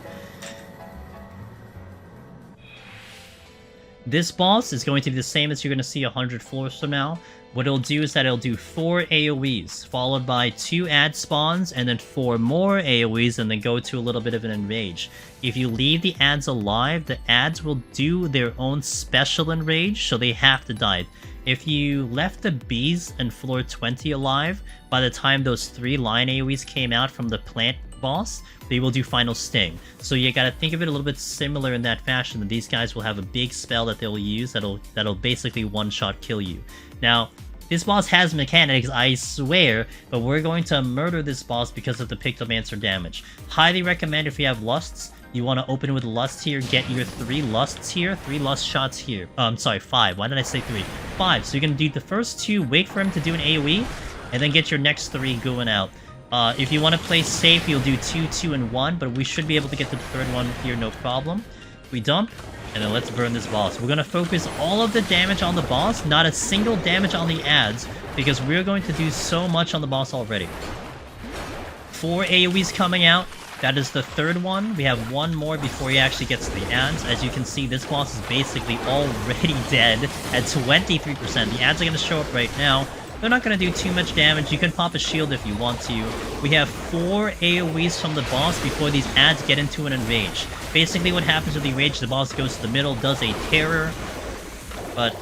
This boss is going to be the same as you're going to see 100 floors from now. What it'll do is that it'll do 4 AoEs, followed by 2 ad spawns, and then 4 more AoEs, and then go to a little bit of an enrage. If you leave the ads alive, the ads will do their own special enrage, so they have to die. If you left the bees in floor 20 alive, by the time those 3 line AoEs came out from the plant boss, they will do final sting. So you gotta think of it a little bit similar in that fashion, that these guys will have a big spell that they'll use that'll basically one-shot kill you. Now, this boss has mechanics, I swear, but we're going to murder this boss because of the Pictomancer damage. Highly recommend if you have lusts, you want to open with lust here, get your 3 lusts here, 3 lust shots here. I'm sorry, 5. Why did I say 3? 5. So you're going to do the first 2, wait for him to do an AoE, and then get your next 3 going out. If you want to play safe, you'll do 2, 2, and 1, but we should be able to get to the 3rd one here, no problem. We dump, and then let's burn this boss. We're going to focus all of the damage on the boss, not a single damage on the ads, because we're going to do so much on the boss already. 4 AoEs coming out. That is the 3rd one. We have 1 more before he actually gets to the ads. As you can see, this boss is basically already dead at 23%. The ads are going to show up right now. They're not going to do too much damage. You can pop a shield if you want to. We have 4 AoEs from the boss before these ads get into an enrage. Basically what happens with the enrage, the boss goes to the middle, does a terror, but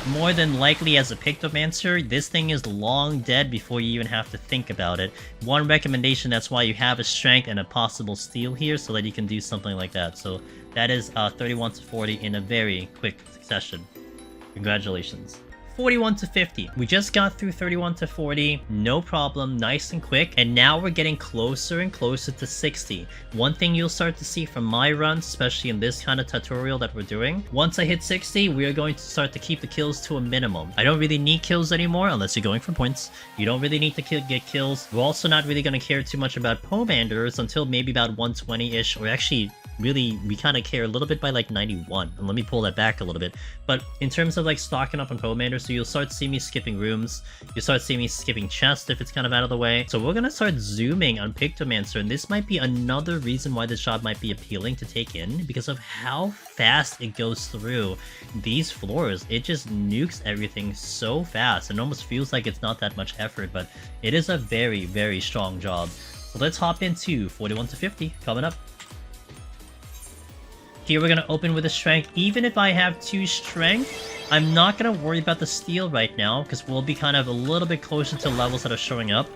more than likely as a Pictomancer, this thing is long dead before you even have to think about it. One recommendation, that's why you have a strength and a possible steal here, so that you can do something like that. So that is 31 to 40 in a very quick succession. Congratulations. 41 to 50. We just got through 31 to 40, no problem, nice and quick, and now we're getting closer and closer to 60. One thing you'll start to see from my runs, especially in this kind of tutorial that we're doing, once I hit 60, we are going to start to keep the kills to a minimum. I don't really need kills anymore, unless you're going for points. You don't really need to get kills. We're also not really going to care too much about Pomanders until maybe about 120-ish, or actually really, we kind of care a little bit by like 91. And let me pull that back a little bit. But in terms of like stocking up on Pictomancer, so you'll start seeing me skipping rooms. You'll start seeing me skipping chest if it's kind of out of the way. So we're gonna start zooming on Pictomancer, and this might be another reason why this job might be appealing to take in, because of how fast it goes through these floors. It just nukes everything so fast. It almost feels like it's not that much effort, but it is a very, very strong job. So let's hop into 41-50 coming up. Here we're going to open with a strength. Even if I have 2 strength, I'm not going to worry about the steel right now, because we'll be kind of a little bit closer to levels that are showing up.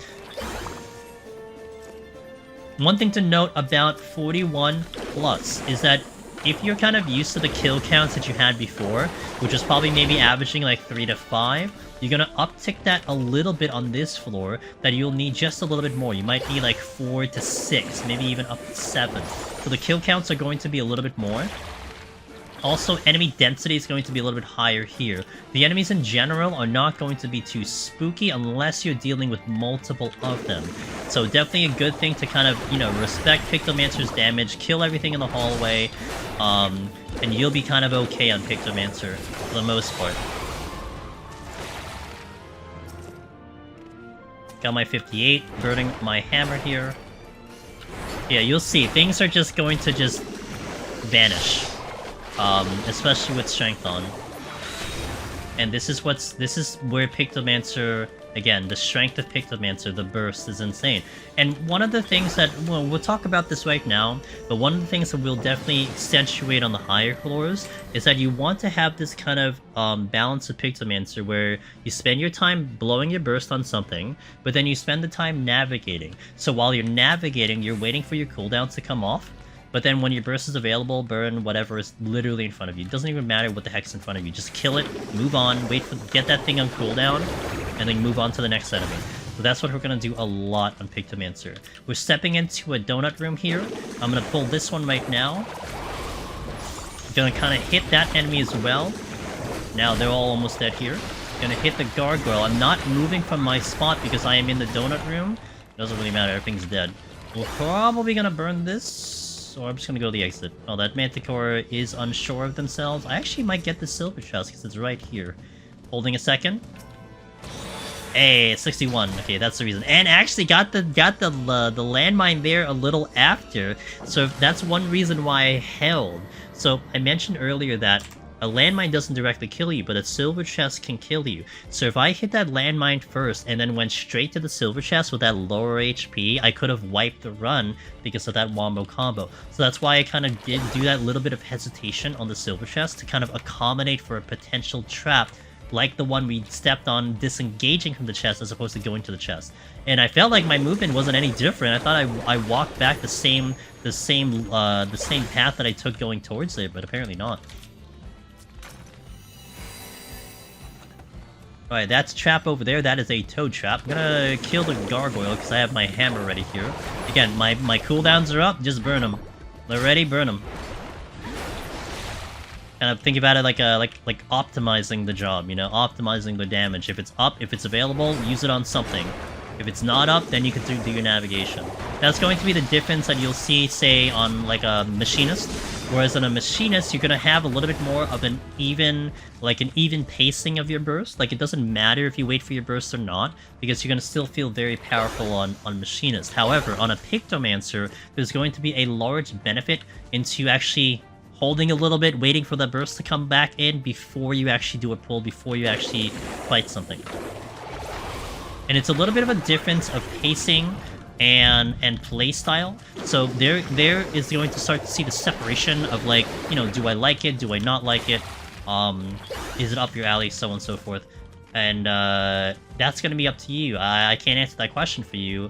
One thing to note about 41 plus is that if you're kind of used to the kill counts that you had before, which is probably maybe averaging like 3 to 5, you're gonna uptick that a little bit on this floor, that you'll need just a little bit more. You might need like 4 to 6, maybe even up to 7. So the kill counts are going to be a little bit more. Also, enemy density is going to be a little bit higher here. The enemies in general are not going to be too spooky unless you're dealing with multiple of them. So definitely a good thing to kind of, you know, respect Pictomancer's damage, kill everything in the hallway, and you'll be kind of okay on Pictomancer for the most part. Got my 58, burning my hammer here. Yeah, you'll see, things are just going to just vanish. Especially with strength on. And this is where Pictomancer, again, the strength of Pictomancer, the burst is insane. And one of the things that, well, we'll talk about this right now, but one of the things that we'll definitely accentuate on the higher floors is that you want to have this kind of balance of Pictomancer where you spend your time blowing your burst on something, but then you spend the time navigating. So while you're navigating, you're waiting for your cooldowns to come off. But then when your burst is available, burn whatever is literally in front of you. It doesn't even matter what the heck's in front of you. Just kill it, move on, get that thing on cooldown, and then move on to the next enemy. So that's what we're going to do a lot on Pictomancer. We're stepping into a donut room here. I'm going to pull this one right now. Going to kind of hit that enemy as well. Now they're all almost dead here. Going to hit the gargoyle. I'm not moving from my spot because I am in the donut room. Doesn't really matter, everything's dead. We're probably going to burn this. Or I'm just gonna go to the exit. Oh, that Manticore is unsure of themselves. I actually might get the silver chest because it's right here. Holding a second. Hey, 61. Okay, that's the reason. And actually got the landmine there a little after. So that's one reason why I held. So I mentioned earlier that a landmine doesn't directly kill you, but a silver chest can kill you. So if I hit that landmine first and then went straight to the silver chest with that lower HP, I could have wiped the run because of that wombo combo. So that's why I kind of did do that little bit of hesitation on the silver chest to kind of accommodate for a potential trap like the one we stepped on disengaging from the chest as opposed to going to the chest. And I felt like my movement wasn't any different. I thought I walked back the same path that I took going towards it, but apparently not. Alright, that's trap over there. That is a toad trap. I'm gonna kill the gargoyle because I have my hammer ready here. Again, my cooldowns are up. Just burn them. They're ready, burn them. Kind of think about it like optimizing the job, you know, optimizing the damage. If it's up, if it's available, use it on something. If it's not up, then you can do your navigation. That's going to be the difference that you'll see, say, on like a machinist. Whereas on a machinist, you're gonna have a little bit more of an even pacing of your burst. Like, it doesn't matter if you wait for your burst or not, because you're gonna still feel very powerful on machinist. However, on a Pictomancer, there's going to be a large benefit into actually holding a little bit, waiting for the burst to come back in before you actually do a pull, before you actually fight something. And it's a little bit of a difference of pacing and playstyle. So there is going to start to see the separation of, like, you know, do I like it, do I not like it, is it up your alley, so on and so forth. And that's going to be up to you. I can't answer that question for you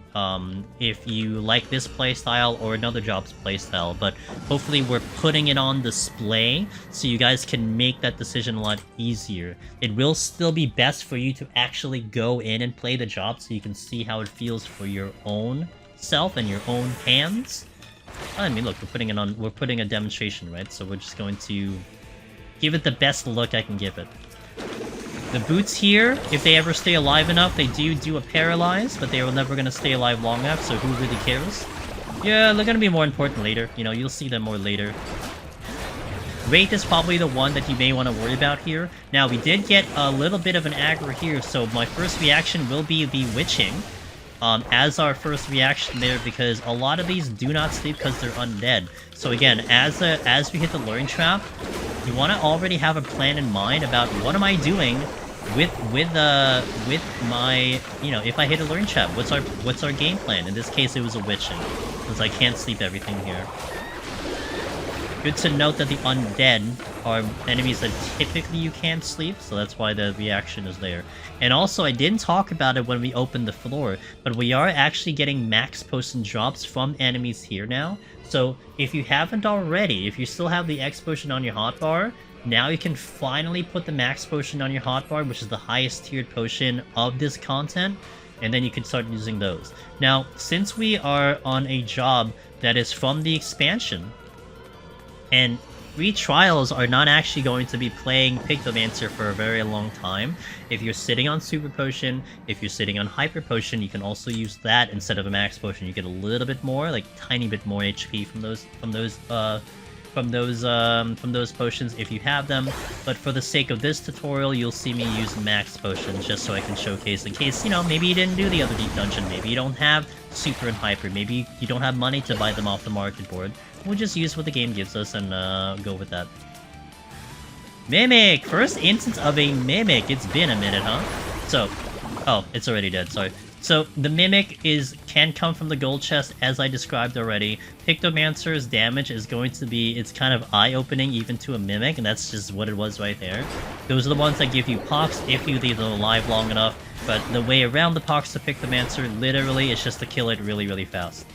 if you like this playstyle or another job's playstyle, but hopefully we're putting it on display so you guys can make that decision a lot easier. It will still be best for you to actually go in and play the job so you can see how it feels for your own self and your own hands. I mean, look, we're putting a demonstration, right? So we're just going to give it the best look I can give it. The boots here, if they ever stay alive enough, they do a paralyze, but they are never going to stay alive long enough, so who really cares? Yeah, they're gonna be more important later. You know, you'll see them more later. Wraith is probably the one that you may want to worry about here. Now, we did get a little bit of an aggro here, so my first reaction will be Bewitching. As our first reaction there, because a lot of these do not sleep because they're undead. So again, as we hit the Luring Trap, you want to already have a plan in mind about what am I doing with my, you know, if I hit a Luring Trap, what's our game plan? In this case, it was a Witching, because I can't sleep everything here. Good to note that the undead are enemies that typically you can't sleep, so that's why the reaction is there. And also, I didn't talk about it when we opened the floor, but we are actually getting max potion drops from enemies here now. So if you haven't already, if you still have the X potion on your hotbar, now you can finally put the max potion on your hotbar, which is the highest tiered potion of this content, and then you can start using those. Now, since we are on a job that is from the expansion, and free trials are not actually going to be playing Pictomancer for a very long time. If you're sitting on Super Potion, if you're sitting on Hyper Potion, you can also use that instead of a Max Potion. You get a little bit more, like tiny bit more HP from those potions if you have them. But for the sake of this tutorial, you'll see me use Max Potions just so I can showcase in case, you know, maybe you didn't do the other deep dungeon, maybe you don't have Super and Hyper, maybe you don't have money to buy them off the market board. We'll just use what the game gives us and go with that. Mimic! First instance of a Mimic. It's been a minute, huh? So, oh, it's already dead, sorry. So, the Mimic can come from the gold chest, as I described already. Pictomancer's damage is going to be, it's kind of eye-opening even to a Mimic, and that's just what it was right there. Those are the ones that give you pox if you leave them alive long enough, but the way around the pox to Pictomancer, literally, is just to kill it really, really fast.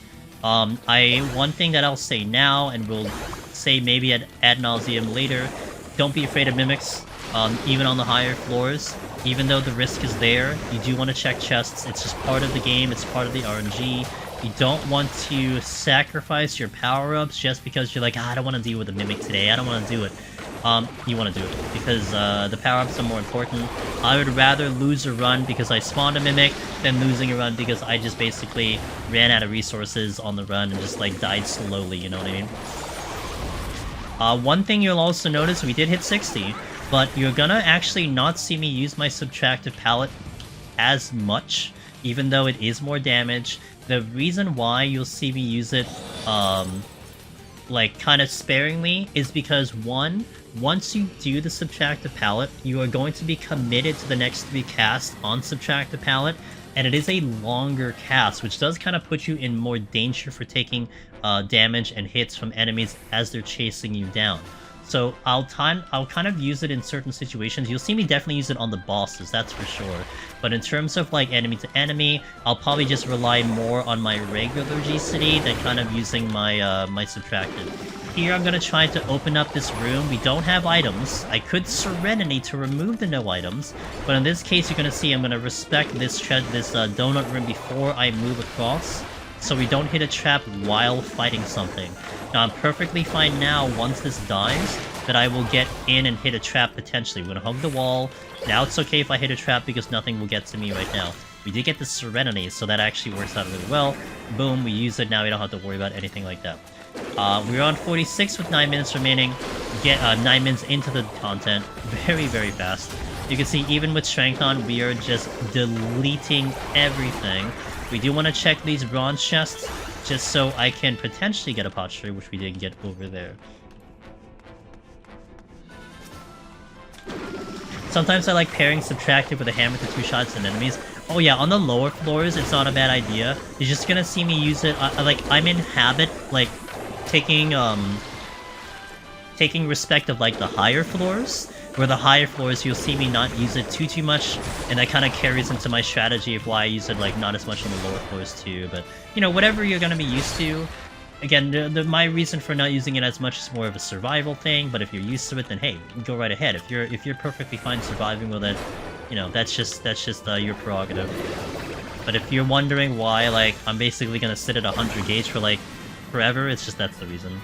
One thing that I'll say now, and we'll say maybe ad nauseum later, don't be afraid of Mimics, even on the higher floors. Even though the risk is there, you do want to check chests. It's just part of the game, it's part of the RNG. You don't want to sacrifice your power-ups just because you're like, I don't want to deal with a Mimic today, I don't want to do it. You want to do it, because the power-ups are more important. I would rather lose a run because I spawned a Mimic than losing a run because I just basically ran out of resources on the run and just, like, died slowly, you know what I mean? One thing you'll also notice, we did hit 60, but you're gonna actually not see me use my subtractive palette as much, even though it is more damage. The reason why you'll see me use it, like, kind of sparingly, is because, one, once you do the subtractive palette, you are going to be committed to the next 3 casts on subtractive palette, and it is a longer cast, which does kind of put you in more danger for taking damage and hits from enemies as they're chasing you down. So I'll kind of use it in certain situations. You'll see me definitely use it on the bosses, that's for sure. But in terms of like enemy to enemy, I'll probably just rely more on my regular G-City than kind of using my my subtracted. Here I'm gonna try to open up this room. We don't have items. I could Serenity to remove the no items, but in this case you're gonna see I'm gonna respect this donut room before I move across, so we don't hit a trap while fighting something. Now I'm perfectly fine now once this dies that I will get in and hit a trap potentially. We're gonna hug the wall. Now it's okay if I hit a trap because nothing will get to me right now. We did get the Serenity, so that actually works out really well. Boom, we use it, now we don't have to worry about anything like that. We're on 46 with 9 minutes remaining. Get 9 minutes into the content. Very, very fast. You can see even with Strength on, we are just deleting everything. We do want to check these bronze chests, just so I can potentially get a Potsherd, which we didn't get over there. Sometimes I like pairing Subtractive with a hammer to 2 shots and enemies. Oh yeah, on the lower floors, it's not a bad idea. You're just gonna see me use it. I'm in habit, like, taking respect of, like, the higher floors. Where the higher floors, you'll see me not use it too much, and that kind of carries into my strategy of why I use it, like, not as much on the lower floors too. But, you know, whatever you're gonna be used to. Again, my reason for not using it as much is more of a survival thing, but if you're used to it, then hey, go right ahead. If you're perfectly fine surviving with it, you know, that's just your prerogative. But if you're wondering why, like, I'm basically gonna sit at 100 gauge for, like, forever, it's just that's the reason.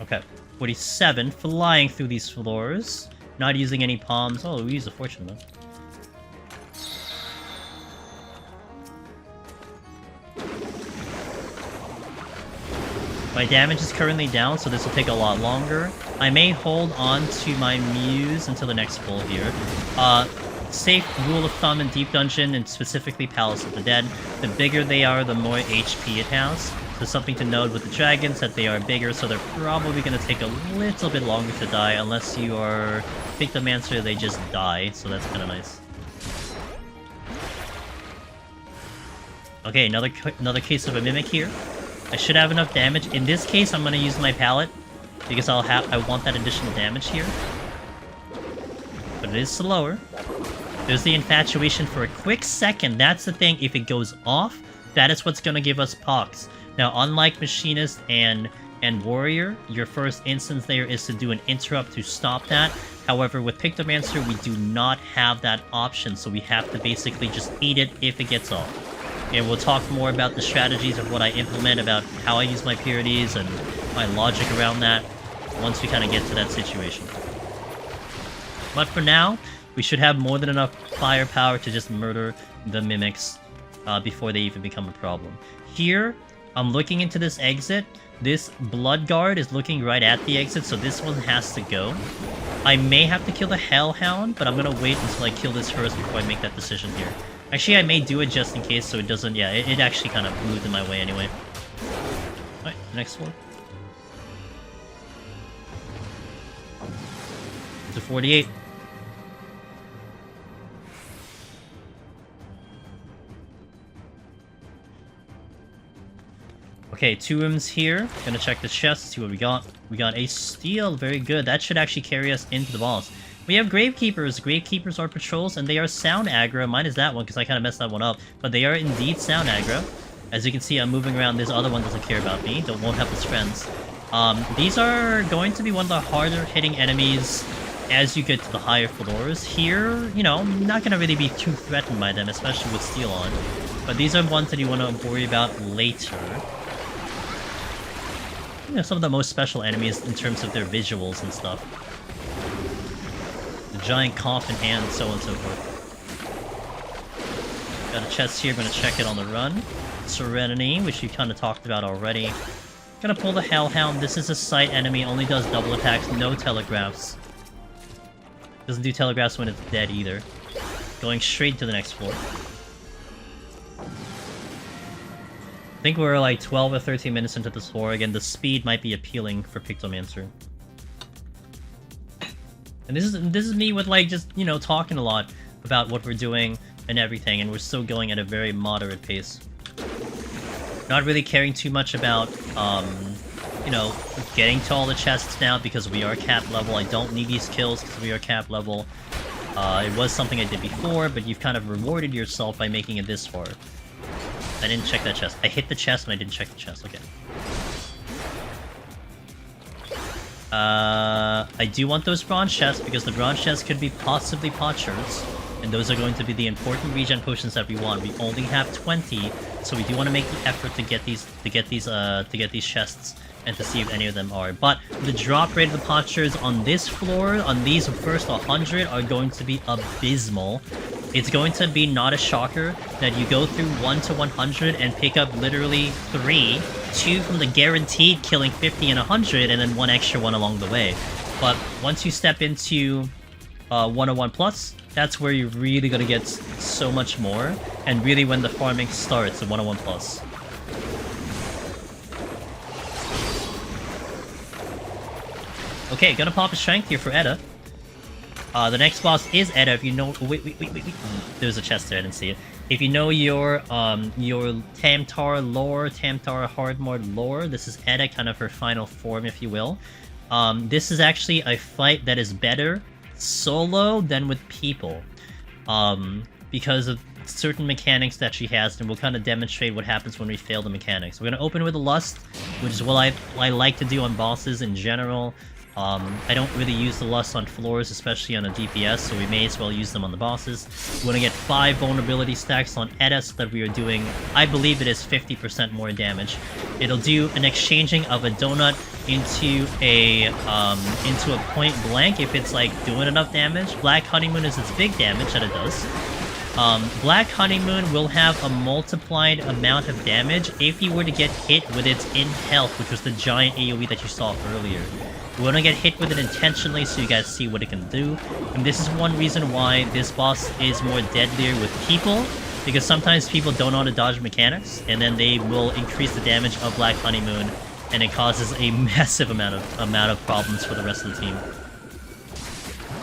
Okay, 47, flying through these floors. Not using any palms. Oh, we use a fortune though. My damage is currently down, so this will take a lot longer. I may hold on to my Muse until the next full here. Safe rule of thumb in Deep Dungeon, and specifically Palace of the Dead, the bigger they are, the more HP it has. So something to note with the dragons, that they are bigger, so they're probably going to take a little bit longer to die, unless you are Pictomancer, they just die, so that's kind of nice. Okay, another case of a Mimic here. I should have enough damage. In this case, I'm going to use my pallet, because I want that additional damage here. But it is slower. There's the infatuation for a quick second. That's the thing. If it goes off, that is what's going to give us pox. Now, unlike Machinist and Warrior, your first instance there is to do an interrupt to stop that. However, with Pictomancer, we do not have that option, so we have to basically just eat it if it gets off. And we'll talk more about the strategies of what I implement, about how I use my purities and my logic around that, once we kind of get to that situation. But for now, we should have more than enough firepower to just murder the Mimics before they even become a problem. Here, I'm looking into this exit. This Blood Guard is looking right at the exit, so this one has to go. I may have to kill the Hellhound, but I'm gonna wait until I kill this first before I make that decision here. Actually, I may do it just in case, so it doesn't... Yeah, it actually kind of moved in my way anyway. Alright, next one. To 48. Okay, 2 rooms here. Gonna check the chest, see what we got. We got a steel, very good. That should actually carry us into the boss. We have Gravekeepers. Gravekeepers are patrols, and they are sound aggro. Mine is that one, because I kind of messed that one up. But they are indeed sound aggro. As you can see, I'm moving around. This other one doesn't care about me. Won't help his friends. These are going to be one of the harder hitting enemies as you get to the higher floors. Here, you know, I'm not going to really be too threatened by them, especially with steel on. But these are ones that you want to worry about later. You know, some of the most special enemies in terms of their visuals and stuff. The giant coffin hand, so on and so forth. Got a chest here, gonna check it on the run. Serenity, which you kind of talked about already. Gonna pull the Hellhound. This is a sight enemy, only does double attacks, no telegraphs. Doesn't do telegraphs when it's dead either. Going straight to the next floor. I think we're like 12 or 13 minutes into this floor. Again, the speed might be appealing for Pictomancer. And this is me with like just, you know, talking a lot about what we're doing and everything, and we're still going at a very moderate pace. Not really caring too much about, you know, getting to all the chests now because we are cap level. I don't need these kills because we are cap level. It was something I did before, but you've kind of rewarded yourself by making it this far. I didn't check that chest. I hit the chest and I didn't check the chest. Okay. I do want those bronze chests because the bronze chests could be possibly Potsherds, and those are going to be the important regen potions that we want. We only have 20, so we do want to make the effort to get these chests and to see if any of them are. But the drop rate of the Potsherds on this floor, on these first 100, are going to be abysmal. It's going to be not a shocker that you go through 1 to 100 and pick up literally 3, 2 from the guaranteed killing 50 and 100, and then 1 extra one along the way. But once you step into 101 plus, that's where you're really gonna get so much more, and really when the farming starts at 101 plus. Okay, gonna pop a strength here for Edda. The next boss is Edda. If you know, wait. There's a chest there. I didn't see it. If you know your Tamtar lore, Tamtar Hardmode lore, this is Edda, kind of her final form, if you will. This is actually a fight that is better solo than with people, because of certain mechanics that she has, and we'll kind of demonstrate what happens when we fail the mechanics. We're gonna open with a Lust, which is what I like to do on bosses in general. I don't really use the Lust on floors, especially on a DPS, so we may as well use them on the bosses. We want to get 5 vulnerability stacks on Edda so that we are doing, I believe it is 50% more damage. It'll do an exchanging of a donut into a point blank if it's like doing enough damage. Black Honeymoon is its big damage that it does. Black Honeymoon will have a multiplied amount of damage if you were to get hit with its in health, which was the giant AoE that you saw earlier. We want to get hit with it intentionally so you guys see what it can do. And this is one reason why this boss is more deadlier with people, because sometimes people don't know how to dodge mechanics, and then they will increase the damage of Black Honeymoon, and it causes a massive amount of problems for the rest of the team.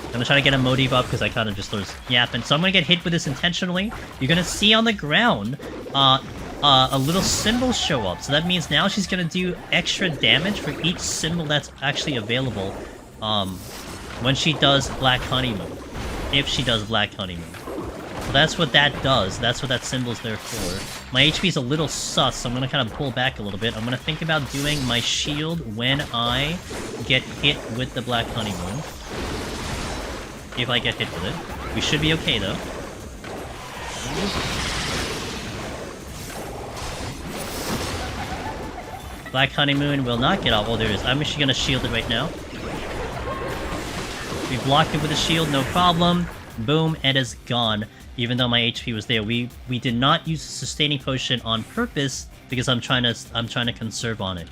I'm gonna try to get a motive up because I kind of just was yapping. So I'm gonna get hit with this intentionally. You're gonna see on the ground a little symbol show up. So that means now she's gonna do extra damage for each symbol that's actually available when she does Black Honeymoon. If she does Black Honeymoon. So that's what that does. That's what that symbol's there for. My HP is a little sus, so I'm gonna kind of pull back a little bit. I'm gonna think about doing my shield when I get hit with the Black Honeymoon. If I get hit with it. We should be okay, though. Black Honeymoon will not get off. Oh, there it is. I'm actually going to shield it right now. We blocked it with a shield, no problem. Boom, it is gone. Even though my HP was there. We did not use a sustaining potion on purpose because I'm trying to conserve on it.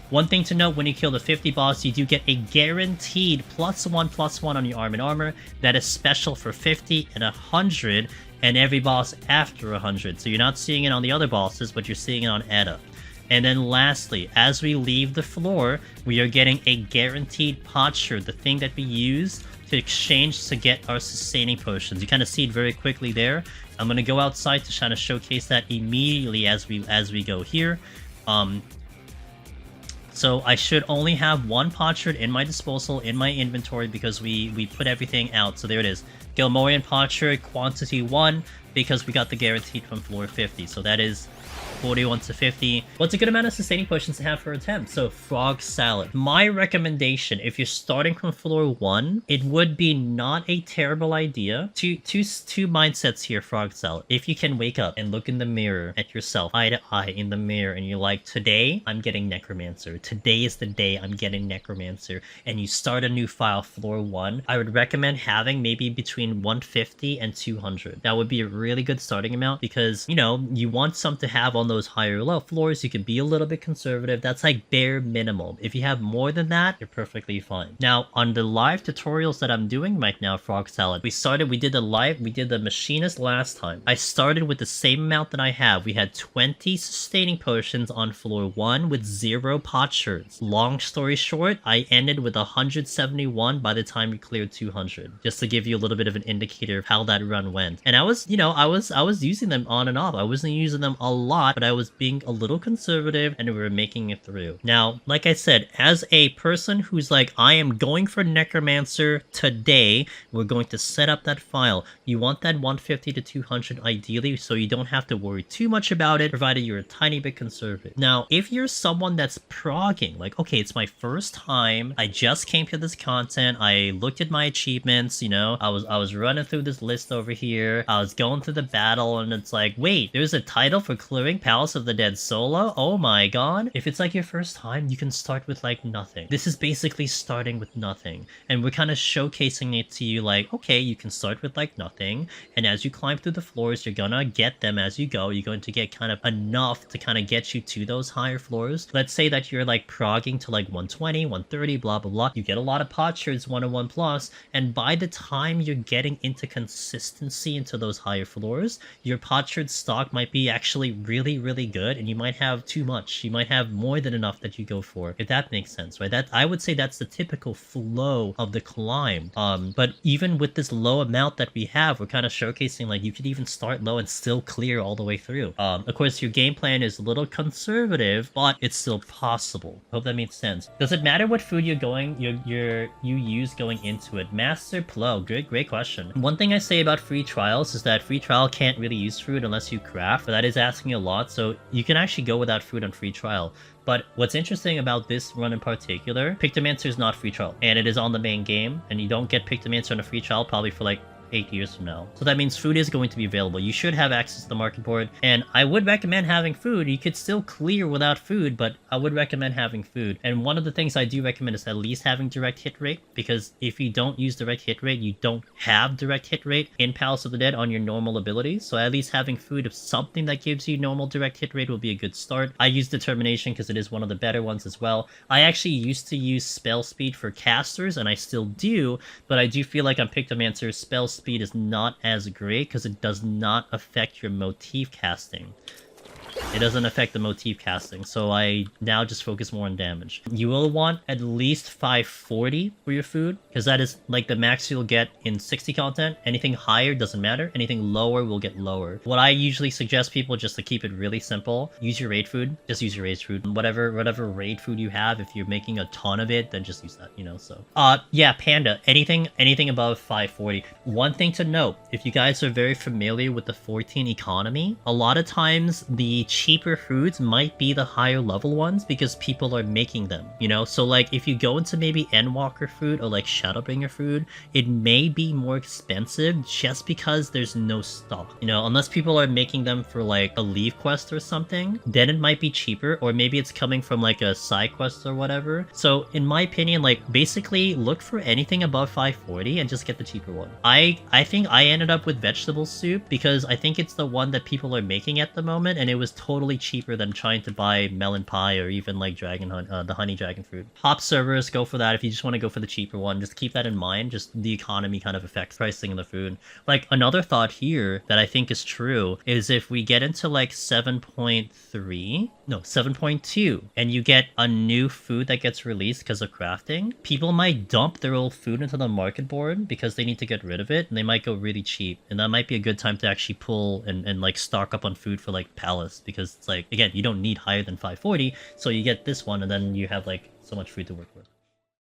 One thing to note, when you kill the 50 boss, you do get a guaranteed +1/+1 on your armor. That is special for 50 and 100, and every boss after 100. So you're not seeing it on the other bosses, but you're seeing it on Eda. And then lastly, as we leave the floor, we are getting a guaranteed Potsherd, the thing that we use to exchange to get our sustaining potions. You kind of see it very quickly there. I'm going to go outside to try to showcase that immediately as we go here. So I should only have one Potsherd in my disposal, in my inventory, because we put everything out. So there it is. Gelmorran Potsherd, quantity 1, because we got the guaranteed from floor 50. So that is 41 to 50. What's a good amount of sustaining potions to have for attempt? So Frog Salad. My recommendation, if you're starting from floor 1, it would be not a terrible idea. Two mindsets here, Frog Salad. If you can wake up and look in the mirror at yourself, eye to eye in the mirror, and you're like, today I'm getting Necromancer. Today is the day I'm getting Necromancer. And you start a new file, floor 1, I would recommend having maybe between 150 and 200. That would be a really good starting amount because, you know, you want some to have on those higher low floors. You can be a little bit conservative. That's like bare minimum. If you have more than that, you're perfectly fine. Now, on the live tutorials that I'm doing right now, Frog Salad, we did the machinist last time. I started with the same amount that I have. We had 20 sustaining potions on floor 1 with 0 Potsherds. Long story short, I ended with 171 by the time we cleared 200. Just to give you a little bit of an indicator of how that run went. And I was using them on and off. I wasn't using them a lot, but I was being a little conservative and we were making it through. Now, like I said, as a person who's like, I am going for Necromancer today, we're going to set up that file. You want that 150 to 200 ideally, so you don't have to worry too much about it, provided you're a tiny bit conservative. Now, if you're someone that's progging, like, okay, it's my first time, I just came to this content, I looked at my achievements, you know, I was running through this list over here, I was going through the battle, and it's like, wait, there's a title for clearing Palace of the Dead solo? Oh my god. If it's like your first time, you can start with like nothing. This is basically starting with nothing. And we're kind of showcasing it to you like, okay, you can start with like nothing. And as you climb through the floors, you're gonna get them as you go. You're going to get kind of enough to kind of get you to those higher floors. Let's say that you're like progging to like 120, 130, blah, blah, blah. You get a lot of Potsherds, 101 plus. And by the time you're getting into consistency into those higher floors, your Potsherd stock might be actually really good, and you might have too much. You might have more than enough that you go for, if that makes sense, right? That I would say that's the typical flow of the climb. But even with this low amount that we have, we're kind of showcasing like you could even start low and still clear all the way through. Of course, your game plan is a little conservative, but it's still possible. Hope that makes sense. Does it matter what food you use going into it? Master Plo, great question. One thing I say about free trials is that free trial can't really use food unless you craft, but that is asking a lot. So you can actually go without food on free trial. But what's interesting about this run in particular, Pictomancer is not free trial, and it is on the main game, and you don't get Pictomancer on a free trial probably for like 8 years from now. So that means food is going to be available. You should have access to the market board, and I would recommend having food. You could still clear without food, but I would recommend having food. And one of the things I do recommend is at least having direct hit rate, because if you don't use direct hit rate, you don't have direct hit rate in Palace of the Dead on your normal abilities. So at least having food of something that gives you normal direct hit rate will be a good start. I use Determination because it is one of the better ones as well. I actually used to use spell speed for casters, and I still do, but I do feel like on Pictomancer, spell speed is not as great because it does not affect your motif casting. It doesn't affect the motif casting, so I now just focus more on damage. You will want at least 540 for your food, because that is like the max you'll get in 60 content. Anything higher doesn't matter. Anything lower will get lower. What I usually suggest people, just to keep it really simple, use your raid food. Just use your raid food. Whatever raid food you have, if you're making a ton of it, then just use that, you know, so. Yeah, Panda, anything above 540. One thing to note, if you guys are very familiar with the 14 economy, a lot of times the cheaper foods might be the higher level ones because people are making them, you know? So like if you go into maybe Endwalker food or like Shadowbringer food, it may be more expensive just because there's no stock, you know? Unless people are making them for like a leave quest or something, then it might be cheaper, or maybe it's coming from like a side quest or whatever. So in my opinion, like basically look for anything above 540 and just get the cheaper one. I think I ended up with vegetable soup because I think it's the one that people are making at the moment, and it was totally cheaper than trying to buy melon pie or even like the honey dragon fruit. Hop servers, go for that if you just want to go for the cheaper one. Just keep that in mind. Just the economy kind of affects pricing of the food. Like another thought here that I think is true is if we get into like 7.2, and you get a new food that gets released because of crafting, people might dump their old food into the market board because they need to get rid of it, and they might go really cheap. And that might be a good time to actually pull and like stock up on food for like Palace, because it's like, again, you don't need higher than 540, so you get this one and then you have like so much food to work with.